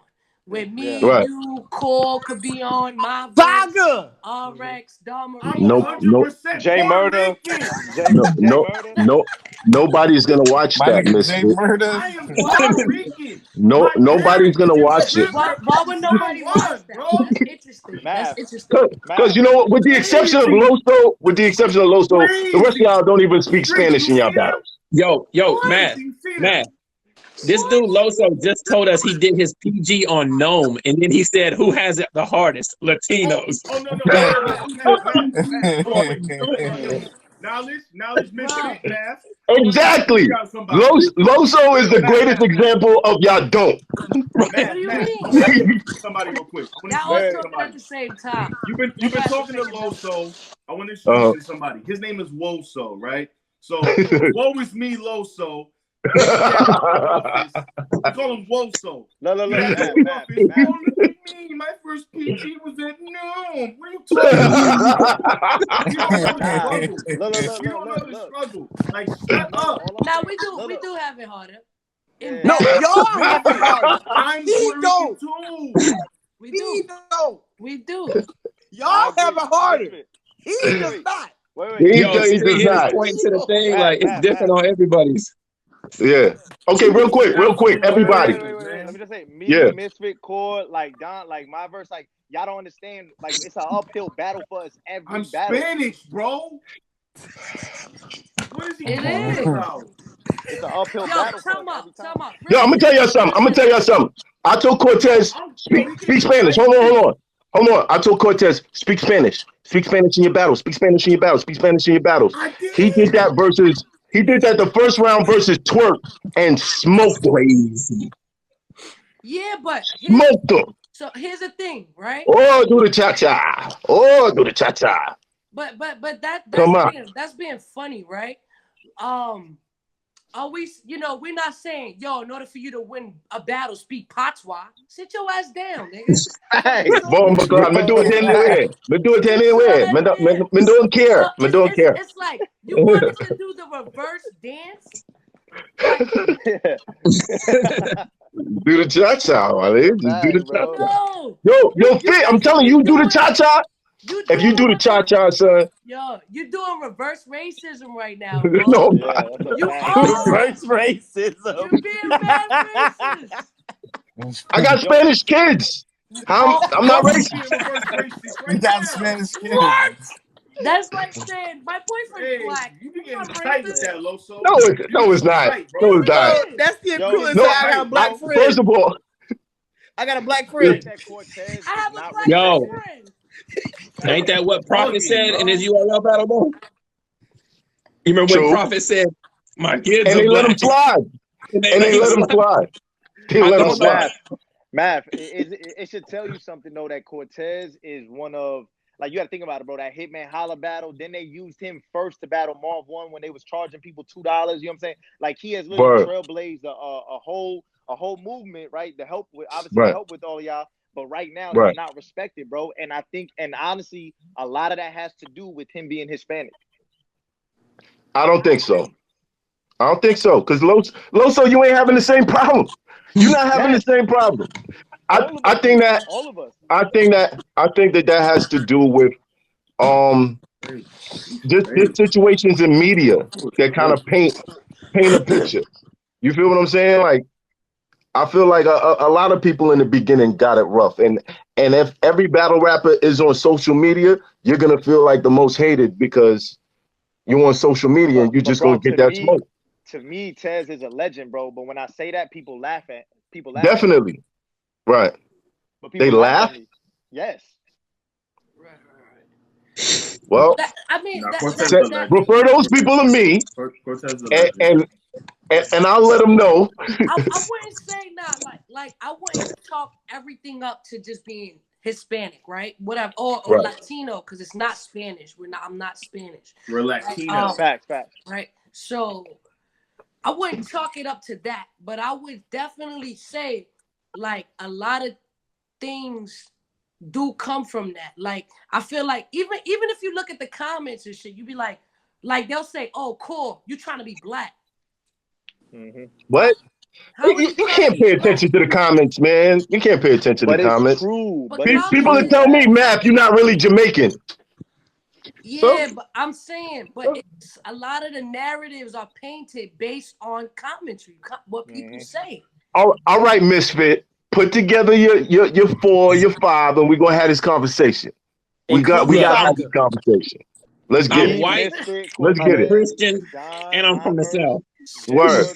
Where me, you, Cole could be on, my SAGA, RX, Dharma. Nope. Jay Murder. Nobody's gonna watch that, Miss. Nobody's gonna watch it. Why would nobody watch that? That's interesting. Because you know what? With the exception of LOSO, the rest of y'all don't even speak Spanish in y'all battles. Yo, man. This dude LOSO just told us he did his PG on Gnome, and then he said, "Who has it the hardest? Latinos." Knowledge, Misfit, Math. Exactly. LOSO is the greatest example of y'all don't. What do you mean? Somebody real quick. Y'all all talking at the same time. You've been talking to LOSO. I want to introduce you to somebody. His name is WOSO, right? So, woe is me, LOSO. We call him WOSO. No. mean? My first PG was at noon. What are you talking about? You don't know the struggle. Like, shut up. Now we do have it harder. No, y'all have it harder. I'm Puerto Rican too. We do. We do. Y'all have it harder. He does not. He does not. Pointing to the thing like it's different on everybody's. Yeah. Okay, real quick, everybody. Wait. Let me just say, me, Misfit, Core, like Don, like my verse, like y'all don't understand. Like it's an uphill battle for us every battle. I'm Spanish, bro. What is he talking about? It's an uphill battle. Time out. Yo, I'm gonna tell y'all something. I told Cortez, speak Spanish. Hold on. I told Cortez, speak Spanish. Speak Spanish in your battles. Speak Spanish in your battles. He did that the first round versus Twerk and smoked crazy. Yeah, but Smoked them. So here's the thing, right? Oh, do the cha-cha. But that's being funny, right? Are we, we're not saying, in order for you to win a battle, speak patois. Sit your ass down, nigga. Bomba claro, me do it anyway. Me don't care. It's like, you wanted to do the reverse dance? Do the cha-cha, Wale. Just do the cha-cha. No. Yo, Fit, I'm telling you, do the cha-cha. If you do the cha-cha, son. Yo, you're doing reverse racism right now, bro. No. You are reverse racism. You're being bad racist. I got Spanish kids. I'm not racist. You got Spanish kids. What? That's like saying my boyfriend's black. You be getting tight with that, Loso. No, it's not. No, it's not. That's the equivalent. No, I got a black friend. First of all, I got a black friend. I have a black friend. Ain't that what Prophet said in his URL battle, though? You remember when Prophet said, "My kids and are they black." Let him slide. And they let him slide. They let him slide. Math, it should tell you something though that Cortez is one of, like, you got to think about it, bro. That Hitman Holla battle, then they used him first to battle Marv 1 when they was charging people $2. You know what I'm saying? Like, he has literally trailblazed a whole movement, right? To help with, obviously, to help with all of y'all. But right now, he's not respected, bro. And I think, and honestly, a lot of that has to do with him being Hispanic. I don't think so. Because Loso, you ain't having the same problem. You're not having the same problem. I think that all of us. I think that has to do with just situations in media that kind of paint a picture. You feel what I'm saying? Like, I feel like a lot of people in the beginning got it rough, and if every battle rapper is on social media, you're gonna feel like the most hated because you're on social media and you're just gonna get that smoke. To me, Tez is a legend, bro. But when I say that, people laugh. Definitely, right? But they laugh. Yes. Well, I mean, refer those people to me, and I'll let them know. I wouldn't say not like I wouldn't talk everything up to just being Hispanic, right? Whatever, or Latino, because it's not Spanish. I'm not Spanish. We're Latino. Facts. Right. So I wouldn't chalk it up to that, but I would definitely say like a lot of things do come from that. Like, I feel like even if you look at the comments and shit, you be like they'll say, "Oh, cool, you trying to be black." Mm-hmm. What? You can't pay attention to the comments, man. You can't pay attention to the comments. True. People that tell me, Math, you're not really Jamaican. Yeah, but I'm saying, it's a lot of the narratives are painted based on commentary, what people say. All right, Misfit. Put together your 4, your 5, and we're gonna have this conversation. We got to have this conversation. Let's get it. White, let's get it. Christian, and I'm from the South. Word.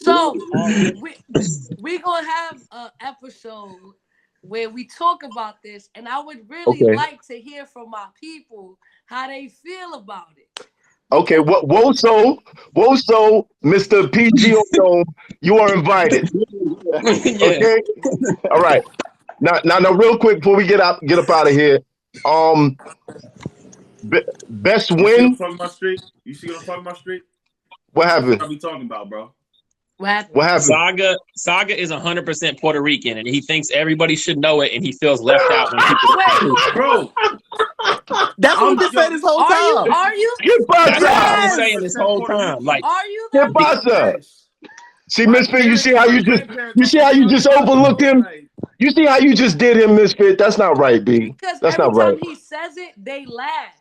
So we gonna have an episode where we talk about this, and I would really like to hear from my people how they feel about it. Okay, Woso, Mr. PG Dome, you are invited. Okay, all right. Now, real quick before we get up out of here. Best win. You see what I'm talking about, Street? What happened? What are we talking about, bro? What happened? Saga is 100% Puerto Rican, and he thinks everybody should know it, and he feels left out when people. Bro, that's what you said this whole time. Are you? That's what I've been saying this whole time. Like, are you? ¿Qué pasa? See, Misfit, you see how you just overlooked him? You see how you just did him, Misfit? That's not right, B. That's not right. Every time he says it, they laugh.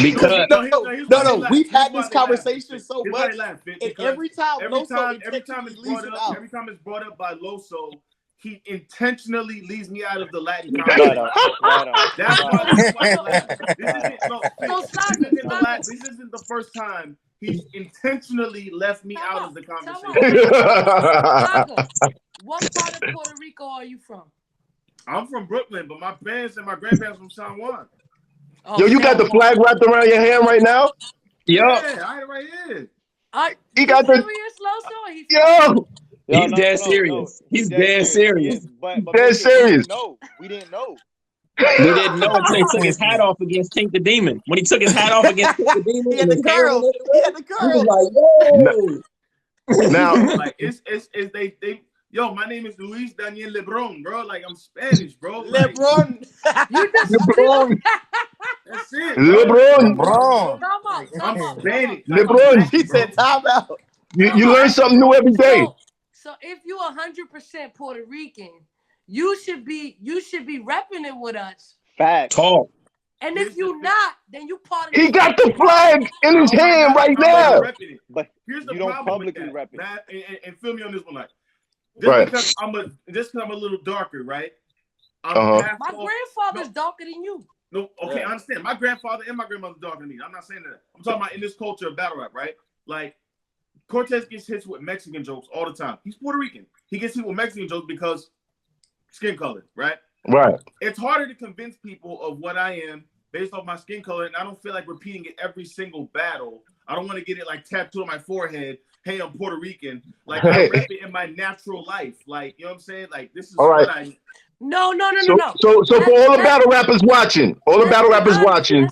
Because no, we've had this conversation so much, and every time it's brought up by Loso, he intentionally leaves me out of the Latin conversation. That's why this isn't the first time he's intentionally left me out of the conversation. What part of Puerto Rico are you from? I'm from Brooklyn, but my parents and my grandparents from San Juan. Oh, yo, you got the flag wrapped around your hand right now? Yeah, I had it right here. He got the. Yo, he's dead serious. He's dead serious. Dead serious. No, we didn't know. We didn't know until he took his hat off against Tink the Demon. When he took his hat off against Tink the Demon, he had the curls. He had the curls. He was like, "Whoa!" Now, like they. Yo, my name is Luis Daniel Lebron, bro. Like, I'm Spanish, bro. Like, Lebron. LeBron. That's it. LeBron. I'm Spanish. LeBron. He said time out. You learn something new every day. So if you're 100% Puerto Rican, you should be repping it with us. Fact. Talk. And if you're not, then you part of. He got the flag in his hand right now. But here's the you don't problem publicly with rep that. it. And feel me on this one, like. Right. Because I'm a little darker, right? My grandfather's darker than you. No, okay, I understand. My grandfather and my grandmother's darker than me. I'm not saying that. I'm talking about in this culture of battle rap, right? Like, Cortez gets hit with Mexican jokes all the time. He's Puerto Rican. He gets hit with Mexican jokes because skin color, right? Right. It's harder to convince people of what I am based off my skin color, and I don't feel like repeating it every single battle. I don't want to get it like tattooed on my forehead. Hey, I'm Puerto Rican. Like, I rap it in my natural life. Like, you know what I'm saying? Like, this is all right. what I... No. So for all the battle rappers watching,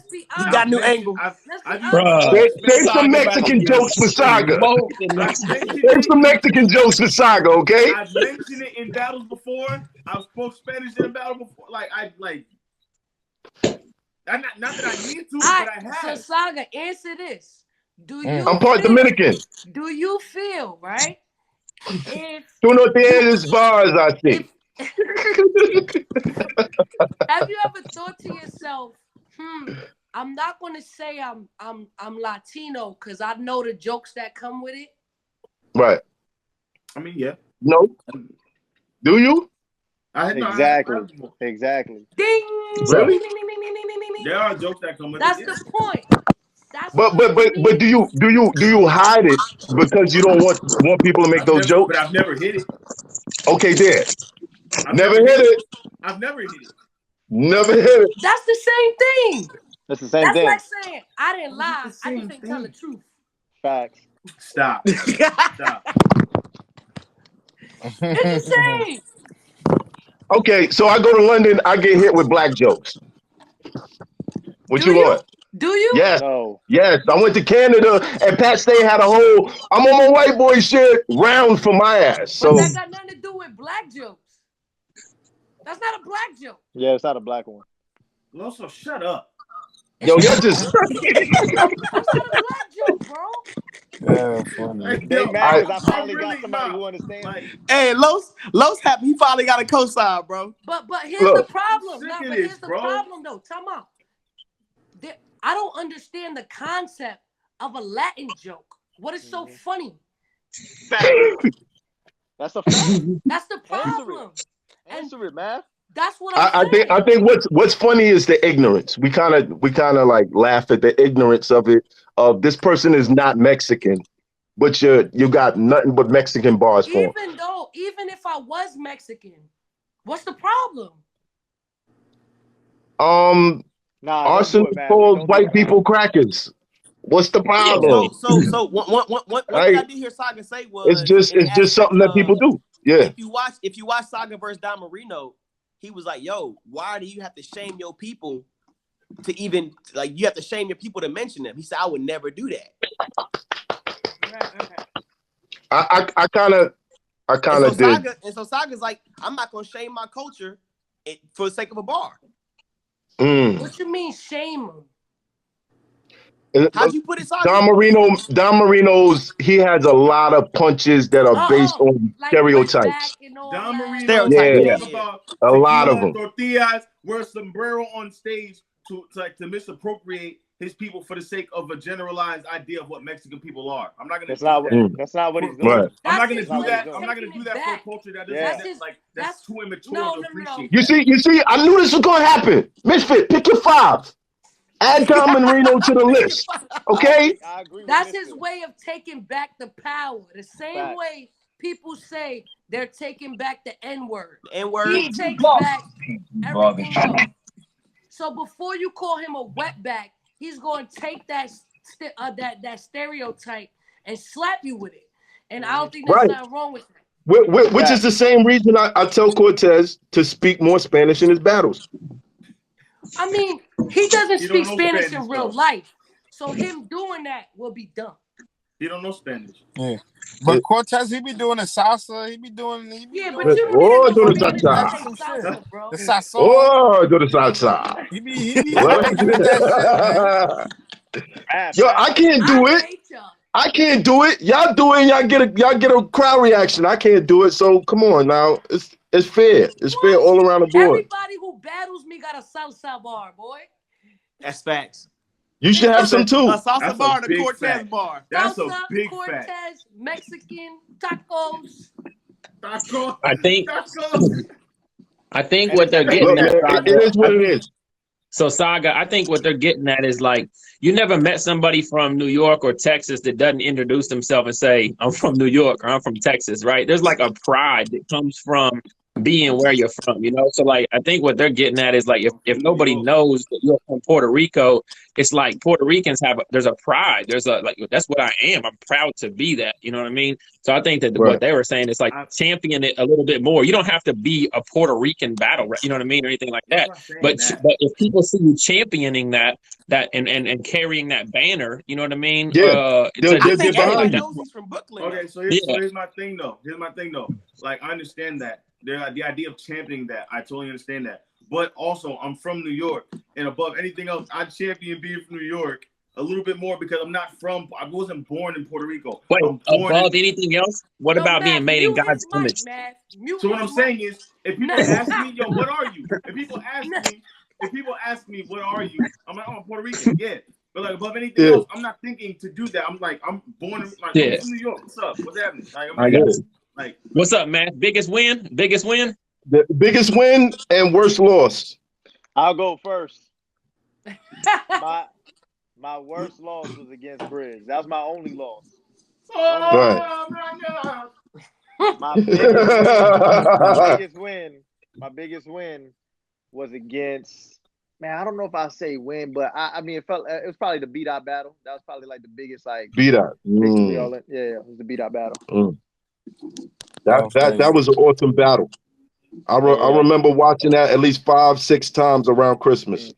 he got new angle. Say some Mexican jokes for Saga. Say some Mexican jokes for Saga, okay? I've mentioned it in battles before. I've spoke Spanish in a battle before. Not that I need to, but I have. So Saga, answer this. I'm part Dominican. Do you feel, right? Tú no tienes bars, I think. Have you ever thought to yourself, I'm not gonna say I'm Latino because I know the jokes that come with it? Right. I mean, yeah. No. Do you? Exactly. Ding. Really? There are jokes that come with it. That's the point. But do you hide it because you don't want people to make those jokes? But I've never hit it. Okay, there. Never hit it. I've never hit it. Never hit it. That's the same thing. That's the same thing. That's like saying I didn't lie. I just didn't tell the truth. Facts. Stop. It's the same. Okay, so I go to London, I get hit with black jokes. What you want? Do you? Yes. No. Yes. I went to Canada and Pat Stay had a whole I'm on my white boy shit round for my ass. So but that got nothing to do with black jokes. That's not a black joke. Yeah, it's not a black one. Loso, shut up. Yo, y'all just That's not a black joke, bro. Yeah, funny. They mad because I finally got somebody who understands. Hey, Los happy he finally got a cosign, bro. But here's the problem. Here's the problem though. Time out. I don't understand the concept of a Latin joke. What is so funny? That's a fact. That's the problem. Answer it, man. That's what I'm saying. I think what's funny is the ignorance. We kind of like laugh at the ignorance of it. This person is not Mexican, but you got nothing but Mexican bars for him. Even if I was Mexican, what's the problem? Arson called white people crackers. What's the problem? So one thing I did hear Saga say was it's just something that people do. Yeah. If you watch Saga versus Don Marino, he was like, "Yo, why do you have to shame your people to even you have to shame your people to mention them?" He said, "I would never do that." I kind of did. And so Saga's like, I'm not gonna shame my culture for the sake of a bar. What you mean shame him? How'd you put it, Saga? Don Marino's, he has a lot of punches that are based on like stereotypes. Don Marino about a lot of them. Tortillas, wear sombrero on stage to misappropriate his people for the sake of a generalized idea of what Mexican people are. I'm not gonna. That's not what he's doing. Right. I'm not gonna do that. I'm not gonna do that for a culture that doesn't that's too immature to appreciate. You see, I knew this was gonna happen. Misfit, pick your 5. Add Don Marino to the list. Okay? That's his way of taking back the power. The same way people say they're taking back the N-word. He takes back everything else. So before you call him a wetback, he's going to take that stereotype and slap you with it. And I don't think there's nothing wrong with that. Which is the same reason I tell Cortez to speak more Spanish in his battles. I mean, he doesn't speak Spanish in real life. So him doing that will be dumb. He don't know Spanish. Yeah. But Cortez, he be doing the salsa. He be doing but you do the salsa. bro. The salsa. Oh, do the salsa. He be that shit. Yo, I can't do it. I can't do it. Y'all do it. Y'all get a crowd reaction. I can't do it. So come on now. It's fair. It's fair all around the board. Everybody who battles me got a salsa bar, boy. That's facts. You should have some too. A salsa bar and a Cortez bar. That's salsa, a big Cortez, fact. Mexican, tacos. I think what they're getting at, it is what it is. So Saga, I think what they're getting at is like, you never met somebody from New York or Texas that doesn't introduce themselves and say, I'm from New York or I'm from Texas, right? There's like a pride that comes from being where you're from, you know? So like, I think what they're getting at is like, if nobody knows that you're from Puerto Rico, it's like Puerto Ricans there's a pride. There's a, like, that's what I am. I'm proud to be that, you know what I mean? So I think that what they were saying is like, champion it a little bit more. You don't have to be a Puerto Rican battle, you know what I mean? Or anything like that. But if people see you championing that and carrying that banner, you know what I mean? I think everybody knows he's from Brooklyn. Okay, so here's my thing though. Like, I understand that. The idea of championing that, I totally understand that. But also, I'm from New York, and above anything else, I champion being from New York a little bit more because I wasn't born in Puerto Rico. Wait, above anything else? What about being made in God's image? So what I'm saying is, if people ask me, yo, what are you? If people ask me, what are you? I'm like, oh, I'm Puerto Rican, yeah. But like above anything else, I'm not thinking to do that. I'm like, I'm born in I'm from New York. What's up? What's happening? Like, what's up, man? Biggest win? The biggest win and worst loss. I'll go first. My worst loss was against Briggs. That was my only loss. My biggest win was against, man, I don't know if I say win, but I mean it was probably the B-Dot battle. That was probably like the biggest B-Dot. Yeah, it was the B-Dot battle. That was an awesome battle. I remember watching that at least 5-6 times around Christmas.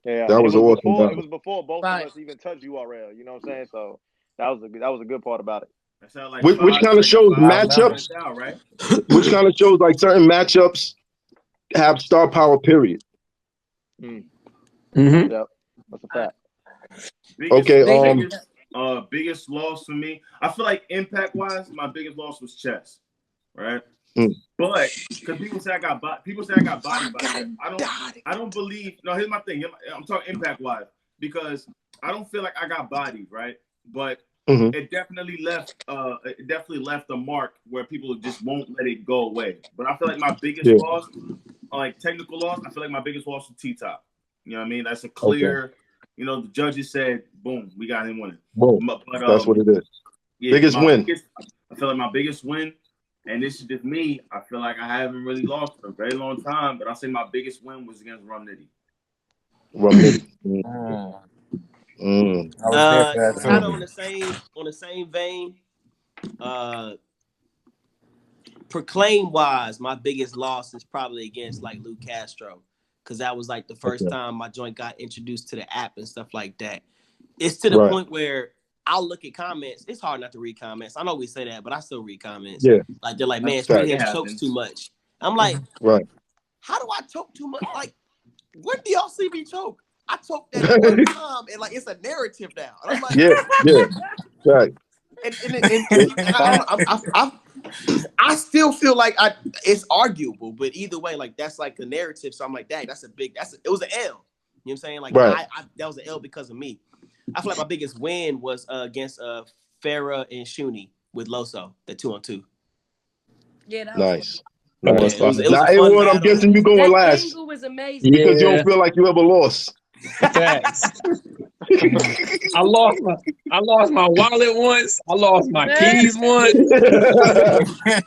Yeah, that was awesome. It was before both of us even touched URL. You know what I'm saying? So that was a good part about it. Like which kind of shows matchups? Right? Which kind of shows like certain matchups have star power. Period. Yep, that's a fact. Biggest loss for me, I feel like impact wise, my biggest loss was chess, right? But because people say I got bodied by it. I don't believe. No, here's my thing. I'm talking impact wise because I don't feel like I got bodied, right? But it definitely left a mark where people just won't let it go away. But I feel like my biggest loss, like technical loss, I feel like my biggest loss was T-Top. You know what I mean? That's a clear. You know, the judges said, "Boom, we got him winning." Boom. But, that's what it is. Yeah, biggest win. I feel like my biggest win. And this is just me. I feel like I haven't really lost for a very long time, but I say my biggest win was against Rum Nitty. Kind of on the same vein. Proclaim wise, my biggest loss is probably against like Lou Castro, because that was like the first time my joint got introduced to the app and stuff like that. It's to the point where I'll look at comments. It's hard not to read comments. I know we say that, but I still read comments. Yeah. Like they're like, man, That's Springhead right. chokes too much. I'm like, Right. how do I choke too much? Like, when do y'all see me choke? I choked that one time, and like it's a narrative now. And I'm like, yeah, right. I still feel like it's arguable, but either way, like that's like the narrative. So I'm like, dang, it was an L. You know what I'm saying? Like right. that was an L because of me. I feel like my biggest win was against Farrah and Shuni with Loso, the 2-on-2. Yeah, that nice. Now, Edward, I'm guessing you going last. Angle was amazing. Because you don't feel like you ever lost. Facts. I lost my wallet once. I lost my keys once.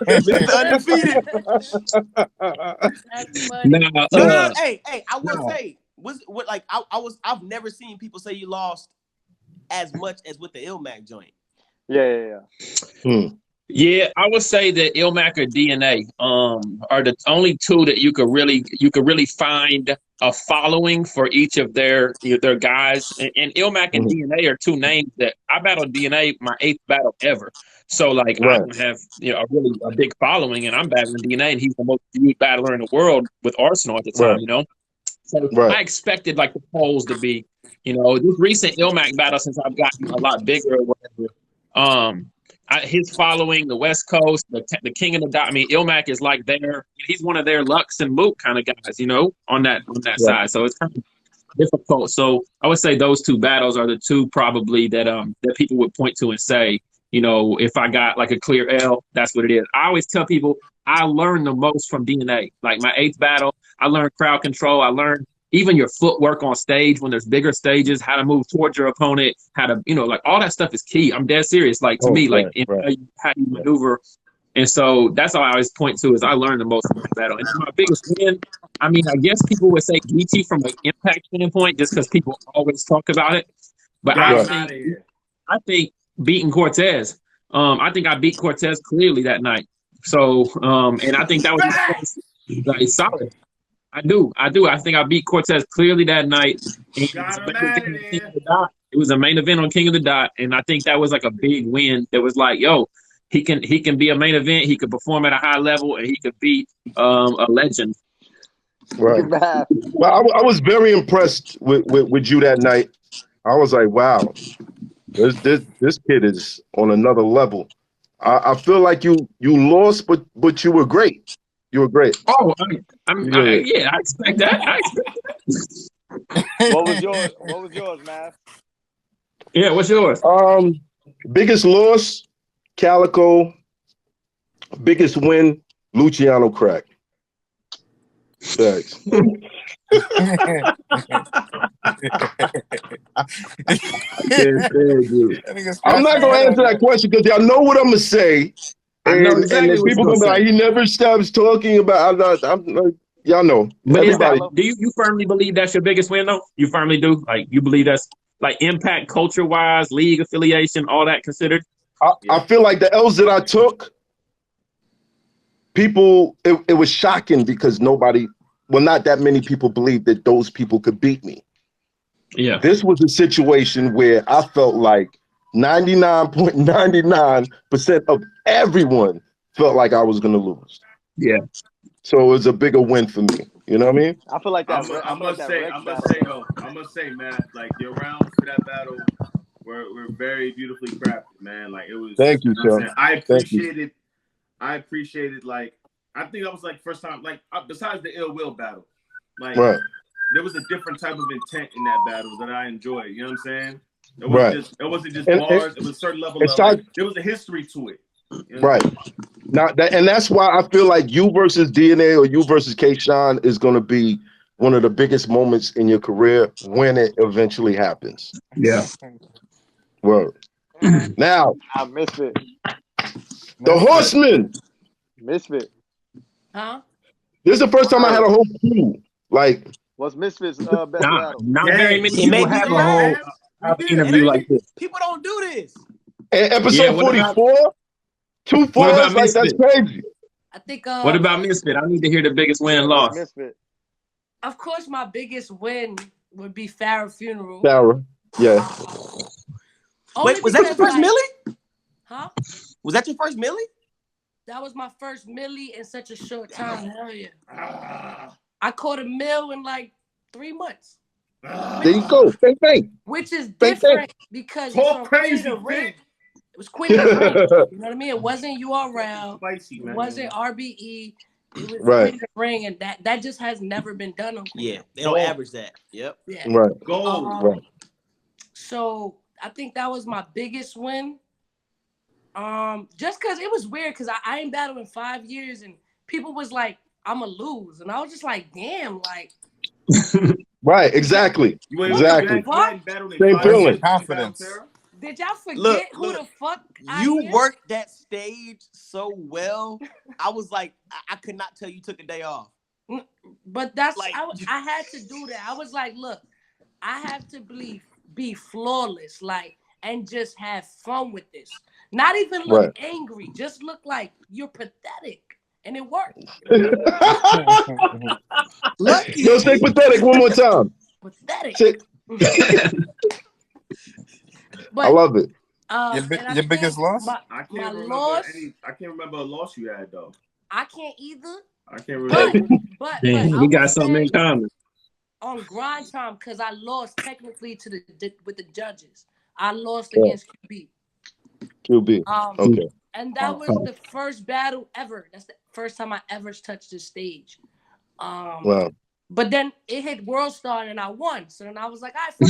Mr. Undefeated. That's funny. Hey, I will say, I've never seen people say you lost as much as with the Ilmac joint. Yeah. Yeah, I would say that Ilmac or DNA are the only two that you could really find a following for each of their guys. And Ilmac and DNA are two names that I battled DNA my 8th battle ever. So like I don't have a big following, and I'm battling DNA, and he's the most viewed battler in the world with Arsenal at the time. So I expected like the polls to be, this recent Ilmac battle, since I've gotten a lot bigger or whatever. His following, the West Coast, the king of the dot. I mean, Ilmac is like he's one of their Lux and Mook kind of guys, on that side. So it's kind of difficult. So I would say those two battles are the two probably that people would point to and say, if I got like a clear L, that's what it is. I always tell people I learned the most from DNA. Like my 8th battle, I learned crowd control. I learned even your footwork on stage when there's bigger stages, how to move towards your opponent, how to, like all that stuff is key. I'm dead serious. Like to me, how you maneuver. And so that's all I always point to is I learned the most from that battle. And my biggest win, I mean, I guess people would say Geechee from an impact standpoint, just because people always talk about it. But I think beating Cortez, I think I beat Cortez clearly that night. So, and I think that was just, solid. I do. I think I beat Cortez clearly that night. It was a main event on King of the Dot, and I think that was like a big win. That was like, yo, he can be a main event. He could perform at a high level, and he could beat a legend. Right. Well, I was very impressed with you that night. I was like, wow, this kid is on another level. I feel like you lost, but you were great. You were great. Oh, I expect that. What was yours, man? Yeah, what's yours? Biggest loss, Calico. Biggest win, Luciano Crack. Thanks. I'm not gonna answer that question because y'all know what I'm gonna say. And people gonna be like, he never stops talking about. Y'all know. But do you firmly believe that's your biggest win though? You firmly do? Like you believe that's like impact culture wise, league affiliation, all that considered? I feel like the L's that I took, people, it was shocking because not that many people believed that those people could beat me. Yeah. This was a situation where I felt like 99.99% of everyone felt like I was going to lose. Yeah. So it was a bigger win for me. You know what I mean? I feel like that. I must say, man, like your rounds for that battle were very beautifully crafted, man. Like it was. Thank you, sir. I appreciated. Like I think I was like first time. Like besides the ill will battle, like there was a different type of intent in that battle that I enjoyed. You know what I'm saying? It wasn't just bars. It was a certain level of there was a history to it. You know? Right. Now and that's why I feel like you versus DNA or you versus K-Shine is going to be one of the biggest moments in your career when it eventually happens. Yeah. Well, now I missed it. The Horsemen. Misfit. Huh? This is the first time I had a whole crew. Like, what's Misfit's best battle? Not very many people have a whole interview like this. People don't do this. Episode 44, 2 fours, like that's crazy. I think. What about Misfit? I need to hear the biggest win and loss. Misfit. Of course, my biggest win would be Farrah funeral. Farrah, yeah. Only Wait, was that your because, first like, milli? Huh? Was that your first milli? That was my first milli in such a short time. Hell yeah. I caught a mill in like 3 months. There you go. Bang. Which is Bang, different because it's from Queen of the Ring. It was Queen of the Ring. You know what I mean? It wasn't URL. It wasn't RBE. It was Queen of the Ring, and that just has never been done on Queen. Yeah, they don't average that. Yep. Yeah. Right. Right. So I think that was my biggest win. Just because it was weird because I ain't battled in 5 years and people was like, I'ma lose. And I was just like, damn, like. Right, exactly. Exactly. Same feeling. Confidence. Did y'all forget who the fuck you worked that stage so well? I was like, I could not tell you took a day off. But that's like I had to do that. I was like, look, I have to be flawless, like, and just have fun with this. Not even look angry, just look like you're pathetic. And it worked. Yo, say pathetic one more time. Pathetic. I love it. Your biggest loss? I can't remember a loss you had though. I can't either. I can't remember. But we got something in common. On grind time, because I lost technically with the judges. I lost against QB. QB. Okay. And that was the first battle ever. That's the first time I ever touched the stage. Wow. But then it hit World Star and I won. So then I was like, all right, fuck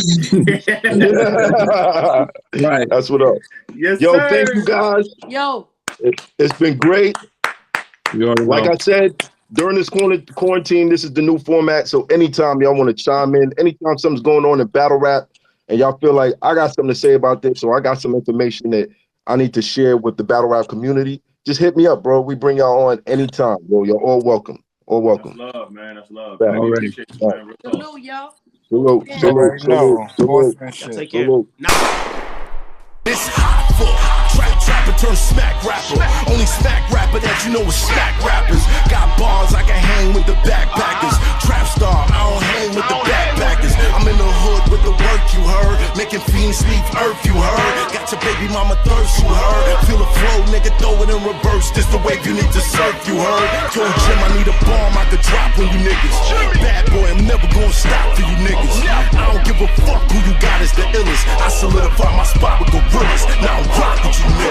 it. Right. That's what up. Yes, yo, sir. Thank you guys. Yo. It's been great. Like I said, during this quarantine, this is the new format. So anytime y'all want to chime in, anytime something's going on in battle rap and y'all feel like I got something to say about this or I got some information that I need to share with the battle rap community, just hit me up, bro. We bring y'all on anytime, bro. You're all welcome. All welcome. That's love, man. That's love. Already. Salute, y'all. Salute. Take care. It's Hoffa. Trapper turn smack rapper. Only smack rapper that you know is smack rappers. Got bars I can hang with the backpackers. Trap star, I don't hang with the backpackers. I'm in the hood with the work you heard. Making fiends leave earth you heard. Got your baby mama thirst you heard. Feel the flow, nigga, throw it in reverse. This the wave you need to surf you heard. Yo Jim, I need a bomb I could drop on you niggas. Bad boy, I'm never gonna stop for you niggas. I don't give a fuck who you got as the illest. I solidify my spot with gorillas. Now I'm rock with you niggas.